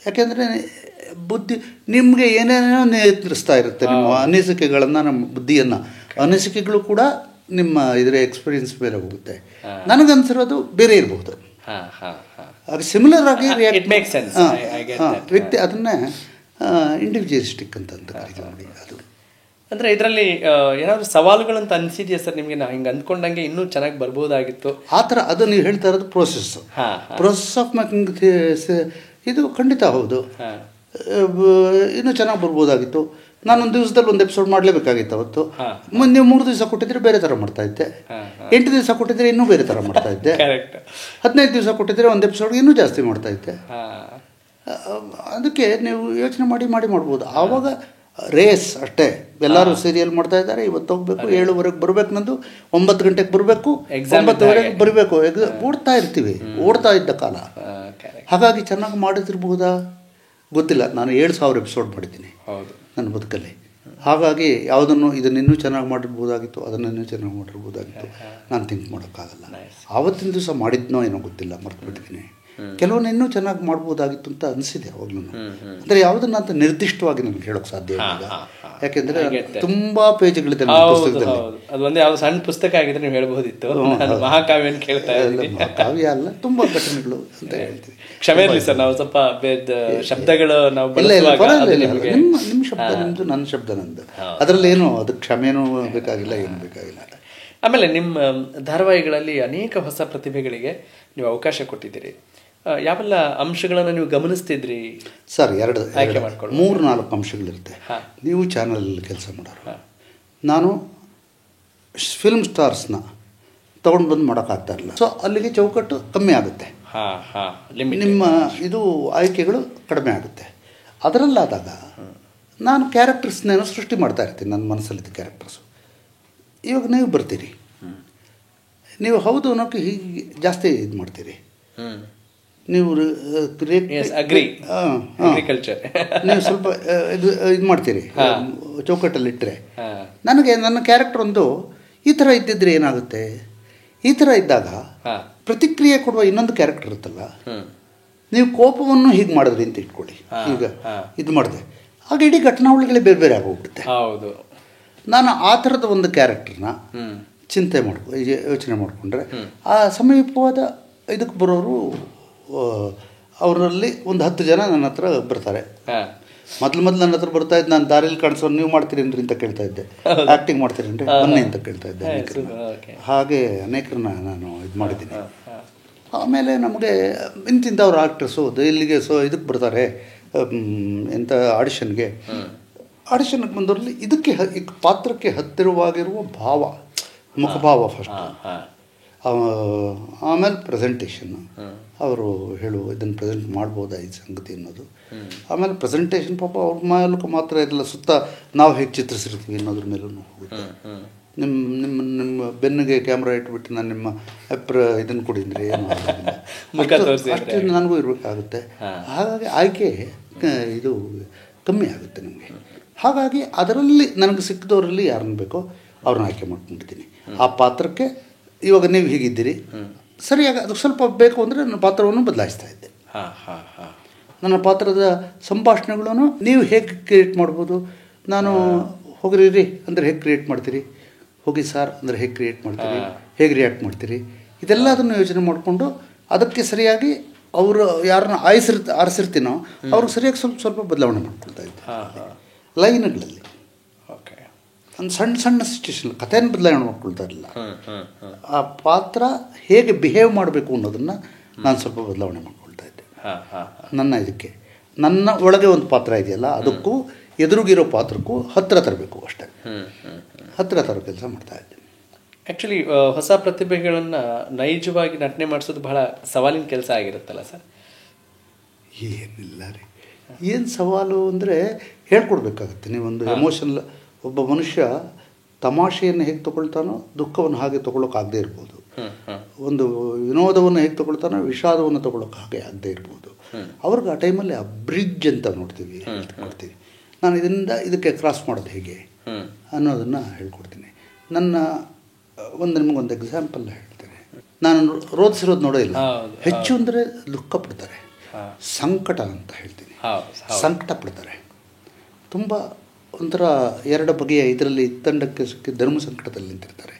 ಯಾಕೆಂದರೆ ಬುದ್ಧಿ ನಿಮಗೆ ಏನೇನೋ ನಿಯಂತ್ರಿಸ್ತಾ ಇರುತ್ತೆ ನಿಮ್ಮ ಅನಿಸಿಕೆಗಳನ್ನು, ನಮ್ಮ ಬುದ್ಧಿಯನ್ನು. ಅನಿಸಿಕೆಗಳು ಕೂಡ ನಿಮ್ಮ ಇದರ ಎಕ್ಸ್ಪೀರಿಯನ್ಸ್ ಬೇರೆ ಹೋಗುತ್ತೆ. ನನಗನ್ಸಿರೋದು ಬೇರೆ ಇರಬಹುದು. ಅದು ಸಿಮಿಲರ್ ಆಗಿ ವ್ಯಕ್ತಿ ಅದನ್ನೇ ಇಂಡಿವಿಜುವಲಿಸ್ಟಿಕ್ ಅಂತ ಕರೀತೀವಿ ನೋಡಿ. ಅದು ಅಂದರೆ ಇದರಲ್ಲಿ ಏನಾದರೂ ಸವಾಲುಗಳಂತ ಅನಿಸಿದೆಯಾ ಸರ್ ನಿಮಗೆ? ನಾವು ಹಿಂಗೆ ಅಂದ್ಕೊಂಡಂಗೆ ಇನ್ನೂ ಚೆನ್ನಾಗಿ ಬರ್ಬೋದಾಗಿತ್ತು ಆ ಥರ? ಅದು ನೀವು ಹೇಳ್ತಾ ಇರೋದು ಪ್ರೋಸೆಸ್ ಆಫ್ ಮೇಕಿಂಗ್. ಇದು ಖಂಡಿತ ಹೌದು, ಇನ್ನೂ ಚೆನ್ನಾಗಿ ಬರ್ಬೋದಾಗಿತ್ತು. ನಾನೊಂದು ದಿವಸದಲ್ಲಿ ಒಂದು ಎಪಿಸೋಡ್ ಮಾಡಲೇಬೇಕಾಗಿತ್ತು. ಅವತ್ತು ನೀವು 3 ದಿವಸ ಕೊಟ್ಟಿದ್ರೆ ಬೇರೆ ಥರ ಮಾಡ್ತಾಯಿದ್ದೆ, 8 ದಿವಸ ಕೊಟ್ಟಿದ್ರೆ ಇನ್ನೂ ಬೇರೆ ಥರ ಮಾಡ್ತಾಯಿದ್ದೆ, 15 ದಿವಸ ಕೊಟ್ಟಿದ್ರೆ ಒಂದು ಎಪಿಸೋಡ್ಗೆ ಇನ್ನೂ ಜಾಸ್ತಿ ಮಾಡ್ತಾಯಿದ್ದೆ. ಅದಕ್ಕೆ ನೀವು ಯೋಚನೆ ಮಾಡ್ಬೋದು. ಆವಾಗ ರೇಸ್ ಅಷ್ಟೇ. ಎಲ್ಲರೂ ಸೀರಿಯಲ್ ಮಾಡ್ತಾ ಇದ್ದಾರೆ, ಇವತ್ತು ಹೋಗ್ಬೇಕು, 7:00 ಬರಬೇಕು, ನಂದು 9 ಗಂಟೆಗೆ ಬರಬೇಕು, 9:30 ಬರಬೇಕು, ಓಡ್ತಾ ಇರ್ತೀವಿ, ಓಡ್ತಾ ಇದ್ದ ಕಾಲ. ಹಾಗಾಗಿ ಚೆನ್ನಾಗಿ ಮಾಡಿದಿರ್ಬಹುದಾ ಗೊತ್ತಿಲ್ಲ. ನಾನು 7,000 ಎಪಿಸೋಡ್ ಮಾಡಿದ್ದೀನಿ ನನ್ನ ಬದುಕಲ್ಲಿ. ಹಾಗಾಗಿ ಇದನ್ನು ಇನ್ನೂ ಚೆನ್ನಾಗಿ ಮಾಡಿರ್ಬೋದಾಗಿತ್ತು, ಅದನ್ನು ಚೆನ್ನಾಗಿ ಮಾಡಿರ್ಬೋದಾಗಿತ್ತು, ನಾನು ಥಿಂಕ್ ಮಾಡೋಕ್ಕಾಗಲ್ಲ. ಆವತ್ತಿನ ದಿವಸ ಮಾಡಿದ್ನೋ ಏನೋ ಗೊತ್ತಿಲ್ಲ, ಮರ್ತುಬಿಟ್ಟಿದ್ದೀನಿ. ಕೆಲವನ್ನ ಇನ್ನೂ ಚೆನ್ನಾಗಿ ಮಾಡ್ಬೋದಾಗಿತ್ತು ಅಂತ ಅನಿಸಿದೆ ಅವಾಗಲೂ. ಅಂದರೆ ಯಾವುದನ್ನ ಅಂತ ನಿರ್ದಿಷ್ಟವಾಗಿ ನನಗೆ ಹೇಳೋಕ್ಕೆ ಸಾಧ್ಯ ಇಲ್ಲ. ಯಾಕೆಂದರೆ ತುಂಬ ಪೇಜ್ಗಳಿದೆ ಪುಸ್ತಕದಲ್ಲಿ. ಅದು ಒಂದೇ ಯಾವುದು ಸಣ್ಣ ಪುಸ್ತಕ ಆಗಿದ್ರೆ ನೀವು ಹೇಳ್ಬೋದಿತ್ತು. ಮಹಾಕಾವ್ಯ ಕೇಳ್ತಾ ಇದ್ದೀನಿ, ಕಾವ್ಯ ಅಲ್ಲ, ತುಂಬ ಘಟನೆಗಳು ಅಂತ ಹೇಳ್ತೀವಿ. ಕ್ಷಮೆ ಇರಲಿ ಸರ್, ನಾವು ಸ್ವಲ್ಪ ಶಬ್ದಗಳು ನಾವು ನಿಮ್ಮ ಶಬ್ದ ನಿಮ್ಮದು, ನನ್ನ ಶಬ್ದ ನಂದು, ಅದರಲ್ಲಿ ಏನು ಅದಕ್ಕೆ ಕ್ಷಮೆನೂ ಬೇಕಾಗಿಲ್ಲ, ಏನು ಬೇಕಾಗಿಲ್ಲ. ಆಮೇಲೆ ನಿಮ್ಮ ಧಾರಾವಾಹಿಗಳಲ್ಲಿ ಅನೇಕ ಹೊಸ ಪ್ರತಿಭೆಗಳಿಗೆ ನೀವು ಅವಕಾಶ ಕೊಟ್ಟಿದ್ದೀರಿ. ಯಾವೆಲ್ಲ ಅಂಶಗಳನ್ನು ನೀವು ಗಮನಿಸ್ತಿದ್ರಿ ಸರ್? 3-4 ಅಂಶಗಳಿರುತ್ತೆ. ನೀವು ಚಾನಲಲ್ಲಿ ಕೆಲಸ ಮಾಡೋರು, ನಾನು ಫಿಲ್ಮ್ ಸ್ಟಾರ್ಸ್ನ ತೊಗೊಂಡು ಬಂದು ಮಾಡೋಕ್ಕಾಗ್ತಾ ಇರಲಿಲ್ಲ. ಸೊ ಅಲ್ಲಿಗೆ ಚೌಕಟ್ಟು ಕಮ್ಮಿ ಆಗುತ್ತೆ, ನಿಮ್ಮ ಇದು ಆಯ್ಕೆಗಳು ಕಡಿಮೆ ಆಗುತ್ತೆ. ಅದರಲ್ಲಾದಾಗ ನಾನು ಕ್ಯಾರೆಕ್ಟರ್ಸ್ನೇನೋ ಸೃಷ್ಟಿ ಮಾಡ್ತಾ ಇರ್ತೀನಿ, ನನ್ನ ಮನಸ್ಸಲ್ಲಿದ್ದ ಕ್ಯಾರೆಕ್ಟರ್ಸು. ಇವಾಗ ನೀವು ಬರ್ತೀರಿ, ನೀವು ಹೌದು ಅನ್ನೋಕ್ಕೆ ಹೀಗೆ ಜಾಸ್ತಿ ಇದು ಮಾಡ್ತೀರಿ. ನೀವು ನೀವು ಸ್ವಲ್ಪ ಇದು ಮಾಡ್ತೀರಿ ಚೌಕಟ್ಟಲ್ಲಿಟ್ಟರೆ. ನನಗೆ ನನ್ನ ಕ್ಯಾರೆಕ್ಟರ್ ಒಂದು ಈ ಥರ ಇದ್ದಿದ್ರೆ ಏನಾಗುತ್ತೆ, ಈ ಥರ ಇದ್ದಾಗ ಪ್ರತಿಕ್ರಿಯೆ ಕೊಡುವ ಇನ್ನೊಂದು ಕ್ಯಾರೆಕ್ಟರ್ ಇರುತ್ತಲ್ಲ, ನೀವು ಕೋಪವನ್ನು ಹೀಗೆ ಮಾಡಿದ್ರಿ ಅಂತ ಇಟ್ಕೊಳ್ಳಿ, ಈಗ ಇದು ಮಾಡಿದೆ, ಆಗ ಇಡೀ ಘಟನಾವಳಿಗಳೇ ಬೇರೆ ಬೇರೆ ಆಗೋಗ್ಬಿಡುತ್ತೆ. ಹೌದು, ನಾನು ಆ ಥರದ ಒಂದು ಕ್ಯಾರೆಕ್ಟರ್ನ ಚಿಂತೆ ಯೋಚನೆ ಮಾಡಿಕೊಂಡ್ರೆ ಆ ಸಮೀಪವಾದ ಇದಕ್ಕೆ ಬರೋರು ಅವರಲ್ಲಿ ಒಂದು 10 ಜನ ನನ್ನ ಹತ್ರ ಬರ್ತಾರೆ. ಮೊದಲು ನನ್ನ ಹತ್ರ ಬರ್ತಾ ಇದ್ದು, ನಾನು ದಾರಿಯಲ್ಲಿ ಕಾಣಿಸೋರು ನೀವು ಮಾಡ್ತೀರೇನ್ರಿ ಅಂತ ಕೇಳ್ತಾ ಇದ್ದೆ, ಆ್ಯಕ್ಟಿಂಗ್ ಮಾಡ್ತೀರೇನ್ರಿ ಬನ್ನಿ ಅಂತ ಕೇಳ್ತಾ ಇದ್ದೆ ಅನೇಕರನ್ನ. ಹಾಗೆ ಅನೇಕರನ್ನ ನಾನು ಇದು ಮಾಡಿದ್ದೀನಿ. ಆಮೇಲೆ ನಮಗೆ ಇಂತಿಂಥವ್ರು ಆ್ಯಕ್ಟರ್ಸು ಇಲ್ಲಿಗೆ ಇದಕ್ಕೆ ಬರ್ತಾರೆ, ಎಂಥ ಆಡಿಷನ್ಗೆ ಬಂದವರಲ್ಲಿ ಇದಕ್ಕೆ ಪಾತ್ರಕ್ಕೆ ಹತ್ತಿರವಾಗಿರುವ ಭಾವ, ಮುಖಭಾವ ಫಸ್ಟ್, ಆಮೇಲೆ ಪ್ರೆಸೆಂಟೇಷನ್, ಅವರು ಇದನ್ನು ಪ್ರೆಸೆಂಟ್ ಮಾಡ್ಬೋದಾ ಈ ಸಂಗತಿ ಅನ್ನೋದು. ಆಮೇಲೆ ಪ್ರೆಸೆಂಟೇಷನ್ ಪಾಪ ಅವ್ರ ಮೂಲಕ ಮಾತ್ರ ಇರಲ್ಲ, ಸುತ್ತ ನಾವು ಹೇಗೆ ಚಿತ್ರಿಸಿರ್ತೀವಿ ಅನ್ನೋದ್ರ ಮೇಲೂ ಹೋಗುತ್ತೆ. ನಿಮ್ಮ ಬೆನ್ನಿಗೆ ಕ್ಯಾಮ್ರಾ ಇಟ್ಬಿಟ್ಟು ನಾನು ನಿಮ್ಮ ಇದನ್ನು ಕೊಡಿದ್ರೆ ಏನು ಅಷ್ಟೇ ನನಗೂ ಇರಬೇಕಾಗುತ್ತೆ. ಹಾಗಾಗಿ ಆಯ್ಕೆ ಇದು ಕಮ್ಮಿ ಆಗುತ್ತೆ ನಮಗೆ. ಹಾಗಾಗಿ ಅದರಲ್ಲಿ ನನಗೆ ಸಿಕ್ಕಿದವರಲ್ಲಿ ಯಾರನ್ನು ಬೇಕೋ ಅವ್ರನ್ನ ಆಯ್ಕೆ ಮಾಡ್ಕೊಂಡಿದ್ದೀನಿ. ಆ ಪಾತ್ರಕ್ಕೆ ಇವಾಗ ನೀವು ಹೀಗಿದ್ದೀರಿ, ಸರಿಯಾಗಿ ಅದು ಸ್ವಲ್ಪ ಬೇಕು ಅಂದರೆ ನನ್ನ ಪಾತ್ರವನ್ನು ಬದಲಾಯಿಸ್ತಾ ಇದ್ದೆ. ನನ್ನ ಪಾತ್ರದ ಸಂಭಾಷಣೆಗಳನ್ನು ನೀವು ಹೇಗೆ ಕ್ರಿಯೇಟ್ ಮಾಡ್ಬೋದು, ನಾನು ಹೋಗಿರಿ ಅಂದರೆ ಹೇಗೆ ಕ್ರಿಯೇಟ್ ಮಾಡ್ತೀರಿ, ಹೋಗಿ ಸಾರ್ ಅಂದರೆ ಹೇಗೆ ಕ್ರಿಯೇಟ್ ಮಾಡ್ತೀರಿ, ಹೇಗೆ ರಿಯಾಕ್ಟ್ ಮಾಡ್ತೀರಿ, ಇದೆಲ್ಲ ಅದನ್ನು ಯೋಚನೆ ಮಾಡಿಕೊಂಡು ಅದಕ್ಕೆ ಸರಿಯಾಗಿ ಅವರು ಯಾರನ್ನ ಆರಿಸಿರ್ತೀನೋ ಅವ್ರಿಗೆ ಸರಿಯಾಗಿ ಸ್ವಲ್ಪ ಬದಲಾವಣೆ ಮಾಡ್ಕೊಳ್ತಾ ಇದ್ದೆ ಲೈನ್ಗಳಲ್ಲಿ. ಒಂದು ಸಣ್ಣ ಸಿಚುವೇಶನ್, ಕಥೆಯನ್ನು ಬದಲಾವಣೆ ಮಾಡ್ಕೊಳ್ತಾ ಇರಲಿಲ್ಲ, ಆ ಪಾತ್ರ ಹೇಗೆ ಬಿಹೇವ್ ಮಾಡಬೇಕು ಅನ್ನೋದನ್ನು ನಾನು ಸ್ವಲ್ಪ ಬದಲಾವಣೆ ಮಾಡ್ಕೊಳ್ತಾ ಇದ್ದೆ. ನನ್ನ ಒಳಗೆ ಒಂದು ಪಾತ್ರ ಇದೆಯಲ್ಲ, ಅದಕ್ಕೂ ಎದುರುಗಿರೋ ಪಾತ್ರಕ್ಕೂ ಹತ್ತಿರ ತರಬೇಕು ಅಷ್ಟೇ, ಹತ್ತಿರ ತರೋ ಕೆಲಸ ಮಾಡ್ತಾ ಇದ್ದೆ. ಆ್ಯಕ್ಚುಲಿ ಹೊಸ ಪ್ರತಿಭೆಗಳನ್ನು ನೈಜವಾಗಿ ನಟನೆ ಮಾಡಿಸೋದು ಬಹಳ ಸವಾಲಿನ ಕೆಲಸ ಆಗಿರುತ್ತಲ್ಲ ಸರ್? ಏನಿಲ್ಲ ರೀ, ಏನು ಸವಾಲು ಅಂದರೆ ಹೇಳ್ಕೊಡ್ಬೇಕಾಗತ್ತೆ. ನೀವೊಂದು ಎಮೋಷನಲ್, ಒಬ್ಬ ಮನುಷ್ಯ ತಮಾಷೆಯನ್ನು ಹೇಗೆ ತೊಗೊಳ್ತಾನೋ ದುಃಖವನ್ನು ಹಾಗೆ ತೊಗೊಳೋಕ್ಕಾಗದೇ ಇರ್ಬೋದು, ಒಂದು ವಿನೋದವನ್ನು ಹೇಗೆ ತೊಗೊಳ್ತಾನೋ ವಿಷಾದವನ್ನು ತೊಗೊಳೋಕೆ ಹಾಗೆ ಆಗದೆ ಇರ್ಬೋದು. ಅವ್ರಿಗೆ ಆ ಟೈಮಲ್ಲಿ ಆ ಬ್ರಿಡ್ಜ್ ಅಂತ ನೋಡ್ತೀವಿ, ಹೇಳ್ಕೊಡ್ತೀವಿ. ನಾನು ಇದಕ್ಕೆ ಕ್ರಾಸ್ ಮಾಡೋದು ಹೇಗೆ ಅನ್ನೋದನ್ನು ಹೇಳ್ಕೊಡ್ತೀನಿ. ನಿಮಗೊಂದು ಎಕ್ಸಾಂಪಲ್ ಹೇಳ್ತೇನೆ. ನಾನು ರೋಧಿಸಿರೋದು ನೋಡೋ ಇಲ್ಲ, ಹೆಚ್ಚು ಅಂದರೆ ದುಃಖ ಪಡ್ತಾರೆ, ಸಂಕಟ ಅಂತ ಹೇಳ್ತೀನಿ, ಸಂಕಟ ಪಡ್ತಾರೆ ತುಂಬ. ಒಂಥರ ಎರಡು ಬಗೆಯ ಇದರಲ್ಲಿ ತಂಡಕ್ಕೆ ಸಿಕ್ಕಿ ಧರ್ಮ ಸಂಕಟದಲ್ಲಿ ನಿಂತಿರ್ತಾರೆ,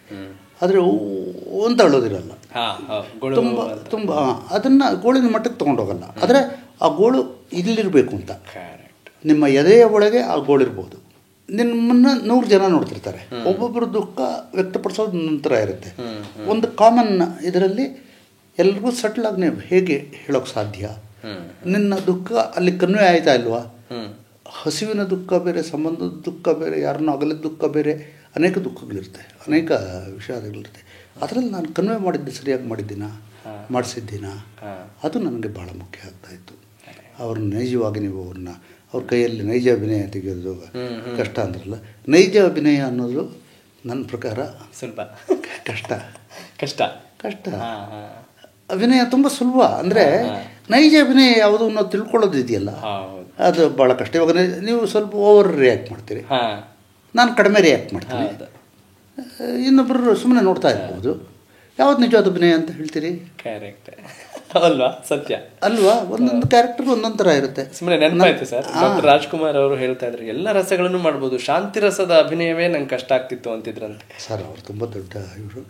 ಆದರೆ ಅಂತ ಅಳೋದಿರಲ್ಲ, ತುಂಬ ಅದನ್ನು ಗೋಳಿನ ಮಟ್ಟಕ್ಕೆ ತೊಗೊಂಡೋಗಲ್ಲ. ಆದರೆ ಆ ಗೋಳು ಇಲ್ಲಿರಬೇಕು ಅಂತ, ನಿಮ್ಮ ಎದೆಯ ಒಳಗೆ ಆ ಗೋಳಿರ್ಬೋದು. ನಿಮ್ಮನ್ನು 100 ಜನ ನೋಡ್ತಿರ್ತಾರೆ, ಒಬ್ಬೊಬ್ಬರು ದುಃಖ ವ್ಯಕ್ತಪಡಿಸೋದು ನಂತರ ಇರುತ್ತೆ. ಒಂದು ಕಾಮನ್ ಇದರಲ್ಲಿ ಎಲ್ರಿಗೂ ಸಟ್ಲಾಗಿ ನೀವು ಹೇಗೆ ಹೇಳೋಕ್ಕೆ ಸಾಧ್ಯ? ನಿನ್ನ ದುಃಖ ಅಲ್ಲಿ ಕನ್ವೆ ಆಯ್ತಾ ಇಲ್ವಾ? ಹಸಿವಿನ ದುಃಖ ಬೇರೆ, ಸಂಬಂಧದ ದುಃಖ ಬೇರೆ, ಯಾರನ್ನೂ ಅಗಲಿದ ದುಃಖ ಬೇರೆ, ಅನೇಕ ದುಃಖಗಳಿರುತ್ತೆ, ಅನೇಕ ವಿಷಾದಗಳಿರುತ್ತೆ. ಅದರಲ್ಲಿ ನಾನು ಕನ್ವೆ ಮಾಡಿದ್ದೆ ಸರಿಯಾಗಿ ಮಾಡಿಸಿದ್ದೀನ, ಅದು ನನಗೆ ಭಾಳ ಮುಖ್ಯ ಆಗ್ತಾಯಿತ್ತು. ಅವ್ರನ್ನ ನೈಜವಾಗಿ ನೀವು ಅವ್ರ ಕೈಯಲ್ಲಿ ನೈಜ ಅಭಿನಯ ತೆಗೆಯೋದು ಕಷ್ಟ ಅಂದ್ರಲ್ಲ, ನೈಜ ಅಭಿನಯ ಅನ್ನೋದು ನನ್ನ ಪ್ರಕಾರ ಸ್ವಲ್ಪ ಕಷ್ಟ. ಅಭಿನಯ ತುಂಬ ಸುಲಭ, ಅಂದರೆ ನೈಜ ಅಭಿನಯ ಯಾವುದು ಅನ್ನೋದು ತಿಳ್ಕೊಳ್ಳೋದು ಇದೆಯಲ್ಲ, ಅದು ಭಾಳ ಕಷ್ಟ. ಇವಾಗ ನೀವು ಸ್ವಲ್ಪ ಓವರ್ ರಿಯಾಕ್ಟ್ ಮಾಡ್ತೀರಿ, ನಾನು ಕಡಿಮೆ ರಿಯಾಕ್ಟ್ ಮಾಡ್ತೀನಿ, ಇನ್ನೊಬ್ಬರು ಸುಮ್ಮನೆ ನೋಡ್ತಾ ಇರ್ಬೋದು. ಯಾವ್ದು ನಿಜವಾದ ಅಭಿನಯ ಅಂತ ಹೇಳ್ತೀರಿ? ಕರೆಕ್ಟ್ ಅಲ್ವಾ? ಸತ್ಯ ಅಲ್ವಾ? ಒಂದೊಂದು ಕ್ಯಾರೆಕ್ಟರ್ ಒಂದೊಂದು ಥರ ಇರುತ್ತೆ. ಸುಮ್ಮನೆ ನೆನಪಾಯ್ತು ಸರ್, ಡಾಕ್ಟರ್ ರಾಜ್ಕುಮಾರ್ ಅವರು ಹೇಳ್ತಾ ಇದ್ರು ಎಲ್ಲ ರಸಗಳನ್ನು ಮಾಡ್ಬೋದು, ಶಾಂತಿ ರಸದ ಅಭಿನಯವೇ ನಂಗೆ ಕಷ್ಟ ಆಗ್ತಿತ್ತು ಅಂತಿದ್ರಂತೆ ಸರ್. ಅವರು ತುಂಬ ದೊಡ್ಡ ಇವರು,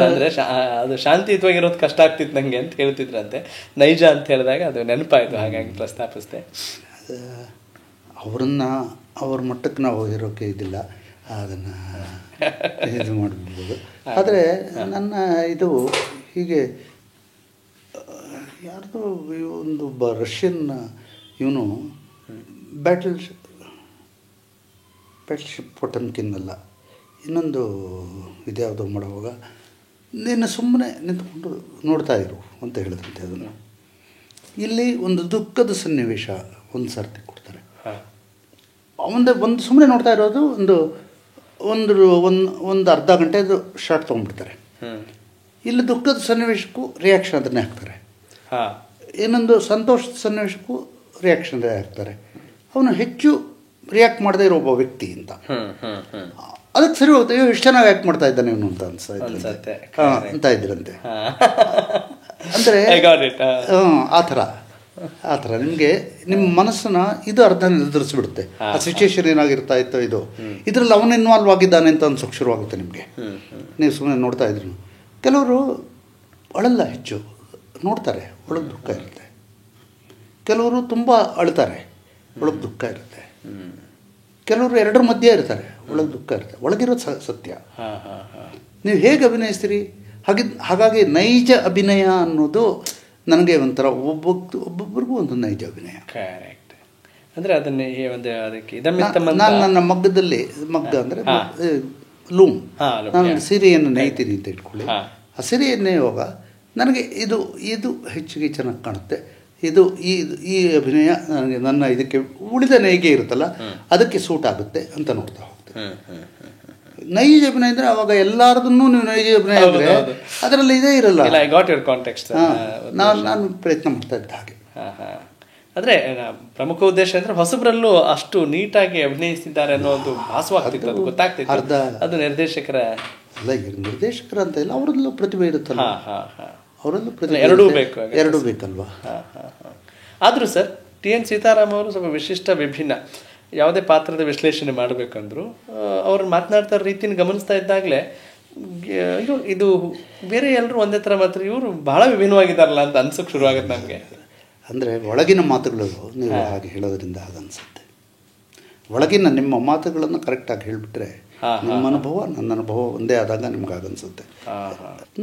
ಅಂದರೆ ಅದು ಶಾಂತಿಯುತವಾಗಿರೋದು ಕಷ್ಟ ಆಗ್ತಿತ್ತು ನನಗೆ ಅಂತ ಹೇಳ್ತಿದ್ರಂತೆ. ನೈಜ ಅಂತ ಹೇಳಿದಾಗ ಅದು ನೆನಪಾಯಿತು, ಹಾಗಾಗಿ ಪ್ರಸ್ತಾಪಿಸಿದೆ. ಅವ್ರ ಮಟ್ಟಕ್ಕೆ ನಾವು ಹೋಗಿರೋಕ್ಕೆ ಇದಿಲ್ಲ, ಅದನ್ನು ಇದು ಮಾಡ್ಬೋದು. ಆದರೆ ನನ್ನ ಇದು ಹೀಗೆ ಯಾರ್ದು ಒಂದು ರಷ್ಯನ್ ಇವನು ಬ್ಯಾಟಲ್ ಶಿಪ್ ಪೊಟಮ್ಕಿನ್ ಅಲ್ಲ, ಇನ್ನೊಂದು ಇದ್ಯಾವುದೋ ಮಾಡುವಾಗ ನೀನು ಸುಮ್ಮನೆ ನಿಂತ್ಕೊಂಡು ನೋಡ್ತಾ ಇರು ಅಂತ ಹೇಳಿದಂತೆ ಅದನ್ನು. ಇಲ್ಲಿ ಒಂದು ದುಃಖದ ಸನ್ನಿವೇಶ ಒಂದು ಸರ್ತಿ ಕೊಡ್ತಾರೆ. ಒಂದು ಸುಮ್ಮನೆ ನೋಡ್ತಾ ಇರೋದು ಒಂದು ಅರ್ಧ ಗಂಟೆದು ಶಾರ್ಟ್ ತೊಗೊಂಡ್ಬಿಡ್ತಾರೆ. ಇಲ್ಲಿ ದುಃಖದ ಸನ್ನಿವೇಶಕ್ಕೂ ರಿಯಾಕ್ಷನ್ ಅದನ್ನೇ ಹಾಕ್ತಾರೆ. ಇನ್ನೊಂದು ಸಂತೋಷದ ಸನ್ನಿವೇಶಕ್ಕೂ ರಿಯಾಕ್ಷನ್ ಹಾಕ್ತಾರೆ. ಅವನು ಹೆಚ್ಚು ರಿಯಾಕ್ಟ್ ಮಾಡದೇ ಇರೋ ಒಬ್ಬ ವ್ಯಕ್ತಿ ಅಂತ ಅದಕ್ಕೆ ಸರಿ ಹೋಗುತ್ತೆ. ಎಷ್ಟು ಚೆನ್ನಾಗಿ ಆ್ಯಕ್ಟ್ ಮಾಡ್ತಾ ಇದ್ದಾನೆ ಇವನು ಅಂತ ಅನ್ಸುತ್ತೆ ಅಂತ ಇದ್ರಂತೆ. ಅಂದರೆ ಆ ಥರ ನಿಮಗೆ ನಿಮ್ಮ ಮನಸ್ಸನ್ನ ಇದು ಅರ್ಧ ನಿರ್ಧರಿಸ್ಬಿಡುತ್ತೆ. ಆ ಸಿಚುವೇಶನ್ ಏನಾಗಿರ್ತಾ ಇತ್ತೋ ಇದು ಇದರಲ್ಲಿ ಅವನು ಇನ್ವಾಲ್ವ್ ಆಗಿದ್ದಾನೆ ಅಂತ ಅನ್ಸೋಕ್ಕೆ ಶುರುವಾಗುತ್ತೆ ನಿಮಗೆ. ನೀವು ಸುಮ್ಮನೆ ನೋಡ್ತಾ ಇದ್ರು. ಕೆಲವರು ಅಳಲ್ಲ, ಹೆಚ್ಚು ನೋಡ್ತಾರೆ, ಒಳಗೆ ದುಃಖ ಇರುತ್ತೆ. ಕೆಲವರು ತುಂಬ ಅಳ್ತಾರೆ, ಒಳಗೆ ದುಃಖ ಇರುತ್ತೆ. ಕೆಲವರು ಎರಡರ ಮಧ್ಯೆ ಇರ್ತಾರೆ, ಒಳಗೆ ದುಃಖ ಇರುತ್ತೆ. ಒಳಗಿರೋದು ಸತ್ಯ. ನೀವು ಹೇಗೆ ಅಭಿನಯಿಸ್ತೀರಿ ಹಾಗಾಗಿ ನೈಜ ಅಭಿನಯ ಅನ್ನೋದು ನನಗೆ ಒಂಥರ ಒಬ್ಬೊಬ್ಬರಿಗೂ ಒಂದು ನೈಜ ಅಭಿನಯ. ಕರೆಕ್ಟ್. ಅಂದರೆ ಅದನ್ನೇ ಒಂದು ಅದಕ್ಕೆ ನಾನು ನನ್ನ ಮಗ್ಗದಲ್ಲಿ ಮಗ್ಗ ಅಂದರೆ ಲೂಮ್, ನಾನು ಸೀರೆಯನ್ನು ನೇಯ್ತೀನಿ ಅಂತ ಇಟ್ಕೊಳ್ಳಿ. ಆ ಸೀರೆಯನ್ನು ನೇಯುವಾಗ ನನಗೆ ಇದು ಹೆಚ್ಚಿಗೆ ಚೆನ್ನಾಗಿ ಕಾಣುತ್ತೆ, ಈ ಅಭಿನಯ ನನಗೆ ನನ್ನ ಇದಕ್ಕೆ ಉಳಿದ ನೇಯ್ಗೆ ಇರುತ್ತಲ್ಲ ಅದಕ್ಕೆ ಸೂಟ್ ಆಗುತ್ತೆ ಅಂತ ನೋಡ್ತಾ ಹೋಗ್ತೇನೆ. ನೈಜ ಅಭಿನಯ ಅಂದರೆ ಅವಾಗ ಎಲ್ಲಾರದನ್ನೂ ನೀವು ನೈಜ ಅಭಿನಯ ಅಂದರೆ ಅದರಲ್ಲಿ ಇದೇ ಇರಲ್ಲ. ನಾನು ಪ್ರಯತ್ನ ಮಾಡ್ತಾ ಇದ್ದ ಹಾಗೆ. ಅಂದರೆ ಪ್ರಮುಖ ಉದ್ದೇಶ ಅಂದರೆ ಹೊಸಬ್ರಲ್ಲೂ ಅಷ್ಟು ನೀಟಾಗಿ ಅಭಿನಯಿಸಿದ್ದಾರೆ ಅನ್ನೋದು ಭಾಸವಾಗ್ತಿತ್ತು, ಅದು ಗೊತ್ತಾಗ್ತಿತ್ತು. ಅದು ನಿರ್ದೇಶಕರ ಅಲ್ಲ, ನಿರ್ದೇಶಕರ ಅಂತ ಇಲ್ಲ, ಅವರಲ್ಲೂ ಪ್ರತಿಭೆ ಇರುತ್ತಲ್ಲ, ಅವರಲ್ಲೂ ಪ್ರತಿಭೆ ಎರಡೂ ಬೇಕಲ್ವಾ. ಆದರೂ ಸರ್ ಟಿ.ಎನ್. ಸೀತಾರಾಮ್ ಅವರು ಸ್ವಲ್ಪ ವಿಶಿಷ್ಟ, ವಿಭಿನ್ನ. ಯಾವುದೇ ಪಾತ್ರದ ವಿಶ್ಲೇಷಣೆ ಮಾಡಬೇಕಂದ್ರು ಅವ್ರು ಮಾತನಾಡ್ತಾ ರೀತಿನ ಗಮನಿಸ್ತಾ ಇದ್ದಾಗಲೇ ಇದು ಬೇರೆ ಎಲ್ಲರೂ ಒಂದೇ ಥರ ಮಾತ್ರ, ಇವರು ಬಹಳ ವಿಭಿನ್ನವಾಗಿದ್ದಾರಲ್ಲ ಅಂತ ಅನ್ಸೋಕ್ಕೆ ಶುರುವಾಗುತ್ತೆ ನಮಗೆ. ಅಂದರೆ ಒಳಗಿನ ಮಾತುಗಳು ನೀವು ಹಾಗೆ ಹೇಳೋದ್ರಿಂದ ಹಾಗನ್ಸುತ್ತೆ. ಒಳಗಿನ ನಿಮ್ಮ ಮಾತುಗಳನ್ನು ಕರೆಕ್ಟಾಗಿ ಹೇಳಿಬಿಟ್ರೆ ನಿಮ್ಮ ಅನುಭವ ನನ್ನ ಅನುಭವ ಒಂದೇ ಆದಾಗ ನಿಮ್ಗೆ ಹಾಗನ್ಸುತ್ತೆ.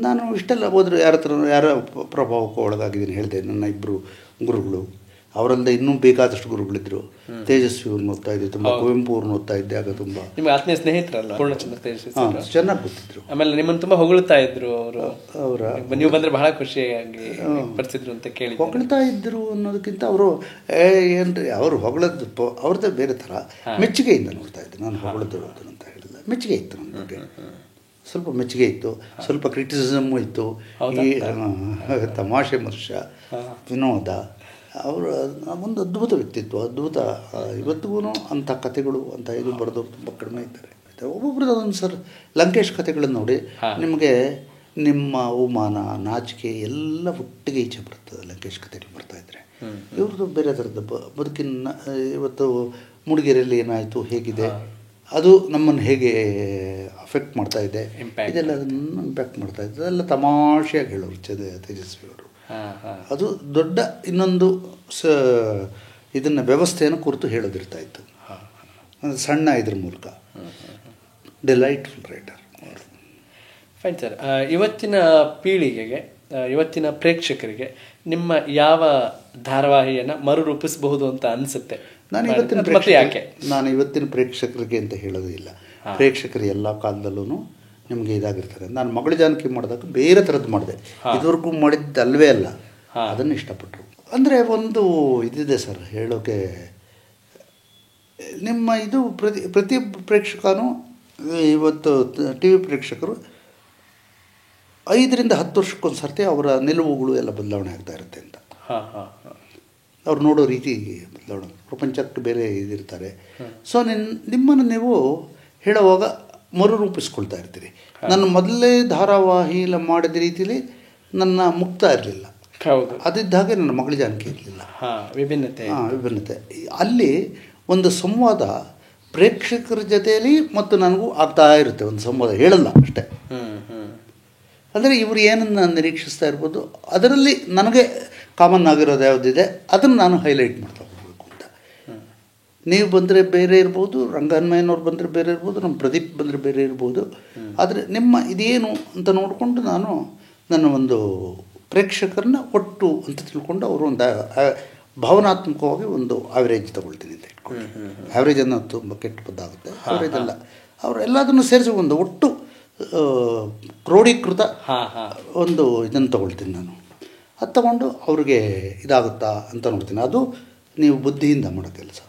ನಾನು ಇಷ್ಟೆಲ್ಲ ಹೋದ್ರೆ ಯಾರ ಪ್ರಭಾವಕ್ಕೂ ಒಳಗಾಗಿದ್ದೀನಿ ಹೇಳಿದೆ. ನನ್ನ ಇಬ್ಬರು ಗುರುಗಳು, ಅವರಲ್ಲದೆ ಇನ್ನೂ ಬೇಕಾದಷ್ಟು ಗುರುಗಳಿದ್ರು. ತೇಜಸ್ವಿ ಅವ್ರನ್ನ ಓದ್ತಾ ಇದ್ದೆ, ತುಂಬ ಕುವೆಂಪು ಅವ್ರನ್ನ ಓದ್ತಾ ಇದ್ದೆ. ಆಗ ತುಂಬ ನಿಮಗೆ ಆತ್ಮೀಯ ಸ್ನೇಹಿತರಲ್ಲ ಪೂರ್ಣಚಂದ್ರ ತೇಜಸ್ವಿ, ಚೆನ್ನಾಗಿ ಗೊತ್ತಿದ್ರು. ಆಮೇಲೆ ನಿಮ್ಮನ್ನು ತುಂಬ ಹೊಗಳ್ತಾ ಇದ್ರು ಅವರ ನೀವು ಬಂದರೆ ಬಹಳ ಖುಷಿಯಾಗಿ ಬರ್ತಿದ್ರು ಅಂತ ಕೇಳಿ. ಹೊಗಳ್ತಾ ಇದ್ರು ಅನ್ನೋದಕ್ಕಿಂತ ಅವರು ಏನ್ರಿ ಅವರು ಹೊಗಳದ್ದು ಅವ್ರದ್ದೇ ಬೇರೆ ಥರ ಮೆಚ್ಚುಗೆಯಿಂದ ನೋಡ್ತಾ ಇದ್ರು. ನಾನು ಹೊಗಳದ್ದು ಅಂತ ಹೇಳಿಲ್ಲ, ಮೆಚ್ಚುಗೆ ಇತ್ತು ನನ್ನ ಬಗ್ಗೆ. ಸ್ವಲ್ಪ ಮೆಚ್ಚುಗೆ ಇತ್ತು, ಸ್ವಲ್ಪ ಕ್ರಿಟಿಸಿಸಮ್ಮು ಇತ್ತು. ಈ ತಮಾಷೆ ಮನುಷ್ಯ, ವಿನೋದ, ಅವರು ಒಂದು ಅದ್ಭುತ ವ್ಯಕ್ತಿತ್ವ, ಅದ್ಭುತ. ಇವತ್ತಿಗೂ ಅಂಥ ಕಥೆಗಳು ಅಂತ ಇದು ಬರೆದವರು ತುಂಬ ಕಡಿಮೆ ಇದ್ದಾರೆ. ಒಬ್ಬೊಬ್ರದ್ದು ಅದೊಂದು ಸರ್ ಲಂಕೇಶ್ ಕಥೆಗಳನ್ನು ನೋಡಿ ನಿಮಗೆ ನಿಮ್ಮ ಅವಮಾನ, ನಾಚಿಕೆ ಎಲ್ಲ ಒಟ್ಟಿಗೆ ಈಚೆ ಬರ್ತದೆ ಲಂಕೇಶ್ ಕಥೆಗಳು ಬರ್ತಾಯಿದ್ರೆ. ಇವ್ರದ್ದು ಬೇರೆ ಥರದ ಬದುಕಿನ ಇವತ್ತು ಮೂಡಿಗೆರೆಯಲ್ಲಿ ಏನಾಯಿತು, ಹೇಗಿದೆ, ಅದು ನಮ್ಮನ್ನು ಹೇಗೆ ಅಫೆಕ್ಟ್ ಮಾಡ್ತಾ ಇದೆ, ಇದೆಲ್ಲ ಅದನ್ನು ಇಂಪ್ಯಾಕ್ಟ್ ಮಾಡ್ತಾ ಇದೆ. ಅದೆಲ್ಲ ತಮಾಷೆಯಾಗಿ ಹೇಳೋರು ತೇಜಸ್ವಿ ಅವರು. ಅದು ದೊಡ್ಡ ಇನ್ನೊಂದು ಇದನ್ನು ವ್ಯವಸ್ಥೆಯನ್ನು ಕುರಿತು ಹೇಳೋದಿರ್ತಾ ಇತ್ತು, ಸಣ್ಣ ಇದ್ರ ಮೂಲಕ. Delightful writer. Fine sir. ಇವತ್ತಿನ ಪೀಳಿಗೆಗೆ, ಇವತ್ತಿನ ಪ್ರೇಕ್ಷಕರಿಗೆ ನಿಮ್ಮ ಯಾವ ಧಾರಾವಾಹಿಯನ್ನು ಮರುರೂಪಿಸಬಹುದು ಅಂತ ಅನಿಸುತ್ತೆ? ನಾನು ಇವತ್ತಿನ ಪ್ರೇಕ್ಷಕರಿಗೆ ಅಂತ ಹೇಳೋದು ಇಲ್ಲ. ಪ್ರೇಕ್ಷಕರು ಎಲ್ಲ ಕಾಲದಲ್ಲೂ ನಿಮಗೆ ಇದಾಗಿರ್ತಾರೆ. ನಾನು ಮಗಳು ಜಾನಕಿ ಮಾಡಿದಾಗ ಬೇರೆ ಥರದ್ದು ಮಾಡಿದೆ, ಇದುವರೆಗೂ ಮಾಡಿದ್ದಲ್ವೇ ಅಲ್ಲ, ಅದನ್ನು ಇಷ್ಟಪಟ್ಟರು. ಅಂದರೆ ಒಂದು ಇದಿದೆ ಸರ್ ಹೇಳೋಕ್ಕೆ, ನಿಮ್ಮ ಇದು ಪ್ರತಿಯೊಬ್ಬ ಪ್ರೇಕ್ಷಕನೂ ಇವತ್ತು ಟಿ ವಿ ಪ್ರೇಕ್ಷಕರು 5 ರಿಂದ 10 ವರ್ಷಕ್ಕೊಂದು ಸರ್ತಿ ಅವರ ನಿಲುವುಗಳು ಎಲ್ಲ ಬದಲಾವಣೆ ಆಗ್ತಾ ಇರುತ್ತೆ ಅಂತ. ಅವ್ರು ನೋಡೋ ರೀತಿ ಬದಲಾವಣೆ, ಪ್ರಪಂಚಕ್ಕೆ ಬೇರೆ ಇದಿರ್ತಾರೆ. ಸೊ ನಿಮ್ಮನ್ನು ನೀವು ಹೇಳುವಾಗ ಮರುರೂಪಿಸ್ಕೊಳ್ತಾ ಇರ್ತೀರಿ. ನನ್ನ ಮೊದಲೇ ಧಾರಾವಾಹಿ ಮಾಡಿದ ರೀತಿಯಲ್ಲಿ ನನ್ನ ಮುಕ್ತ ಇರಲಿಲ್ಲ, ಅದಿದ್ದ ಹಾಗೆ ನನ್ನ ಮಗಳ ಜಾನಕಿ ಇರಲಿಲ್ಲ. ವಿಭಿನ್ನತೆ ಅಲ್ಲಿ ಒಂದು ಸಂವಾದ ಪ್ರೇಕ್ಷಕರ ಜೊತೆಯಲ್ಲಿ ಮತ್ತು ನನಗೂ ಆಗ್ತಾ ಇರುತ್ತೆ. ಒಂದು ಸಂವಾದ ಹೇಳಲ್ಲ ಅಷ್ಟೇ. ಅಂದರೆ ಇವರು ಏನನ್ನು ನಿರೀಕ್ಷಿಸ್ತಾ ಇರ್ಬೋದು, ಅದರಲ್ಲಿ ನನಗೆ ಕಾಮನ್ ಆಗಿರೋದು ಯಾವುದಿದೆ ಅದನ್ನು ನಾನು ಹೈಲೈಟ್ ಮಾಡ್ತಾ ಹೋಗಬೇಕು ಅಂತ. ನೀವು ಬಂದರೆ ಬೇರೆ ಇರ್ಬೋದು, ರಂಗನ್ಮಯ್ಯನವ್ರು ಬಂದರೆ ಬೇರೆ ಇರ್ಬೋದು, ನಮ್ಮ ಪ್ರದೀಪ್ ಬಂದರೆ ಬೇರೆ ಇರ್ಬೋದು. ಆದರೆ ನಿಮ್ಮ ಇದೇನು ಅಂತ ನೋಡಿಕೊಂಡು ನಾನು ನನ್ನ ಒಂದು ಪ್ರೇಕ್ಷಕರನ್ನ ಒಟ್ಟು ಅಂತ ತಿಳ್ಕೊಂಡು ಅವರು ಒಂದು ಭಾವನಾತ್ಮಕವಾಗಿ ಒಂದು ಆವ್ರೇಜ್ ತೊಗೊಳ್ತೀನಿ ಅಂತ ಇಟ್ಕೊಂಡು. ಆವ್ರೇಜ್ ಅನ್ನೋದು ತುಂಬ ಕೆಟ್ಟ ಪದ ಆಗುತ್ತೆ. ಆವ್ರೇಜ್ ಅಲ್ಲ, ಅವರು ಎಲ್ಲದನ್ನು ಸೇರಿಸಿ ಒಂದು ಒಟ್ಟು ಕ್ರೋಢೀಕೃತ ಒಂದು ಇದನ್ನು ತಗೊಳ್ತೀನಿ ನಾನು. ಅದು ತಗೊಂಡು ಅವ್ರಿಗೆ ಇದಾಗುತ್ತಾ ಅಂತ ನೋಡ್ತೀನಿ. ಅದು ನೀವು ಬುದ್ಧಿಯಿಂದ ಮಾಡೋ ಕೆಲಸ,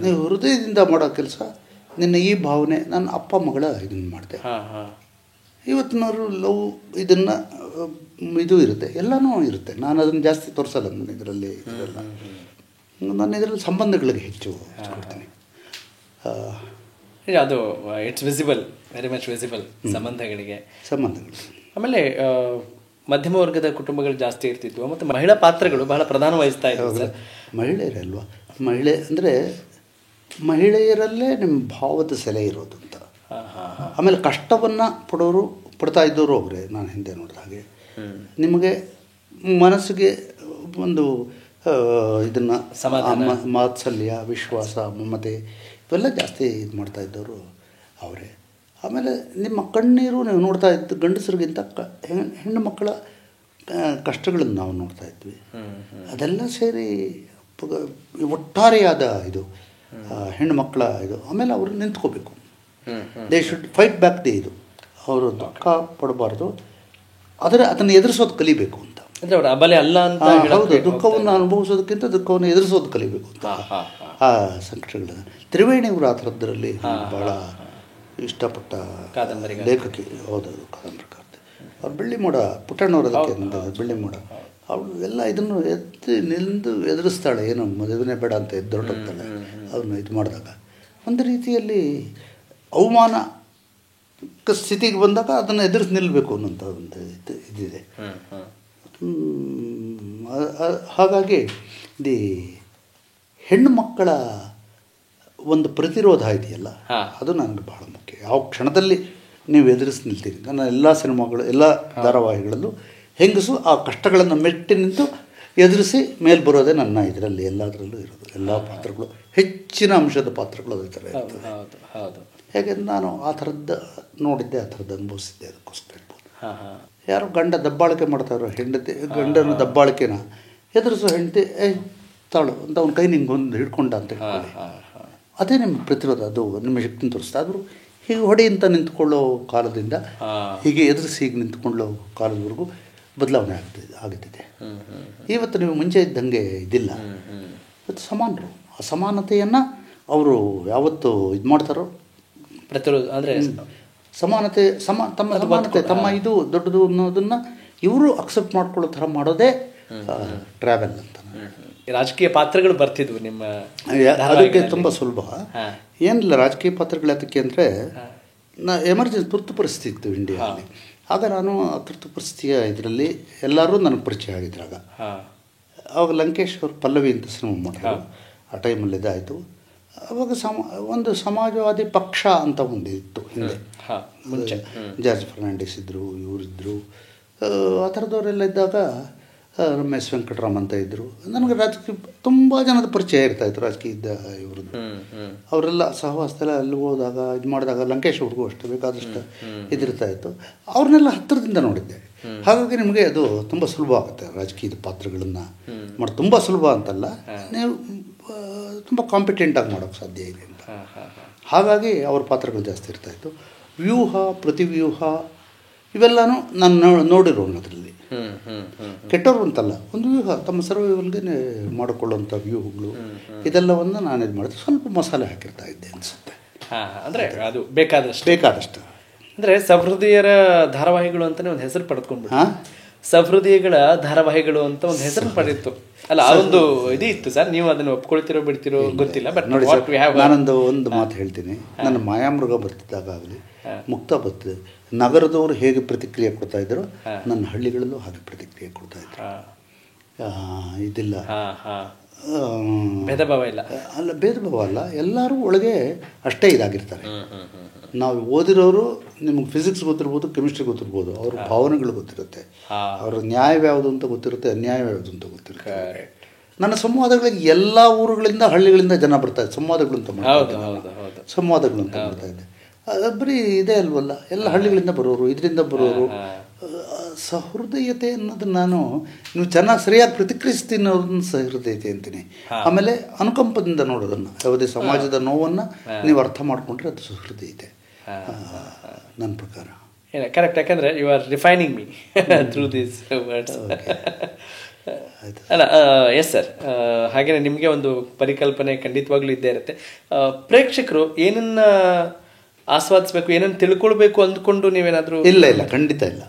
ನೀವು ಹೃದಯದಿಂದ ಮಾಡೋ ಕೆಲಸ. ನಿನ್ನ ಈ ಭಾವನೆ, ನನ್ನ ಅಪ್ಪ ಮಗಳ ಇದನ್ನು ಮಾಡಿದೆ. ಇವತ್ತಿನವರು ಲವ್ ಇದನ್ನು ಇದು ಇರುತ್ತೆ, ಎಲ್ಲನೂ ಇರುತ್ತೆ. ನಾನು ಅದನ್ನು ಜಾಸ್ತಿ ತೋರಿಸಲ್ಲ ನನ್ನ ಇದರಲ್ಲಿ. ಇದೆಲ್ಲ ನನ್ನ ಇದರಲ್ಲಿ ಸಂಬಂಧಗಳಿಗೆ ಹೆಚ್ಚು ಕೊಡ್ತೀನಿ. ಅದು it's visible, very much visible ಸಂಬಂಧಗಳಿಗೆ. ಆಮೇಲೆ ಮಧ್ಯಮ ವರ್ಗದ ಕುಟುಂಬಗಳು ಜಾಸ್ತಿ ಇರ್ತಿದ್ವು ಮತ್ತು ಮಹಿಳಾ ಪಾತ್ರಗಳು ಬಹಳ ಪ್ರಧಾನ ವಹಿಸ್ತಾ ಇದ್ವು. ಮಹಿಳೆಯರೇ ಅಲ್ವಾ, ಮಹಿಳೆ ಅಂದರೆ ಮಹಿಳೆಯರಲ್ಲೇ ನಿಮ್ಮ ಭಾವದ ಸೆಲೆ ಇರೋದು ಅಂತ. ಆಮೇಲೆ ಕಷ್ಟವನ್ನು ಪಡ್ತಾ ಇದ್ದವರು ಅವರೇ. ನಾನು ಹಿಂದೆ ನೋಡಿದ ಹಾಗೆ ನಿಮಗೆ ಮನಸ್ಸಿಗೆ ಒಂದು ಇದನ್ನು ಮಾತ್ಸಲ್ಯ, ವಿಶ್ವಾಸ, ಮಮತೆ ಇವೆಲ್ಲ ಜಾಸ್ತಿ ಇದು ಮಾಡ್ತಾ ಇದ್ದವರು ಅವರೇ. ಆಮೇಲೆ ನಿಮ್ಮ ಕಣ್ಣೀರು ನೀವು ನೋಡ್ತಾ ಇದ್ದು ಗಂಡಸರಿಗಿಂತ ಹೆಣ್ಣು ಮಕ್ಕಳ ಕಷ್ಟಗಳನ್ನು ನಾವು ನೋಡ್ತಾ ಇದ್ವಿ. ಅದೆಲ್ಲ ಸೇರಿ ಒಟ್ಟಾರೆಯಾದ ಇದು ಹೆಣ್ಣು ಮಕ್ಕಳ ಇದು. ಆಮೇಲೆ ಅವರು ನಿಂತ್ಕೋಬೇಕು, they should fight back the ಇದು. ಅವರು ದುಃಖ ಪಡಬಾರ್ದು, ಅದನ್ನು ಎದುರಿಸೋದು ಕಲಿಬೇಕು ಅಂತ. ಅಂದರೆ ಅವರು ಅಬಲೆ ಅಲ್ಲ ಅಂತ. ಹೌದು, ದುಃಖವನ್ನು ಅನುಭವಿಸೋದಕ್ಕಿಂತ ದುಃಖವನ್ನು ಎದುರಿಸೋದು ಕಲಿಬೇಕು ಅಂತ. ಆ ಸಂಕಟಗಳನ್ನು ತ್ರಿವೇಣಿಯವರು ಆ ಥರದ್ರಲ್ಲಿ ಭಾಳ ಇಷ್ಟಪಟ್ಟ ಲೇಖಕಿ. ಹೌದು, ಕಾದಂಬರಿಕಾರ್ತಿ. ಅವ್ರು ಬೆಳ್ಳಿ ಮೋಡ, ಪುಟ್ಟಣ್ಣವರದಕ್ಕೆ ಬೆಳ್ಳಿ ಮೋಡ, ಅವಳು ಎಲ್ಲ ಇದನ್ನು ನಿಂದು ಎದುರಿಸ್ತಾಳೆ. ಏನು ಮದುವೆನೇ ಬೇಡ ಅಂತ ಎದ್ದೊರಟೋಗ್ತಾಳೆ. ಅವ್ರನ್ನ ಇದು ಮಾಡಿದಾಗ ಒಂದು ರೀತಿಯಲ್ಲಿ ಅವಮಾನ ಸ್ಥಿತಿಗೆ ಬಂದಾಗ ಅದನ್ನು ಎದುರಿಸಿ ನಿಲ್ಲಬೇಕು ಅನ್ನೋಂಥ ಒಂದು ಇದಿದೆ. ಹಾಗಾಗಿ ಹೆಣ್ಣು ಮಕ್ಕಳ ಒಂದು ಪ್ರತಿರೋಧ ಇದೆಯಲ್ಲ, ಅದು ನನಗೆ ಬಹಳ ಮುಖ್ಯ. ಯಾವ ಕ್ಷಣದಲ್ಲಿ ನೀವು ಎದುರಿಸಿ ನಿಲ್ತೀರಿ. ನನ್ನ ಎಲ್ಲ ಸಿನಿಮಾಗಳು, ಎಲ್ಲ ಧಾರಾವಾಹಿಗಳಲ್ಲೂ ಹೆಂಗಸು ಆ ಕಷ್ಟಗಳನ್ನು ಮೆಟ್ಟಿ ನಿಂತು ಎದುರಿಸಿ ಮೇಲೆ ಬರೋದೇ ನನ್ನ ಇದರಲ್ಲಿ ಎಲ್ಲದರಲ್ಲೂ ಇರೋದು. ಎಲ್ಲ ಪಾತ್ರಗಳು, ಹೆಚ್ಚಿನ ಅಂಶದ ಪಾತ್ರಗಳು ಅದೇ ಥರ ಇರ್ತದೆ. ಹೇಗೆಂದ್ರೆ ನಾನು ಆ ಥರದ್ದು ನೋಡಿದ್ದೆ, ಆ ಥರದ್ದು ಅನುಭವಿಸಿದ್ದೆ. ಅದಕ್ಕೋಸ್ಕರ ಇರ್ಬೋದು. ಯಾರೋ ಗಂಡ ದಬ್ಬಾಳಿಕೆ ಮಾಡ್ತಾರೋ, ಗಂಡನ ದಬ್ಬಾಳಿಕೆನ ಎದುರಿಸೋ ಹೆಂಡತಿ ತಾಳು ಅಂತ ಅವ್ನ ಕೈ ನಿಂಗೊಂದು ಹಿಡ್ಕೊಂಡ ಅಂತ ಹೇಳ್ಕೊಳ್ಳಿ. ಅದೇ ನಿಮ್ಮ ಪ್ರತಿರೋಧ, ಅದು ನಿಮ್ಮ ಶಕ್ತಿನ ತೋರಿಸ್ತಾ. ಆದರೂ ಹೀಗೆ ಹೊಡೆ ಅಂತ ನಿಂತ್ಕೊಳ್ಳೋ ಕಾಲದಿಂದ ಹೀಗೆ ಎದುರಿಸಿ ಹೀಗೆ ನಿಂತ್ಕೊಳ್ಳೋ ಕಾಲದವರೆಗೂ ಬದಲಾವಣೆ ಆಗುತ್ತಿದೆ. ಇವತ್ತು ನೀವು ಮುಂಚೆ ಇದ್ದಂಗೆ ಇದಿಲ್ಲ. ಇವತ್ತು ಸಮಾನರು. ಆ ಸಮಾನತೆಯನ್ನು ಅವರು ಯಾವತ್ತು ಇದು ಮಾಡ್ತಾರೋ, ಪ್ರತಿರೋಧ ಅಂದರೆ ಸಮಾನತೆ, ತಮ್ಮ ಇದು ದೊಡ್ಡದು ಅನ್ನೋದನ್ನು ಇವರು ಅಕ್ಸೆಪ್ಟ್ ಮಾಡ್ಕೊಳ್ಳೋ ಥರ ಮಾಡೋದೇ ಟ್ರಾವೆಲ್ ಅಂತ. ರಾಜಕೀಯ ಪಾತ್ರಗಳು ಬರ್ತಿದ್ವು ನಿಮ್ಮ ಅದಕ್ಕೆ ತುಂಬ ಸುಲಭ. ಏನಿಲ್ಲ, ರಾಜಕೀಯ ಪಾತ್ರಗಳು ಅದಕ್ಕೆ ಅಂದರೆ ಎಮರ್ಜೆನ್ಸಿ ತುರ್ತು ಪರಿಸ್ಥಿತಿ ಇತ್ತು ಇಂಡಿಯಾದಲ್ಲಿ. ಆಗ ನಾನು ಆ ತುರ್ತು ಪರಿಸ್ಥಿತಿಯ ಇದರಲ್ಲಿ ಎಲ್ಲರೂ ನನಗೆ ಪರಿಚಯ ಆಗಿದ್ರಾಗ. ಆವಾಗ ಲಂಕೇಶ್ ಅವರು ಪಲ್ಲವಿ ಅಂತ ಸಿನಿಮಾ ಮಾಡಿದ್ರು. ಆ ಟೈಮಲ್ಲಿ ಇದಾಯಿತು. ಆವಾಗ ಒಂದು ಸಮಾಜವಾದಿ ಪಕ್ಷ ಅಂತ ಒಂದು ಇತ್ತು ಹಿಂದೆ. ಜಾರ್ಜ್ ಫರ್ನಾಂಡಿಸ್ ಇದ್ದರು, ಇವರಿದ್ದರು, ಆ ಥರದವರೆಲ್ಲ ಇದ್ದಾಗ ರಮೇಶ್ ವೆಂಕಟರಾಮ್ ಅಂತ ಇದ್ದರು. ನನಗೆ ರಾಜಕೀಯ ತುಂಬ ಜನದ ಪರಿಚಯ ಇರ್ತಾಯಿತ್ತು, ರಾಜಕೀಯದ ಇವ್ರದ್ದು. ಅವರೆಲ್ಲ ಸಹವಾಸದಲ್ಲ ಅಲ್ಲಿ ಹೋದಾಗ ಇದು ಮಾಡಿದಾಗ ಲಂಕೇಶ್ ಅವ್ರಿಗೂ ಅಷ್ಟು ಬೇಕಾದಷ್ಟು ಇದಿರ್ತಾಯಿತ್ತು. ಅವ್ರನ್ನೆಲ್ಲ ಹತ್ತಿರದಿಂದ ನೋಡಿದ್ದೆ. ಹಾಗಾಗಿ ನಿಮಗೆ ಅದು ತುಂಬ ಸುಲಭ ಆಗುತ್ತೆ ರಾಜಕೀಯದ ಪಾತ್ರಗಳನ್ನು ಮಾಡೋದು. ತುಂಬ ಸುಲಭ ಅಂತಲ್ಲ, ನೀವು ತುಂಬ ಕಾಂಪಿಟೆಂಟಾಗಿ ಮಾಡೋಕ್ಕೆ ಸಾಧ್ಯ ಇದೆ ಅಂತ. ಹಾಗಾಗಿ ಅವ್ರ ಪಾತ್ರಗಳು ಜಾಸ್ತಿ ಇರ್ತಾಯಿತ್ತು. ವ್ಯೂಹ, ಪ್ರತಿವ್ಯೂಹ ಇವೆಲ್ಲನೂ ನಾನು ನೋಡಿರೋನು ಅದರಲ್ಲಿ. ಕೆಟ್ಟವರು ಅಂತಲ್ಲ, ಒಂದು ವ್ಯೂಹ, ತಮ್ಮ ಸರ್ವೈವಲ್ಗೆ ಮಾಡಿಕೊಳ್ಳುವಂಥ ವ್ಯೂಹಗಳು ಇದೆಲ್ಲವನ್ನು ನಾನು ಇದು ಮಾಡಿದೆ. ಸ್ವಲ್ಪ ಮಸಾಲೆ ಹಾಕಿರ್ತಾ ಇದ್ದೆ ಅನಿಸುತ್ತೆ. ಅಂದರೆ ಅದು ಬೇಕಾದಷ್ಟು ಅಂದರೆ ಸಹೃದಯರ ಧಾರಾವಾಹಿಗಳು ಅಂತಲೇ ಒಂದು ಹೆಸರು ಪಡೆದುಕೊಂಡ್ಬಿಟ್ಟು, ಸಹೃದಯಗಳ ಧಾರಾವಾಹಿಗಳು ಅಂತ ಒಂದು ಹೆಸರು ಪಡೆದಿತ್ತು ಅಲ್ಲ, ಅದೊಂದು ಇದು ಇತ್ತು ಸರ್. ನೀವು ಅದನ್ನು ಒಪ್ಕೊಳ್ತಿರೋ ಬಿಡ್ತಿರೋ ಗೊತ್ತಿಲ್ಲ. ಬಟ್ ನೋಡಿ ಸರ್, ಒಂದು ಮಾತು ಹೇಳ್ತೀನಿ. ನನ್ನ ಮಾಯಾಮೃಗ ಬರ್ತಿದ್ದಾಗಲಿ, ಮುಕ್ತ ಬರ್ತಿದೆ, ನಗರದವರು ಹೇಗೆ ಪ್ರತಿಕ್ರಿಯೆ ಕೊಡ್ತಾ ಇದ್ರು, ನನ್ನ ಹಳ್ಳಿಗಳಲ್ಲೂ ಹಾಗೆ ಪ್ರತಿಕ್ರಿಯೆ ಕೊಡ್ತಾ ಇದ್ರು. ಇದಿಲ್ಲ, ಭೇದ ಭಾವ ಇಲ್ಲ. ಅಲ್ಲ, ಭೇದ ಭಾವ ಅಲ್ಲ, ಎಲ್ಲರೂ ಒಳಗೆ ಅಷ್ಟೇ ಇದಾಗಿರ್ತಾರೆ. ನಾವು ಓದಿರೋರು, ನಿಮ್ಗೆ ಫಿಸಿಕ್ಸ್ ಗೊತ್ತಿರ್ಬೋದು, ಕೆಮಿಸ್ಟ್ರಿ ಗೊತ್ತಿರ್ಬೋದು, ಅವ್ರ ಭಾವನೆಗಳು ಗೊತ್ತಿರುತ್ತೆ, ಅವ್ರ ನ್ಯಾಯವ್ಯಾವುದು ಅಂತ ಗೊತ್ತಿರುತ್ತೆ, ಅನ್ಯಾಯವ್ಯಾವುದು ಅಂತ ಗೊತ್ತಿರುತ್ತೆ. ನನ್ನ ಸಂವಾದಗಳಿಗೆ ಎಲ್ಲ ಊರುಗಳಿಂದ, ಹಳ್ಳಿಗಳಿಂದ ಜನ ಬರ್ತಾಯಿದ್ದೆ. ಸಂವಾದಗಳು ಅಂತ ಮಾಡ್ತಾ ಇದ್ದೆ. ಬರೀ ಇದೇ ಅಲ್ವಲ್ಲ, ಎಲ್ಲ ಹಳ್ಳಿಗಳಿಂದ ಬರೋರು, ಇದರಿಂದ ಬರೋರು. ಸಹೃದಯತೆ ಅನ್ನೋದನ್ನು ನೀವು ಚೆನ್ನಾಗಿ ಸರಿಯಾಗಿ ಪ್ರತಿಕ್ರಿಯಿಸ್ತೀನಿ ಅನ್ನೋದನ್ನ ಸಹೃದಯತೆ ಅಂತೀನಿ. ಆಮೇಲೆ ಅನುಕಂಪದಿಂದ ನೋಡೋದನ್ನು, ಯಾವುದೇ ಸಮಾಜದ ನೋವನ್ನು ನೀವು ಅರ್ಥ ಮಾಡಿಕೊಂಡ್ರೆ ಅದು ಸಹೃದಯತೆ ನನ್ನ ಪ್ರಕಾರ. ಇಲ್ಲ ಕರೆಕ್ಟ್, ಯಾಕಂದರೆ you are refining me through these words. ಅಲ್ಲ, ಎಸ್ ಸರ್. ಹಾಗೆಯೇ ನಿಮಗೆ ಒಂದು ಪರಿಕಲ್ಪನೆ ಖಂಡಿತವಾಗ್ಲೂ ಇದ್ದೇ ಇರುತ್ತೆ. ಪ್ರೇಕ್ಷಕರು ಏನನ್ನ ಆಸ್ವಾದಿಸ್ಬೇಕು, ಏನನ್ನು ತಿಳ್ಕೊಳ್ಬೇಕು ಅಂದ್ಕೊಂಡು ನೀವೇನಾದರೂ? ಇಲ್ಲ, ಖಂಡಿತ ಇಲ್ಲ.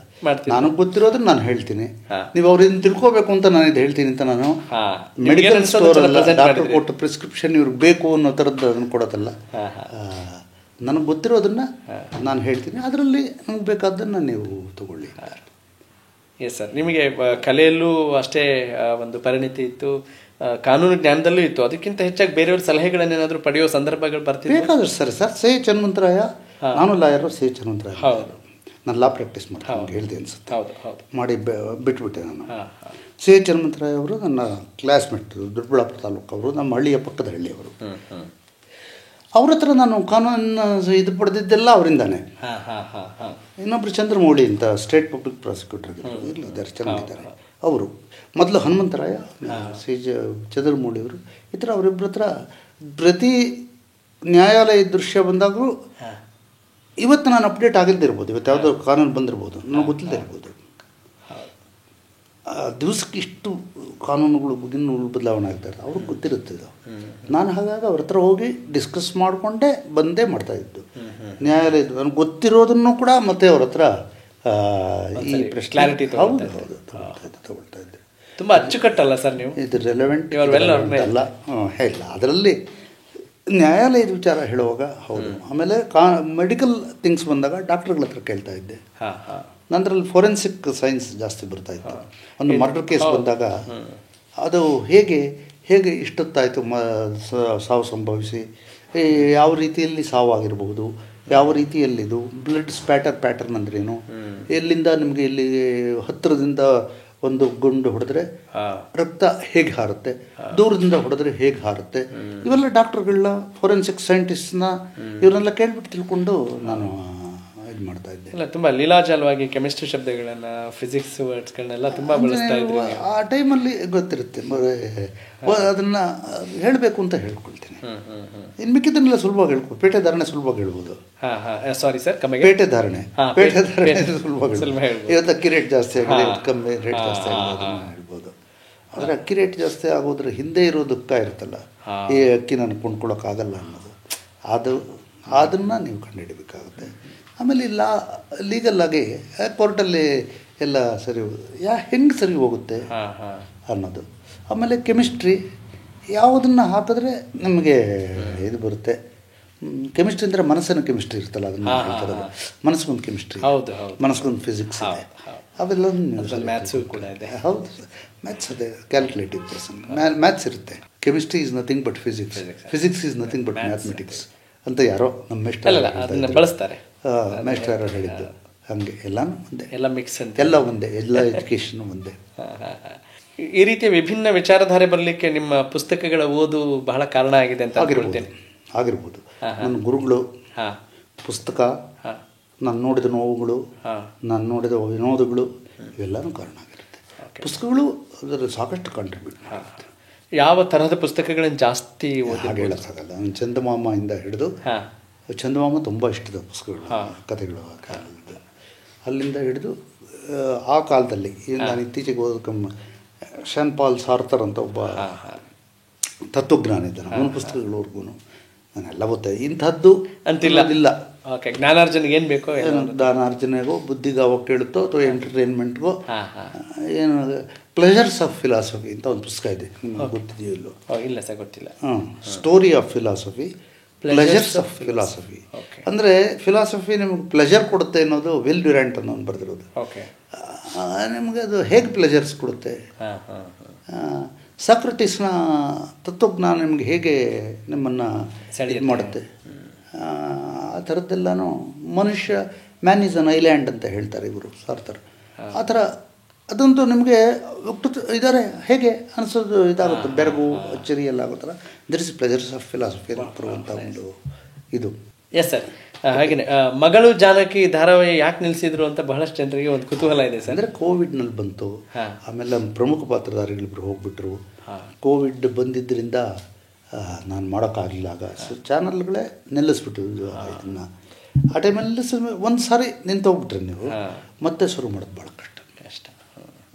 ನನಗೆ ಗೊತ್ತಿರೋದನ್ನ ನಾನು ಹೇಳ್ತೀನಿ. ನೀವು ಅವ್ರಿಂದ ತಿಳ್ಕೋಬೇಕು ಅಂತ ನಾನು ಇದು ಹೇಳ್ತೀನಿ ಅಂತ ನಾನು ಮೆಡಿಕಲ್ ಸ್ಟೋರ್ ಅಲ್ಲ, ಡಾಕ್ಟರ್ ಕೊಟ್ಟು ಪ್ರಿಸ್ಕ್ರಿಪ್ಷನ್ ಇವ್ರಿಗೆ ಬೇಕು ಅನ್ನೋ ಥರದ್ದು ಅದನ್ನು ಕೊಡೋದಲ್ಲ. ನನಗೆ ಗೊತ್ತಿರೋದನ್ನ ನಾನು ಹೇಳ್ತೀನಿ, ಅದರಲ್ಲಿ ನಮ್ಗೆ ಬೇಕಾದ್ದನ್ನು ನೀವು ತಗೊಳ್ಳಿ. Yes sir. ನಿಮಗೆ ಕಲೆಯಲ್ಲೂ ಅಷ್ಟೇ ಒಂದು ಪರಿಣಿತಿ ಇತ್ತು, ಕಾನೂನು ಜ್ಞಾನದಲ್ಲೂ ಇತ್ತು. ಅದಕ್ಕಿಂತ ಹೆಚ್ಚಾಗಿ ಬೇರೆಯವ್ರ ಸಲಹೆಗಳನ್ನೇನಾದರೂ ಪಡೆಯೋ ಸಂದರ್ಭಗಳು ಬರ್ತಿದೆ? ಬೇಕಾದಷ್ಟು ಸರ್. ಸಿ ಹನುಮಂತರಾಯ, ನಾನು ಲಾಯರು, ಸಿ ಹನುಮಂತರಾಯ. ಹೌದು, ನಾನು ಲಾ ಪ್ರಾಕ್ಟೀಸ್ ಮಾಡ್ತೀನಿ, ಹೇಳಿದೆ ಅನ್ಸುತ್ತೆ. ಹೌದು, ಮಾಡಿ ಬಿಟ್ಬಿಟ್ಟೆ ನಾನು. ಸಿ ಹನುಮಂತರಾಯ ಅವರು ನನ್ನ ಕ್ಲಾಸ್ಮೇಟ್, ದೊಡ್ಡಬಳ್ಳಾಪುರ ತಾಲೂಕು. ಅವರು ನಮ್ಮ ಹಳ್ಳಿಯ ಪಕ್ಕದ ಹಳ್ಳಿಯವರು. ಅವ್ರ ಹತ್ರ ನಾನು ಕಾನೂನು ಇದು ಪಡೆದಿದ್ದೆಲ್ಲ ಅವರಿಂದಾನೆ. ಇನ್ನೊಬ್ರು ಚಂದ್ರಮೌಳಿ ಅಂತ ಸ್ಟೇಟ್ ಪಬ್ಲಿಕ್ ಪ್ರಾಸಿಕ್ಯೂಟರ್ ಇದ್ದಾರೆ, ಚೆನ್ನಾಗಿದ್ದಾರೆ ಅವರು. ಮೊದಲು ಹನುಮಂತರಾಯ, ಚಂದ್ರಮೌಳಿ ಅವರು, ಈ ಥರ ಅವರಿಬ್ಬರ ಹತ್ರ ಪ್ರತಿ ನ್ಯಾಯಾಲಯ ದೃಶ್ಯ ಬಂದಾಗಲೂ ಇವತ್ತು ನಾನು ಅಪ್ಡೇಟ್ ಆಗಿಲ್ದಿರ್ಬೋದು, ಇವತ್ತು ಯಾವುದೋ ಕಾನೂನು ಬಂದಿರ್ಬೋದು, ನನಗೆ ಗೊತ್ತಿಲ್ಲದೆ ಇರ್ಬೋದು. ದಿವಸಕ್ಕೆ ಇಷ್ಟು ಕಾನೂನುಗಳು ಬದಲಾವಣೆ ಆಗ್ತಾರೆ, ಅವ್ರಿಗೆ ಗೊತ್ತಿರುತ್ತೆ ಇದು. ನಾನು ಹಾಗಾಗಿ ಅವ್ರ ಹತ್ರ ಹೋಗಿ ಡಿಸ್ಕಸ್ ಮಾಡಿಕೊಂಡೇ ಬಂದೇ ಮಾಡ್ತಾಯಿದ್ದು ನ್ಯಾಯಾಲಯದ್ದು. ನನಗೆ ಗೊತ್ತಿರೋದನ್ನು ಕೂಡ ಮತ್ತೆ ಅವ್ರ ಹತ್ರ ಈ ಕ್ಲಾರಿಟಿ ತಗೊಳ್ತಾ ಇದ್ದೆ. ತುಂಬ ಅಚ್ಚುಕಟ್ಟಲ್ಲ ಸರ್ ನೀವು? ಇದು ರೆಲೆವೆಂಟ್ ಅಲ್ಲ, ಇಲ್ಲ. ಅದರಲ್ಲಿ ನ್ಯಾಯಾಲಯದ ವಿಚಾರ ಹೇಳುವಾಗ ಹೌದು. ಆಮೇಲೆ ಮೆಡಿಕಲ್ ಥಿಂಗ್ಸ್ ಬಂದಾಗ ಡಾಕ್ಟ್ರುಗಳ ಹತ್ರ ಕೇಳ್ತಾ ಇದ್ದೆ. ನಂತರಲ್ಲಿ ಫೋರೆನ್ಸಿಕ್ ಸೈನ್ಸ್ ಜಾಸ್ತಿ ಬರ್ತಾಯಿತ್ತು. ಒಂದು ಮರ್ಡರ್ ಕೇಸ್ ಬಂದಾಗ ಅದು ಹೇಗೆ ಇಷ್ಟೊತ್ತಾಯಿತು ಸಾವು ಸಂಭವಿಸಿ, ಯಾವ ರೀತಿಯಲ್ಲಿ ಸಾವಾಗಿರಬಹುದು, ಯಾವ ರೀತಿಯಲ್ಲಿದು ಬ್ಲಡ್ ಪ್ಯಾಟರ್ನ್ ಅಂದ್ರೇನು, ಎಲ್ಲಿಂದ ನಿಮಗೆ ಇಲ್ಲಿ ಹತ್ತಿರದಿಂದ ಒಂದು ಗುಂಡು ಹೊಡೆದ್ರೆ ರಕ್ತ ಹೇಗೆ ಹಾರುತ್ತೆ, ದೂರದಿಂದ ಹೊಡೆದ್ರೆ ಹೇಗೆ ಹಾರುತ್ತೆ, ಇವೆಲ್ಲ ಡಾಕ್ಟರ್ಗಳನ್ನ, ಫೋರೆನ್ಸಿಕ್ ಸೈಂಟಿಸ್ಟ್ನ ಇವರನ್ನೆಲ್ಲ ಕೇಳ್ಬಿಟ್ಟು ತಿಳ್ಕೊಂಡು ನಾನು ಇದು ಮಾಡ್ತಾ ಇದ್ದೆ. ಇಲ್ಲ, ತುಂಬ ಲೀಲಾಜಾಲವಾಗಿ ಕೆಮಿಸ್ಟ್ರಿ ಶಬ್ದಗಳನ್ನು, ಫಿಸಿಕ್ಸ್ ವರ್ಡ್ಸ್ಗಳನ್ನೆಲ್ಲ ತುಂಬ ಬಳಸ್ತಾ ಇದ್ರು. ಆ ಟೈಮಲ್ಲಿ ಗೊತ್ತಿರುತ್ತೆ, ಅದನ್ನು ಹೇಳಬೇಕು ಅಂತ ಹೇಳ್ಕೊಳ್ತೀನಿ. ಇನ್ನು ಮಿಕ್ಕಿದ್ದನ್ನೆಲ್ಲ ಸುಲಭವಾಗಿ ಹೇಳ್ಬೋದು. ಪೇಟೆ ಧಾರಣೆ ಸುಲಭವಾಗಿ ಹೇಳ್ಬೋದು. ಸಾರಿ ಸರ್, ಪೇಟೆ ಧಾರಣೆ ಸುಲಭವಾಗಿ. ಇವತ್ತು ಅಕ್ಕಿ ರೇಟ್ ಜಾಸ್ತಿ ಆಗಿದೆ, ಕಮ್ಮಿ ರೇಟ್ ಜಾಸ್ತಿ ಆಗೋದು ಹೇಳ್ಬೋದು. ಆದರೆ ಅಕ್ಕಿ ರೇಟ್ ಜಾಸ್ತಿ ಆಗೋದ್ರ ಹಿಂದೆ ಇರೋ ದುಃಖ ಇರುತ್ತಲ್ಲ, ಈ ಅಕ್ಕಿ ನನಗೆ ಕೊಂಡ್ಕೊಳ್ಳೋಕ್ಕಾಗಲ್ಲ ಅನ್ನೋದು, ಅದನ್ನು ನೀವು ಕಂಡುಹಿಡಬೇಕಾಗುತ್ತೆ. ಆಮೇಲೆ ಲೀಗಲ್ಲಾಗಿ ಕೋರ್ಟಲ್ಲಿ ಎಲ್ಲ ಸರಿ ಹೆಂಗೆ ಸರಿ ಹೋಗುತ್ತೆ ಅನ್ನೋದು. ಆಮೇಲೆ ಕೆಮಿಸ್ಟ್ರಿ ಯಾವುದನ್ನು ಹಾಕಿದ್ರೆ ನಮಗೆ ಇದು ಬರುತ್ತೆ. ಕೆಮಿಸ್ಟ್ರಿ ಅಂದರೆ ಮನಸ್ಸಿನ ಕೆಮಿಸ್ಟ್ರಿ ಇರ್ತಲ್ಲ, ಅದನ್ನು ಹೇಳ್ತಾರೆ. ಮನಸ್ಸಿಗೊಂದು ಕೆಮಿಸ್ಟ್ರಿ, ಮನಸ್ಸಿಗೊಂದು ಫಿಸಿಕ್ಸ್ ಇದೆ, ಅವೆಲ್ಲ ಮ್ಯಾಥ್ಸು ಕೂಡ ಇದೆ. ಹೌದು, ಮ್ಯಾಥ್ಸ್ ಅದೇ ಕ್ಯಾಲ್ಕುಲೇಟಿವ್ ಪರ್ಸನ್. ಮ್ಯಾಥ್ಸ್ ಇರುತ್ತೆ. Chemistry is nothing but physics, physics is nothing but mathematics ಅಂತ ಯಾರೋ ನಮ್ಮ ಬಳಸ್ತಾರೆ. ಮೇಸ್ಟರ್ ಯಾರೋ ಹೇಳಿದ್ದು. ಹಾಗೆ ಎಲ್ಲನೂ ಒಂದೇ, ಎಲ್ಲ ಮಿಕ್ಸ್ ಅಂತ, ಎಲ್ಲ ಒಂದೇ, ಎಲ್ಲ ಎಜುಕೇಷನ್ ಒಂದೇ. ಈ ರೀತಿಯ ವಿಭಿನ್ನ ವಿಚಾರಧಾರೆ ಬರಲಿಕ್ಕೆ ನಿಮ್ಮ ಪುಸ್ತಕಗಳ ಓದು ಬಹಳ ಕಾರಣ ಆಗಿದೆ ಅಂತ ಆಗಿರ್ಬೋದು. ನನ್ನ ಗುರುಗಳು, ಪುಸ್ತಕ, ನಾನು ನೋಡಿದ ನೋವುಗಳು, ನಾನು ನೋಡಿದ ವಿನೋದಗಳು, ಇವೆಲ್ಲನೂ ಕಾರಣ ಆಗಿರುತ್ತೆ. ಪುಸ್ತಕಗಳು ಅದರ ಸಾಕಷ್ಟು ಕಾಂಟ್ರಿಬ್ಯೂಟ್ ಮಾಡುತ್ತೆ. ಯಾವ ತರಹದ ಪುಸ್ತಕಗಳನ್ನು ಜಾಸ್ತಿ ಹಾಗೆ ಹೇಳೋಕ್ಕಾಗಲ್ಲ. ನಾನು ಚಂದಮಾಮದಿಂದ ಹಿಡಿದು, ಚಂದಮಾಮ ತುಂಬ ಇಷ್ಟದ ಪುಸ್ತಕಗಳು, ಕಥೆಗಳು ಆ ಕಾಲದ್ದು. ಅಲ್ಲಿಂದ ಹಿಡಿದು ಆ ಕಾಲದಲ್ಲಿ ನಾನು ಇತ್ತೀಚೆಗೆ ಓದೋದಕ್ಕೆ ಶಾನ್ ಪಾಲ್ ಸಾರ್ತರ್ ಅಂತ ಒಬ್ಬ ತತ್ವಜ್ಞಾನ ಇದ್ದಾನೆ, ಅವನ ಪುಸ್ತಕಗಳವರೆಗೂ ನಾನೆಲ್ಲ ಓದ್ತಾ. ಇಂಥದ್ದು ಅಂತಿಲ್ಲ. ಜ್ಞಾನಾರ್ಜನೆಗೆ ಏನು ಬೇಕೋ, ಜ್ಞಾನಾರ್ಜನೆಗೋ, ಬುದ್ಧಿಗಾವ ಕೇಳುತ್ತೋ ಅಥವಾ ಎಂಟರ್ಟೈನ್ಮೆಂಟ್ಗೋ, ಏನು ಪ್ಲೆಜರ್ಸ್ ಆಫ್ ಫಿಲಾಸಫಿ ಅಂತ ಒಂದು ಪುಸ್ತಕ ಇದೆ, ನಿಮ್ಗೆ ಗೊತ್ತಿದೆಯೋ ಇಲ್ಲೋ? ಇಲ್ಲ ಸರ್, ಗೊತ್ತಿಲ್ಲ. Story of philosophy, pleasures of philosophy. ಅಂದರೆ ಫಿಲಾಸಫಿ ನಿಮಗೆ ಪ್ಲೆಜರ್ ಕೊಡುತ್ತೆ ಅನ್ನೋದು ವಿಲ್ ಡ್ಯುರಾಂಟ್ ಅನ್ನೋನು ಬರೆದಿರೋದು. ನಿಮಗೆ ಅದು ಹೇಗೆ ಪ್ಲೆಜರ್ಸ್ ಕೊಡುತ್ತೆ, ಸಾಕ್ರಟಿಸ್ನ ತತ್ವಜ್ಞಾನ ನಿಮಗೆ ಹೇಗೆ ನಿಮ್ಮನ್ನು ಇದು ಮಾಡುತ್ತೆ, ಆ ಥರದ್ದೆಲ್ಲನೂ. ಮನುಷ್ಯ ಮ್ಯಾನ್ ಈಸ್ ಅನ್ ಐಲ್ಯಾಂಡ್ ಅಂತ ಹೇಳ್ತಾರೆ ಇವರು ಸಾರ್ತರ್. ಆ ಥರ ಅದೊಂದು ನಿಮಗೆ ಇದ್ದಾರೆ ಹೇಗೆ ಅನಿಸೋದು ಇದಾಗುತ್ತೆ, ಬೆರಗು ಅಚ್ಚರಿ ಎಲ್ಲ ಆಗೋ ಥರ. There is pleasures of philosophy ಬರುವಂಥ ಒಂದು ಇದು. Yes sir. ಹಾಗೆಯೇ ಮಗಳು ಜಾನಕಿ ಧಾರಾವಾಹಿ ಯಾಕೆ ನಿಲ್ಲಿಸಿದ್ರು ಅಂತ ಬಹಳಷ್ಟು ಜನರಿಗೆ ಒಂದು ಕುತೂಹಲ ಇದೆ ಸರ್. ಅಂದರೆ ಕೋವಿಡ್ನಲ್ಲಿ ಬಂತು, ಆಮೇಲೆ ಪ್ರಮುಖ ಪಾತ್ರಧಾರಿಗಳಿಬ್ಬರು ಹೋಗ್ಬಿಟ್ರು. ಕೋವಿಡ್ ಬಂದಿದ್ದರಿಂದ ನಾನು ಮಾಡೋಕ್ಕಾಗಲಿಲ್ಲ. ಆಗ ಚಾನಲ್ಗಳೇ ನಿಲ್ಲಿಸ್ಬಿಟ್ಟು ಇದನ್ನು ಆ ಟೈಮಲ್ಲಿ ಒಂದು ಸಾರಿ ನಿಂತೋಗ್ಬಿಟ್ರೆ ನೀವು ಮತ್ತೆ ಶುರು ಮಾಡೋದು ಭಾಳ ಕಷ್ಟ.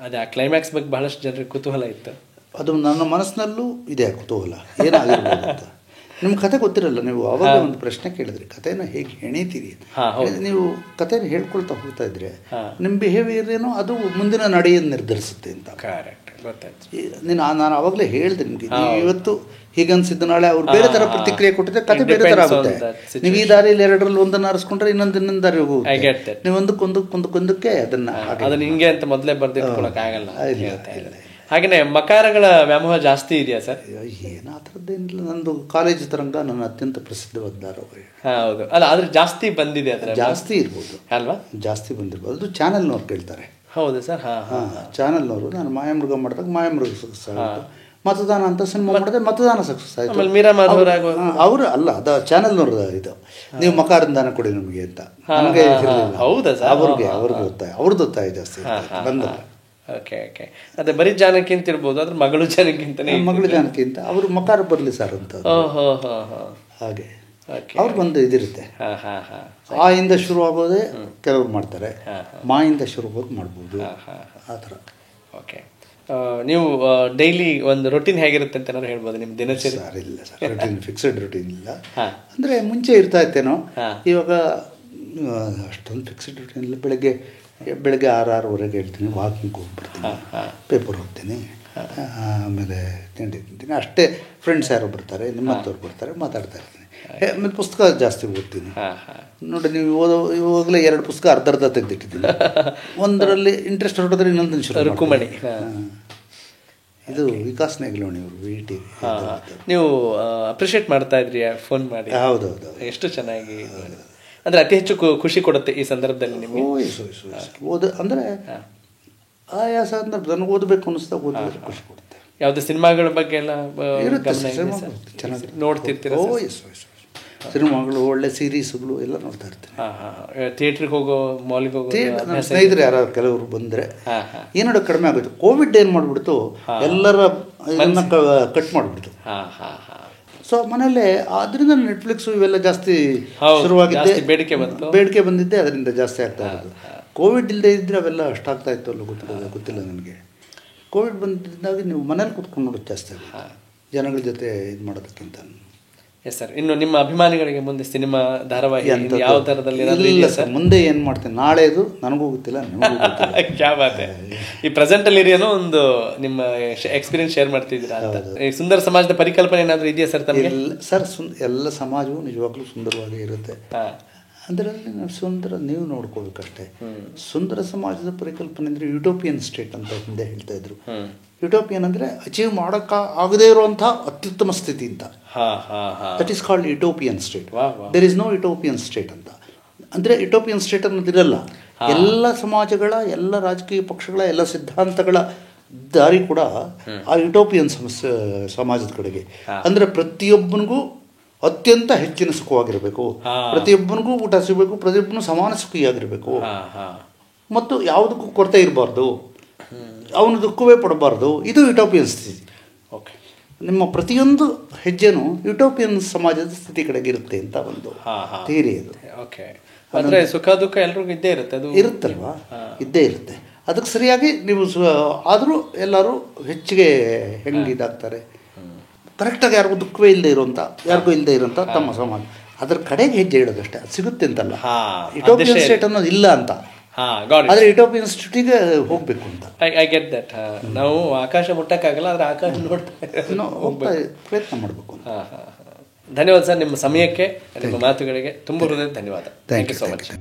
ಅದೇ ಆ ಕ್ಲೈಮ್ಯಾಕ್ಸ್ ಬಗ್ಗೆ ಬಹಳಷ್ಟು ಜನರಿಗೆ ಕುತೂಹಲ ಇತ್ತು. ಅದು ನನ್ನ ಮನಸ್ಸಿನಲ್ಲೂ ಇದೆ ಕುತೂಹಲ, ಏನಾಗಿರ್ಬೋದು ಅಂತ. ನಿಮ್ಮ ಕತೆ ಗೊತ್ತಿರಲ್ಲ, ನೀವು ಅವಾಗ ಒಂದು ಪ್ರಶ್ನೆ ಕೇಳಿದ್ರಿ, ಕಥೆನ ಹೇಗೆ ಹೆಣೀತೀರಿ. ನೀವು ಕಥೆನ ಹೇಳ್ಕೊಳ್ತಾ ಹೋಗ್ತಾ ಇದ್ರೆ ನಿಮ್ಮ ಬಿಹೇವಿಯರ್ ಏನೋ ಅದು ಮುಂದಿನ ನಡೆಯನ್ನು ನಿರ್ಧರಿಸುತ್ತೆ ಅಂತ. ನಾನು ಆವಾಗಲೇ ಹೇಳಿದೆ ನಿಮಗೆ, ಇವತ್ತು ಹೀಗನ್ಸಿದ್ದು ನಾಳೆ ಅವ್ರು ಬೇರೆ ಥರ ಪ್ರತಿಕ್ರಿಯೆ ಕೊಟ್ಟಿದ್ರೆ ಕತೆ ಬೇರೆ ಥರ ಆಗುತ್ತೆ. ನೀವು ಈ ದಾರಿಯಲ್ಲಿ ಎರಡರಲ್ಲಿ ಒಂದನ್ನು ಆರಿಸ್ಕೊಂಡ್ರೆ ಇನ್ನೊಂದು ದಾರಿ ಹೋಗುತ್ತೆ. ನೀವು ಒಂದಕ್ಕೆ ಅದನ್ನ ಹಿಂಗೆ ಅಂತ ಮೊದಲೇ ಬರ್ದಿಟ್ಕೊಳಕ್ಕಾಗಲ್ಲ. ಹಾಗೆಯೇ ಮಕಾರಗಳ ವ್ಯಾಮೋಹ ಜಾಸ್ತಿ ಇದೆಯಾ ಸರ್? ಏನು ಆ ಥರದ್ದೇನಿಲ್ಲ. ನಂದು ಕಾಲೇಜು ತರಂಗ ನನ್ನ ಅತ್ಯಂತ ಪ್ರಸಿದ್ಧವಾದ ಧಾರಾವಾಹಿ. ಹೌದು, ಅಲ್ಲ ಆದ್ರೆ ಜಾಸ್ತಿ ಬಂದಿದೆ, ಅದರ ಜಾಸ್ತಿ ಇರ್ಬೋದು ಅಲ್ವಾ, ಜಾಸ್ತಿ ಬಂದಿರ್ಬೋದು. ಅದು ಚಾನಲ್ನವ್ರು ಕೇಳ್ತಾರೆ. ಹೌದು ಸರ್. ಚಾನಲ್ನವರು ನಾನು ಮಾಯಾಮೃಗ ಮಾಡಿದಾಗ ಮಾಯಾಮೃಗ ಸಕ್ಸಸ್ ಆಯಿತು, ಮತದಾನ ಅಂತ ಸಿನಿಮಾ ಮಾಡಿದ್ರೆ ಮತದಾನ ಸಕ್ಸಸ್ ಆಯಿತು. ಅವರು ಅಲ್ಲ, ಅದು ಚಾನಲ್ನವ್ರ ಇದು, ನೀವು ಮಕಾರನ ದಾನ ಕೊಡಿ ನಮಗೆ ಅಂತ ನಮಗೆ ಅವ್ರದ್ದು ಒತ್ತಾಯ ಜಾಸ್ತಿ ಬಂದಲ್ಲ. ಓಕೆ ಓಕೆ, ಅದೇ ಬರೀ ಜಾನಕಿ ಅಂತ ಇರ್ಬೋದು, ಅದ್ರ ಮಗಳು ಜಾನಕಿ ಅಂತ ಅವರು ಮಕಾರ ಬರಲಿ ಸರ್ ಅಂತ ಹಾಗೆ ಅವ್ರು ಬಂದು ಇದಿರುತ್ತೆ. ಆ ಇಂದ ಶುರು ಆಗೋದೇ ಕೆಲವ್ರು ಮಾಡ್ತಾರೆ, ಮಾಯಿಂದ ಶುರು ಆಗೋದು ಮಾಡ್ಬೋದು, ಆ ಥರ. ಓಕೆ, ನೀವು ಡೈಲಿ ಒಂದು ರೊಟೀನ್ ಹೇಗಿರುತ್ತೆ ಅಂತ ಏನಾದ್ರು ಹೇಳ್ಬೋದು ನಿಮ್ಮ ದಿನಚರಿ? ಸರ್ ಇಲ್ಲ ಸರ್, ರೊಟೀನ್ ಫಿಕ್ಸೆಡ್ ರೊಟೀನ್ ಇಲ್ಲ. ಅಂದರೆ ಮುಂಚೆ ಇರ್ತಾ ಇತ್ತೇನೋ, ಇವಾಗ ಅಷ್ಟೊಂದು ಫಿಕ್ಸೆಡ್ ರೊಟೀನ್ ಇಲ್ಲ. ಬೆಳಗ್ಗೆ 6-6:30 ಹೇಳ್ತೀನಿ, ವಾಕಿಂಗ್ ಹೋಗ್ಬಿಡ್ತೀನಿ, ಪೇಪರ್ ಓದ್ತೀನಿ, ಆಮೇಲೆ ತಿಂಡಿ ತಿಂತೀನಿ ಅಷ್ಟೇ. ಫ್ರೆಂಡ್ಸ್ ಯಾರೋ ಬರ್ತಾರೆ, ನಿಮ್ಮಂಥವ್ರು ಬರ್ತಾರೆ, ಮಾತಾಡ್ತಾ ಇರ್ತೀನಿ. ಆಮೇಲೆ ಪುಸ್ತಕ ಜಾಸ್ತಿ ಓದ್ತೀನಿ. ನೋಡಿ, ನೀವು ಇವಾಗಲೇ 2 ಪುಸ್ತಕ ಅರ್ಧ ತೆಗೆದಿಟ್ಟಿದ್ದೀನಿ. ಒಂದರಲ್ಲಿ ಇಂಟ್ರೆಸ್ಟ್ ಹೊರಟಿದ್ರೆ ಇನ್ನೊಂದನ್ನು ಶುರು ರುಕುಮಣಿ. ಇದು ವಿಕಾಸ್ ನೆಗ್ಲೋಣಿ ಅವರು VT. ನೀವು ಅಪ್ರಿಷಿಯೇಟ್ ಮಾಡ್ತಾ ಇದ್ರಿ ಫೋನ್ ಮಾಡಿ? ಹೌದೌದು, ಎಷ್ಟು ಚೆನ್ನಾಗಿ. ಅಂದರೆ ಅತಿ ಹೆಚ್ಚು ಖುಷಿ ಕೊಡುತ್ತೆ ಈ ಸಂದರ್ಭದಲ್ಲಿ ನಿಮಗೆ? ಅಂದರೆ ಆಯಾ ಸಂದರ್ಭ ನನಗೆ ಓದಬೇಕು ಅನ್ನಿಸ್ದಾಗ ಓದಿದ್ರೆ ಖುಷಿ ಕೊಡುತ್ತೆ. ಯಾವುದೇ ಸಿನಿಮಾಗಳ ಬಗ್ಗೆ ಎಲ್ಲ ಚೆನ್ನಾಗಿ ನೋಡ್ತಿರ್ತೀರ? ಸಿನಿಮಾಗಳು, ಒಳ್ಳೆ ಸೀರೀಸ್ಗಳು ಎಲ್ಲ ನೋಡ್ತಾ ಇರ್ತೀನಿ. ಥಿಯೇಟ್ರಿಗೆ ಹೋಗೋ, ಮಾಲಿಗೆ ಹೋಗೋ ನನ್ನ ಸ್ನೇಹಿತರು ಯಾರು ಕೆಲವರು ಬಂದರೆ ಏನೋ ಕಡಿಮೆ ಆಗುತ್ತೆ. ಕೋವಿಡ್ ಏನು ಮಾಡಿಬಿಡ್ತು, ಎಲ್ಲರ ಇದನ್ನು ಕಟ್ ಮಾಡಿಬಿಡ್ತು. ಸೊ ಮನೇಲೆ ಅದರಿಂದ ನೆಟ್ಫ್ಲಿಕ್ಸು ಇವೆಲ್ಲ ಜಾಸ್ತಿ ಶುರುವಾಗಿದ್ದೆ, ಬೇಡಿಕೆ ಬಂದಿದ್ದೆ, ಅದರಿಂದ ಜಾಸ್ತಿ ಆಗ್ತಾ ಇರೋದು. ಕೋವಿಡ್ ಇಲ್ಲದೆ ಇದ್ದರೆ ಅವೆಲ್ಲ ಅಷ್ಟಾಗ್ತಾ ಇತ್ತು ಅಲ್ಲ, ಗೊತ್ತಿಲ್ಲ ನನಗೆ. ಕೋವಿಡ್ ಬಂದಿದ್ದಾಗ ನೀವು ಮನೇಲಿ ಕೂತ್ಕೊಂಡು ನೋಡೋದು ಜಾಸ್ತಿ ಆಗುತ್ತೆ, ಜನಗಳ ಜೊತೆ ಇದು ಮಾಡೋದಕ್ಕಿಂತ. Yes sir. ಇನ್ನು ನಿಮ್ಮ ಅಭಿಮಾನಿಗಳಿಗೆ ಮುಂದೆ ಸಿನಿಮಾ, ಧಾರಾವಾಹಿ ಯಾವ ಥರದಲ್ಲಿ? ಇಲ್ಲ ಸರ್, ಮುಂದೆ ಏನು ಮಾಡ್ತೇನೆ ನಾಳೆದು ನನಗೂ ಗೊತ್ತಿಲ್ಲ, ನಿಮಗೂ ಗೊತ್ತಿಲ್ಲ. ಕ್ಯಾ ಬಾತ್. ಈ ಪ್ರೆಸೆಂಟಲ್ಲಿ ಇರಿಯೇನೋ ಒಂದು ನಿಮ್ಮ ಎಕ್ಸ್ಪೀರಿಯನ್ಸ್ ಶೇರ್ ಮಾಡ್ತಿದ್ದೀರಾ ಅಂತ. ಸುಂದರ ಸಮಾಜದ ಪರಿಕಲ್ಪನೆ ಏನಾದರೂ ಇದೆಯಾ ಸರ್ ತಮಗೆ? ಸರ್, ಎಲ್ಲ ಸಮಾಜವು ನಿಜವಾಗ್ಲೂ ಸುಂದರವಾಗಿ ಇರುತ್ತೆ. ಅದರಲ್ಲಿ ನಾವು ಸುಂದರ ನೀವು ನೋಡ್ಕೋಬೇಕಷ್ಟೇ. ಸುಂದರ ಸಮಾಜದ ಪರಿಕಲ್ಪನೆ ಅಂದರೆ ಯುಟೋಪಿಯನ್ ಸ್ಟೇಟ್ ಅಂತ ಹಿಂದೆ ಹೇಳ್ತಾ ಇದ್ರು. ಯುಟೋಪಿಯನ್ ಅಂದರೆ ಅಚೀವ್ ಮಾಡೋಕ್ಕೆ ಆಗದೇ ಇರುವಂಥ ಅತ್ಯುತ್ತಮ ಸ್ಥಿತಿ ಅಂತ. That is called utopian state. There is no utopian state ಅಂತ. ಅಂದರೆ ಯುಟೋಪಿಯನ್ ಸ್ಟೇಟ್ ಅನ್ನೋದಿರಲ್ಲ. ಎಲ್ಲ ಸಮಾಜಗಳ, ಎಲ್ಲ ರಾಜಕೀಯ ಪಕ್ಷಗಳ, ಎಲ್ಲ ಸಿದ್ಧಾಂತಗಳ ದಾರಿ ಕೂಡ ಆ ಯುಟೋಪಿಯನ್ ಸಮಾಜದ ಕಡೆಗೆ. ಅಂದರೆ ಪ್ರತಿಯೊಬ್ಬನಿಗೂ ಅತ್ಯಂತ ಹೆಚ್ಚಿನ ಸುಖವಾಗಿರಬೇಕು, ಪ್ರತಿಯೊಬ್ಬನಿಗೂ ಊಟ ಸಿಗಬೇಕು, ಪ್ರತಿಯೊಬ್ಬನು ಸಮಾನ ಸುಖಿಯಾಗಿರಬೇಕು, ಮತ್ತು ಯಾವುದಕ್ಕೂ ಕೊರತೆ ಇರಬಾರ್ದು, ಅವನು ದುಃಖವೇ ಪಡಬಾರ್ದು. ಇದು ಯುಟೋಪಿಯನ್ ಸ್ಥಿತಿ. ಓಕೆ, ನಿಮ್ಮ ಪ್ರತಿಯೊಂದು ಹೆಜ್ಜೆನೂ ಯುಟೋಪಿಯನ್ ಸಮಾಜದ ಸ್ಥಿತಿ ಕಡೆಗೆ ಇರುತ್ತೆ ಅಂತ ಒಂದು ಥಿಯರಿ ಅದು. ಓಕೆ, ಅಂದರೆ ಸುಖ ದುಃಖ ಎಲ್ರಿಗೂ ಇದ್ದೇ ಇರುತ್ತೆ, ಅದು ಇರುತ್ತಲ್ವಾ, ಇದ್ದೇ ಇರುತ್ತೆ. ಅದಕ್ಕೆ ಸರಿಯಾಗಿ ನೀವು ಆದರೂ ಎಲ್ಲರೂ ಹೆಚ್ಚಿಗೆ ಹೆಂಗೆ ಇದಾಗ್ತಾರೆ, ಕರೆಕ್ಟಾಗಿ ಯಾರಿಗೂ ದುಃಖವೇ ಇಲ್ಲದೆ ಇರುವಂಥ, ಯಾರಿಗೂ ಇಲ್ಲದೆ ಇರೋಂಥ ತಮ್ಮ ಸಮಾಜ, ಅದರ ಕಡೆಗೆ ಹೆಜ್ಜೆ ಇಡೋದಷ್ಟೇ. ಅದು ಸಿಗುತ್ತೆ ಅಂತಲ್ಲ, ಯುಟೋಪಿಯನ್ ಸ್ಟೇಟ್ ಅನ್ನೋದು ಇಲ್ಲ ಅಂತ. ಆದರೆ ಯುಟೋಪಿಯನ್ ಸ್ಟೇಟಿಗೆ ಹೋಗಬೇಕು ಅಂತ. I get that. ನಾವು ಆಕಾಶ ಮುಟ್ಟಕ್ಕಾಗಲ್ಲ, ಆದರೆ ಆಕಾಶ ನೋಡ್ತಾ ಪ್ರಯತ್ನ ಮಾಡಬೇಕು ಅಂತ. ಧನ್ಯವಾದ ಸರ್, ನಿಮ್ಮ ಸಮಯಕ್ಕೆ, ನಿಮ್ಮ ಮಾತುಗಳಿಗೆ ತುಂಬ ಹೃದಯದ ಧನ್ಯವಾದ. Thank you so much.